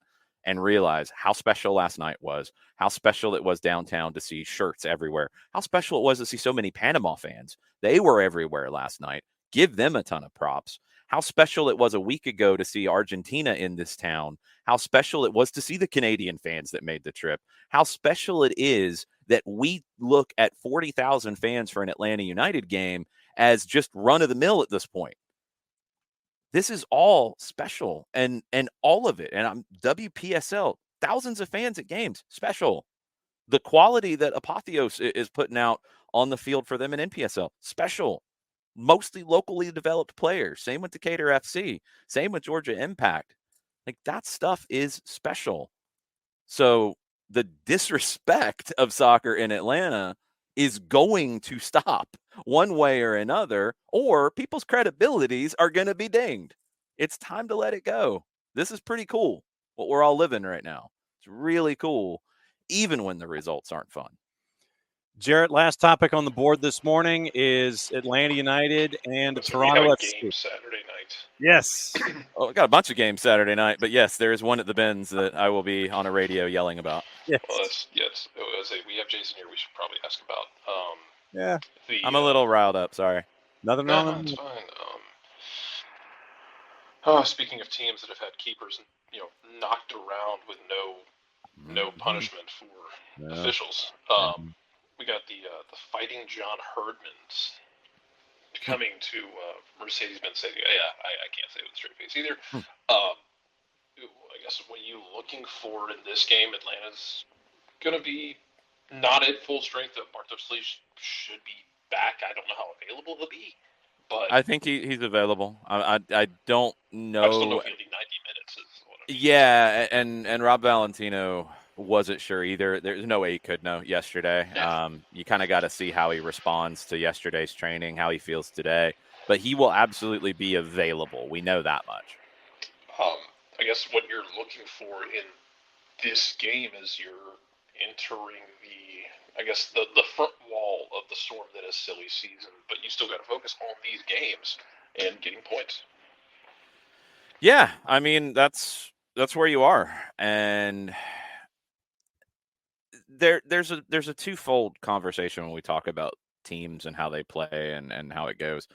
and realize how special last night was, how special it was downtown to see shirts everywhere, how special it was to see so many Panama fans. They were everywhere last night. Give them a ton of props. How special it was a week ago to see Argentina in this town. How special it was to see the Canadian fans that made the trip. How special it is that we look at 40,000 fans for an Atlanta United game as just run of the mill at this point. This is all special, and all of it. And I'm WPSL, thousands of fans at games, special. The quality that Apotheos is putting out on the field for them in NPSL, special. Mostly locally developed players. Same with Decatur FC. Same with Georgia Impact. Like, that stuff is special. So the disrespect of soccer in Atlanta is going to stop one way or another, or people's credibilities are going to be dinged. It's time to let it go. This is pretty cool, what we're all living right now. It's really cool, even when the results aren't fun. Jarrett, last topic on the board this morning is Atlanta United and Toronto we have a FC. game Saturday night. Yes. Oh, we got a bunch of games Saturday night, but yes, there is one at the Benz that I will be on a radio yelling about. Yes. Well, we have Jason here. We should probably ask about. Yeah. I'm a little riled up. Sorry. Nothing No, wrong it's with fine. Speaking of teams that have had keepers, knocked around with no punishment for officials. We got the Fighting John Herdmans coming to Mercedes-Benz Stadium. Yeah, I can't say it with a straight face either. I guess what are you looking for in this game? Atlanta's going to be not at full strength. Bartos should be back. I don't know how available he'll be, but I think he's available. I don't know. I just don't know if he'll be 90 minutes. Is what I mean. Yeah, and Rob Valentino wasn't sure either. There's no way he could know yesterday. Yeah. You kind of got to see how he responds to yesterday's training, how he feels today. But he will absolutely be available. We know that much. I guess what you're looking for in this game is you're entering the front wall of the storm that is silly season, but you still got to focus on these games and getting points. Yeah, I mean that's where you are, and there's a twofold conversation when we talk about teams and how they play and how it goes.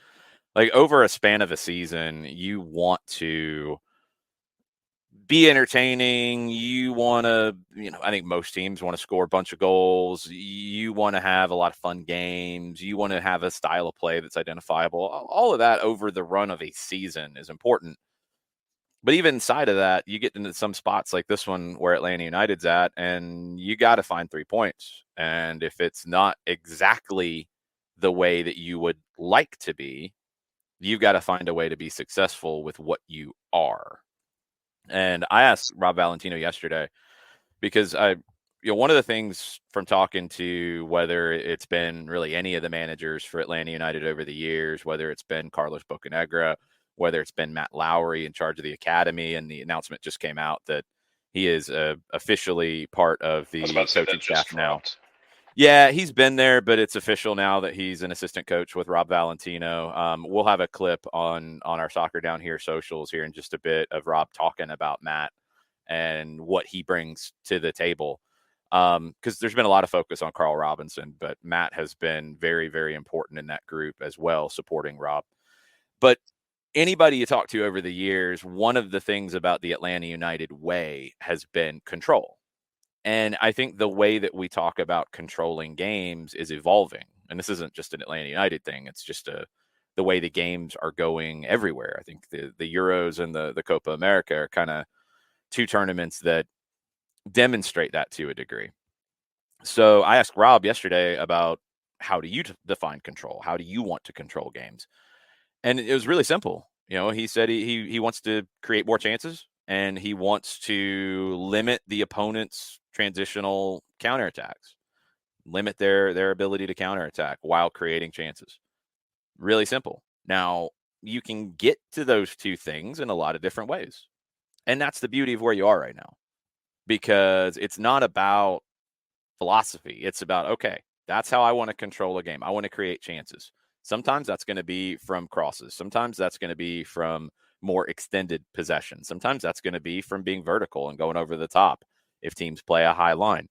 Like over a span of a season, you want to be entertaining. You want to, I think most teams want to score a bunch of goals. You want to have a lot of fun games. You want to have a style of play that's identifiable. All of that over the run of a season is important. But even inside of that, you get into some spots like this one where Atlanta United's at, and you got to find 3 points. And if it's not exactly the way that you would like to be, you've got to find a way to be successful with what you are. And I asked Rob Valentino yesterday because one of the things from talking to whether it's been really any of the managers for Atlanta United over the years, whether it's been Carlos Bocanegra, whether it's been Matt Lowry in charge of the academy, and the announcement just came out that he is officially part of the coaching staff now. Yeah, he's been there, but it's official now that he's an assistant coach with Rob Valentino. We'll have a clip on our Soccer Down Here socials here in just a bit of Rob talking about Matt and what he brings to the table. Because there's been a lot of focus on Carl Robinson, but Matt has been very, very important in that group as well, supporting Rob. But anybody you talk to over the years, one of the things about the Atlanta United way has been control. And I think the way that we talk about controlling games is evolving. And this isn't just an Atlanta United thing. It's just the way the games are going everywhere. I think the Euros and the Copa America are kind of two tournaments that demonstrate that to a degree. So I asked Rob yesterday about how do you define control? How do you want to control games? And it was really simple. He said he wants to create more chances, and he wants to limit the opponent's transitional counterattacks, limit their ability to counterattack while creating chances. Really simple. Now, you can get to those two things in a lot of different ways. And that's the beauty of where you are right now, because it's not about philosophy. It's about, okay, that's how I want to control a game. I want to create chances. Sometimes that's going to be from crosses. Sometimes that's going to be from more extended possession. Sometimes that's going to be from being vertical and going over the top if teams play a high line.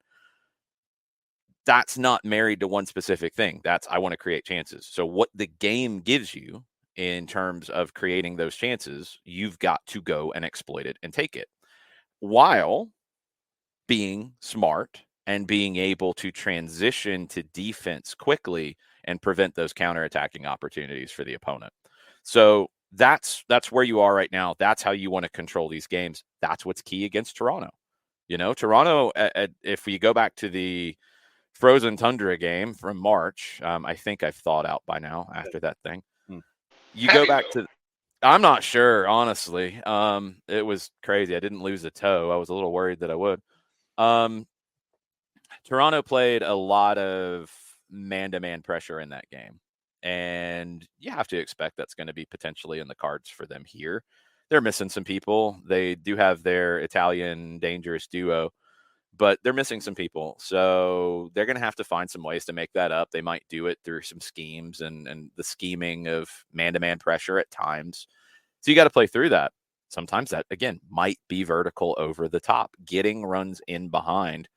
That's not married to one specific thing. That's, I want to create chances. So what the game gives you in terms of creating those chances, you've got to go and exploit it and take it, while being smart and being able to transition to defense quickly and prevent those counterattacking opportunities for the opponent. So that's where you are right now. That's how you want to control these games. That's what's key against Toronto. Toronto, if we go back to the Frozen Tundra game from March, I think I've thawed out by now after that thing. You go back to, I'm not sure, honestly. It was crazy. I didn't lose a toe. I was a little worried that I would. Toronto played a lot of man-to-man pressure in that game, and you have to expect that's going to be potentially in the cards for them here. They're missing some people. They do have their Italian dangerous duo, but they're missing some people. So they're going to have to find some ways to make that up. They might do it through some schemes and the scheming of man-to-man pressure at times. So you got to play through that. Sometimes that, again, might be vertical over the top, getting runs in behind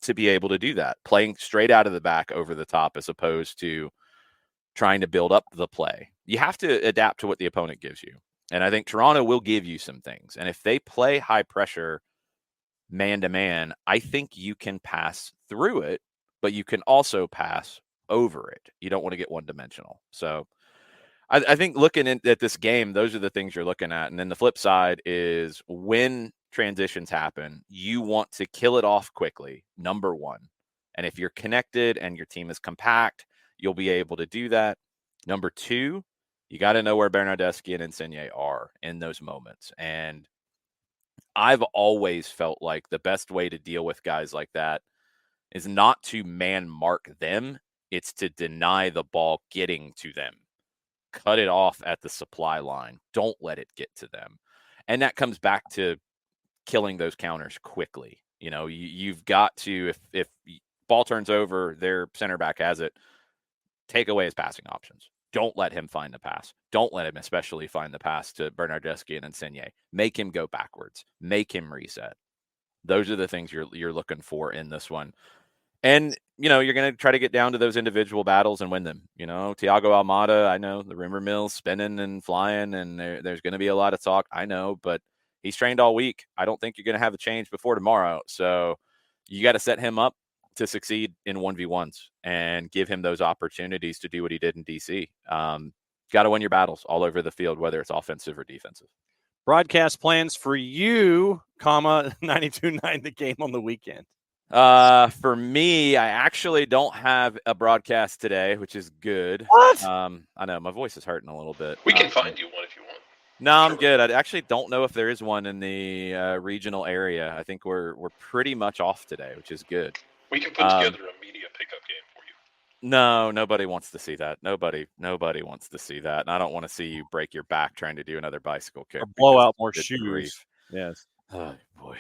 to be able to do that, playing straight out of the back over the top as opposed to trying to build up the play. You have to adapt to what the opponent gives you. And I think Toronto will give you some things. And if they play high pressure man-to-man, I think you can pass through it, but you can also pass over it. You don't want to get one-dimensional. So I think looking at this game, those are the things you're looking at. And then the flip side is when transitions happen, you want to kill it off quickly, number one. And if you're connected and your team is compact, you'll be able to do that. Number two, you got to know where Bernardeschi and Insigne are in those moments. And I've always felt like the best way to deal with guys like that is not to man mark them. It's to deny the ball getting to them. Cut it off at the supply line. Don't let it get to them. And that comes back to killing those counters quickly. You've got to, if ball turns over, their center back has it, take away his passing options. Don't let him find the pass. Don't let him especially find the pass to Bernardeschi and Insigne. Make him go backwards. Make him reset. Those are the things you're looking for in this one. And, you're going to try to get down to those individual battles and win them. Thiago Almada, I know the rumor mill's spinning and flying, and there's going to be a lot of talk. I know, but he's trained all week. I don't think you're going to have a change before tomorrow. So you got to set him up to succeed in 1v1s and give him those opportunities to do what he did in DC. Got to win your battles all over the field, whether it's offensive or defensive. Broadcast plans for you, 92.9 the game on the weekend. For me, I actually don't have a broadcast today, which is good. What? I know my voice is hurting a little bit. We can find you one if you want. No, I'm good. I actually don't know if there is one in the regional area. I think we're pretty much off today, which is good. We can put together a media pickup game for you. No, nobody wants to see that. Nobody wants to see that. And I don't want to see you break your back trying to do another bicycle kick. Or blow out more Good shoes. grief. Yes. Oh, boy.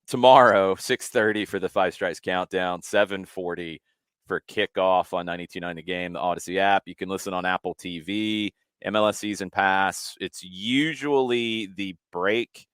Tomorrow, 6:30 for the Five Strikes Countdown, 7:40 for kickoff on 92.9 The Game, the Odyssey app. You can listen on Apple TV, MLS Season Pass. It's usually the break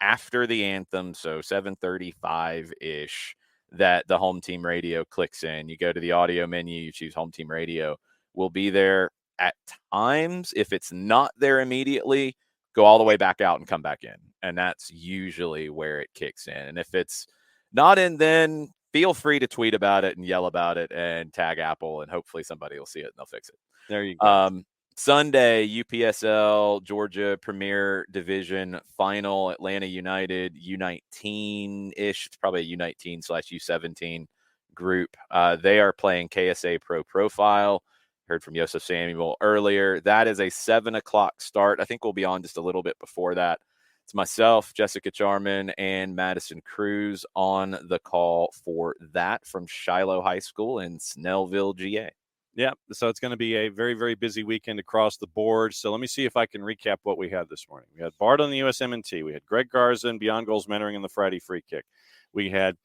after the anthem, so 7:35-ish, that the home team radio clicks in. You go to the audio menu, you choose home team radio. We'll be there at times. If it's not there immediately, go all the way back out and come back in. And that's usually where it kicks in. And if it's not in, then feel free to tweet about it and yell about it and tag Apple, and hopefully somebody will see it and they'll fix it. There you go. Sunday, UPSL Georgia Premier Division Final, Atlanta United, U19-ish. It's probably a U19/U17 group. They are playing KSA Pro Profile. Heard from Yosef Samuel earlier. That is a 7 o'clock start. I think we'll be on just a little bit before that. It's myself, Jessica Jarman, and Madison Cruz on the call for that from Shiloh High School in Snellville, GA. Yeah, so it's going to be a very, very busy weekend across the board. So let me see if I can recap what we had this morning. We had Bart on the USMNT. We had Greg Garza and Beyond Goals mentoring in the Friday free kick. We had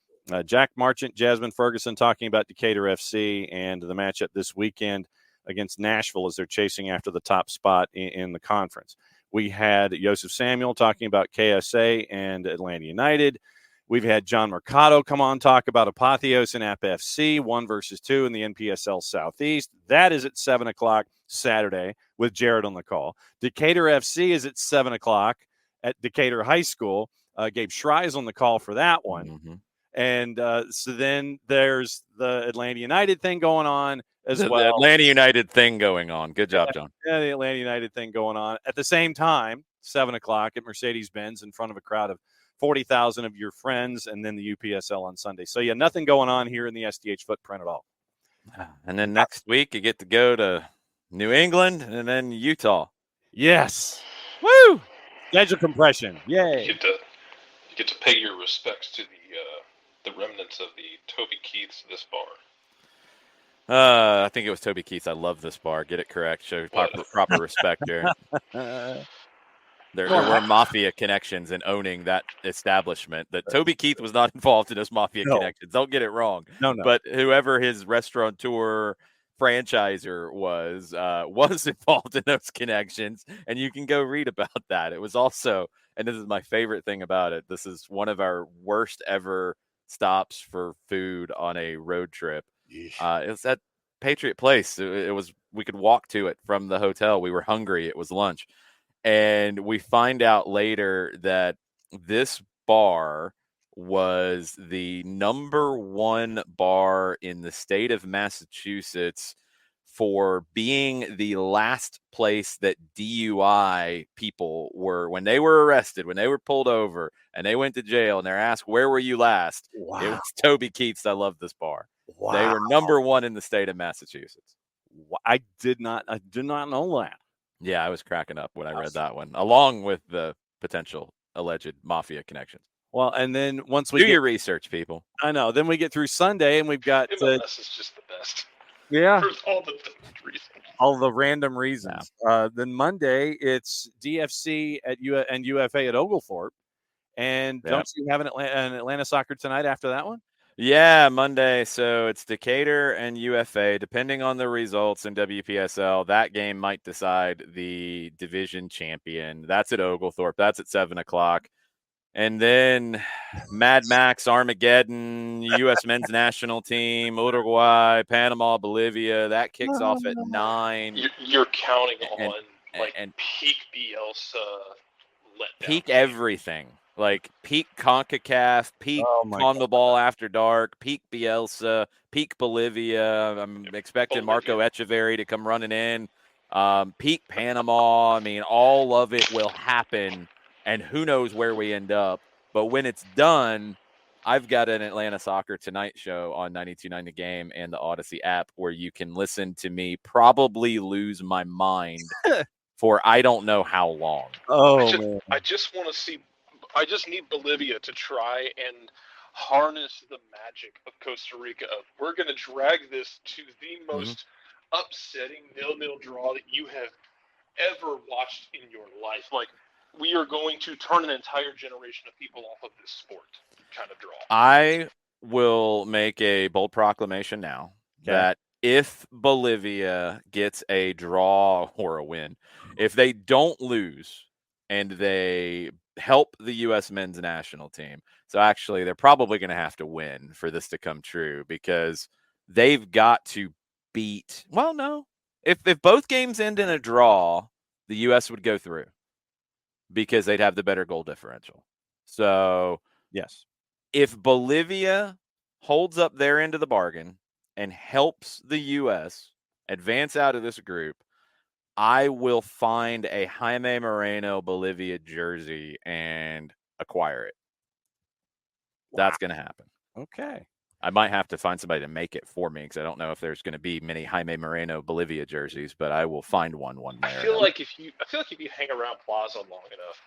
Jack Marchant, Jazmin, Ferguson talking about Decatur FC and the matchup this weekend against Nashville as they're chasing after the top spot in the conference. We had Yosef Samuel talking about KSA and Atlanta United. We've had John Mercado come on talk about Apotheos and APFC, 1 versus 2 in the NPSL Southeast. That is at 7 o'clock Saturday with Jared on the call. Decatur FC is at 7 o'clock at Decatur High School. Gabe Schrey's on the call for that one. Mm-hmm. And so then there's the Atlanta United thing going on as well. The Atlanta United thing going on. Good job, John. Yeah, the Atlanta United thing going on. At the same time, 7 o'clock at Mercedes-Benz in front of a crowd of 40,000 of your friends, and then the UPSL on Sunday. So, yeah, nothing going on here in the SDH footprint at all. And then next week you get to go to New England and then Utah. Yes. Woo! Schedule compression. Yay. You get to pay your respects to the remnants of the Toby Keith's This Bar. I think it was Toby Keith's I Love This Bar. Get it correct. Show proper respect here. There were mafia connections in owning that establishment. That Toby Keith was not involved in those mafia connections. Don't get it wrong. No. But whoever his restaurateur franchisor was involved in those connections, and you can go read about that. It was also, and this is my favorite thing about it, this is one of our worst ever stops for food on a road trip. It was at Patriot Place. It was, we could walk to it from the hotel. We were hungry. It was lunch. And we find out later that this bar was the number 1 bar in the state of Massachusetts for being the last place that DUI people were, when they were arrested, when they were pulled over and they went to jail and they're asked, where were you last? Wow. It was Toby Keith's I Love This Bar. Wow. They were number 1 in the state of Massachusetts. I did not know that. Yeah, I was cracking up when I read that one, along with the potential alleged mafia connections. Well, and then once we do your research, people. I know. Then we get through Sunday, and we've got MLS is just the best. Yeah, for all the reasons, all the random reasons. Yeah. Then Monday, it's DFC and UFA at Oglethorpe, and don't you have an Atlanta soccer tonight after that one? Yeah, Monday. So it's Decatur and UFA. Depending on the results in WPSL, that game might decide the division champion. That's at Oglethorpe. That's at 7:00. And then Mad Max, Armageddon, U.S. men's national team, Uruguay, Panama, Bolivia. That kicks off at 9. You're counting And- on and peak Bielsa letdown. peak everything. Like peak CONCACAF, peak Oh my CONMEBOL After Dark, peak Bielsa, peak Bolivia. I'm expecting Marco Echeverry to come running in. Peak Panama. I mean, all of it will happen, and who knows where we end up. But when it's done, I've got an Atlanta Soccer Tonight show on 92.9 The Game and the Odyssey app where you can listen to me probably lose my mind for I don't know how long. Oh, I just want to see. I just need Bolivia to try and harness the magic of Costa Rica. We're going to drag this to the most upsetting 0-0 draw that you have ever watched in your life. Like, we are going to turn an entire generation of people off of this sport kind of draw. I will make a bold proclamation now that if Bolivia gets a draw or a win, if they don't lose and they help the U.S. men's national team, so actually they're probably going to have to win for this to come true because they've got to beat. Well, no, if both games end in a draw, the U.S. would go through because they'd have the better goal differential. So yes. If Bolivia holds up their end of the bargain and helps the U.S. advance out of this group, I will find a Jaime Moreno Bolivia jersey and acquire it. That's going to happen. Okay. I might have to find somebody to make it for me because I don't know if there's going to be many Jaime Moreno Bolivia jerseys, but I will find one day. I feel like if you hang around Plaza long enough,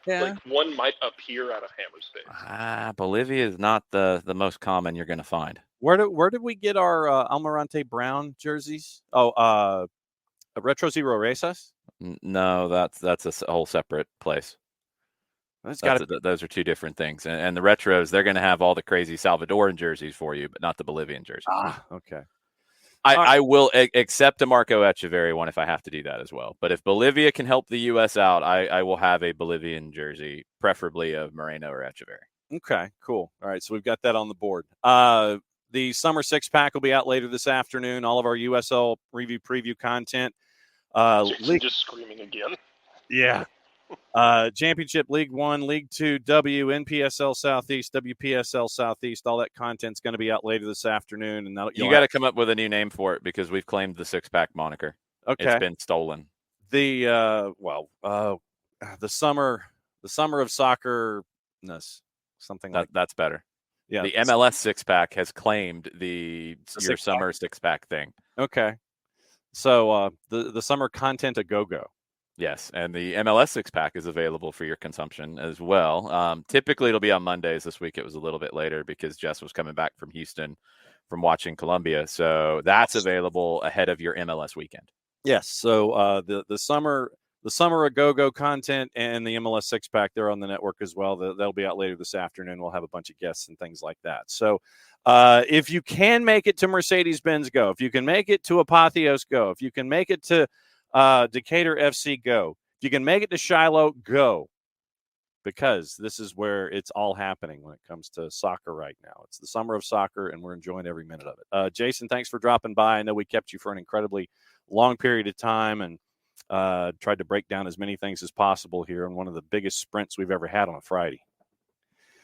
like one might appear out of Hammerspace. Bolivia is not the most common you're going to find. Where did we get our Almirante Brown jerseys? Oh, Retro Zero Races? No, that's a whole separate place. Those are two different things. And the retros, they're going to have all the crazy Salvadoran jerseys for you, but not the Bolivian jerseys. Okay. I will accept a Marco Echeverry one if I have to do that as well. But if Bolivia can help the U.S. out, I will have a Bolivian jersey, preferably of Moreno or Echeverry. Okay, cool. All right, so we've got that on the board. The summer six-pack will be out later this afternoon. All of our USL review preview content. Just screaming again. Yeah. Championship, League 1, League 2, NPSL Southeast, WPSL Southeast, all that content's going to be out later this afternoon. And you got to come up with a new name for it because we've claimed the six-pack moniker. Okay. It's been stolen. The summer of soccerness, something like that. That's better. Yeah. The MLS six-pack has claimed your summer six-pack thing. Okay. So the summer content a go-go. Yes, and the MLS six-pack is available for your consumption as well. Typically, it'll be on Mondays. This week, it was a little bit later because Jess was coming back from Houston from watching Columbia. So that's available ahead of your MLS weekend. Yes, so the summer a go-go content and the MLS six-pack, they're on the network as well. That'll be out later this afternoon. We'll have a bunch of guests and things like that. So if you can make it to Mercedes-Benz, go. If you can make it to Apotheos, go. If you can make it to Decatur FC, go. If you can make it to Shiloh, go. Because this is where it's all happening when it comes to soccer right now. It's the summer of soccer, and we're enjoying every minute of it. Jason, thanks for dropping by. I know we kept you for an incredibly long period of time and tried to break down as many things as possible here on one of the biggest sprints we've ever had on a Friday.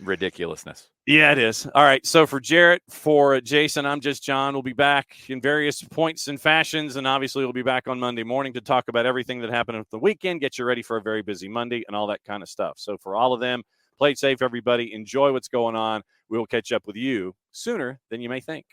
Ridiculousness. Yeah, it is. All right. So for Jarrett, for Jason, I'm just John. We'll be back in various points and fashions. And obviously we'll be back on Monday morning to talk about everything that happened at the weekend, get you ready for a very busy Monday and all that kind of stuff. So for all of them, play it safe, everybody. Enjoy what's going on. We will catch up with you sooner than you may think.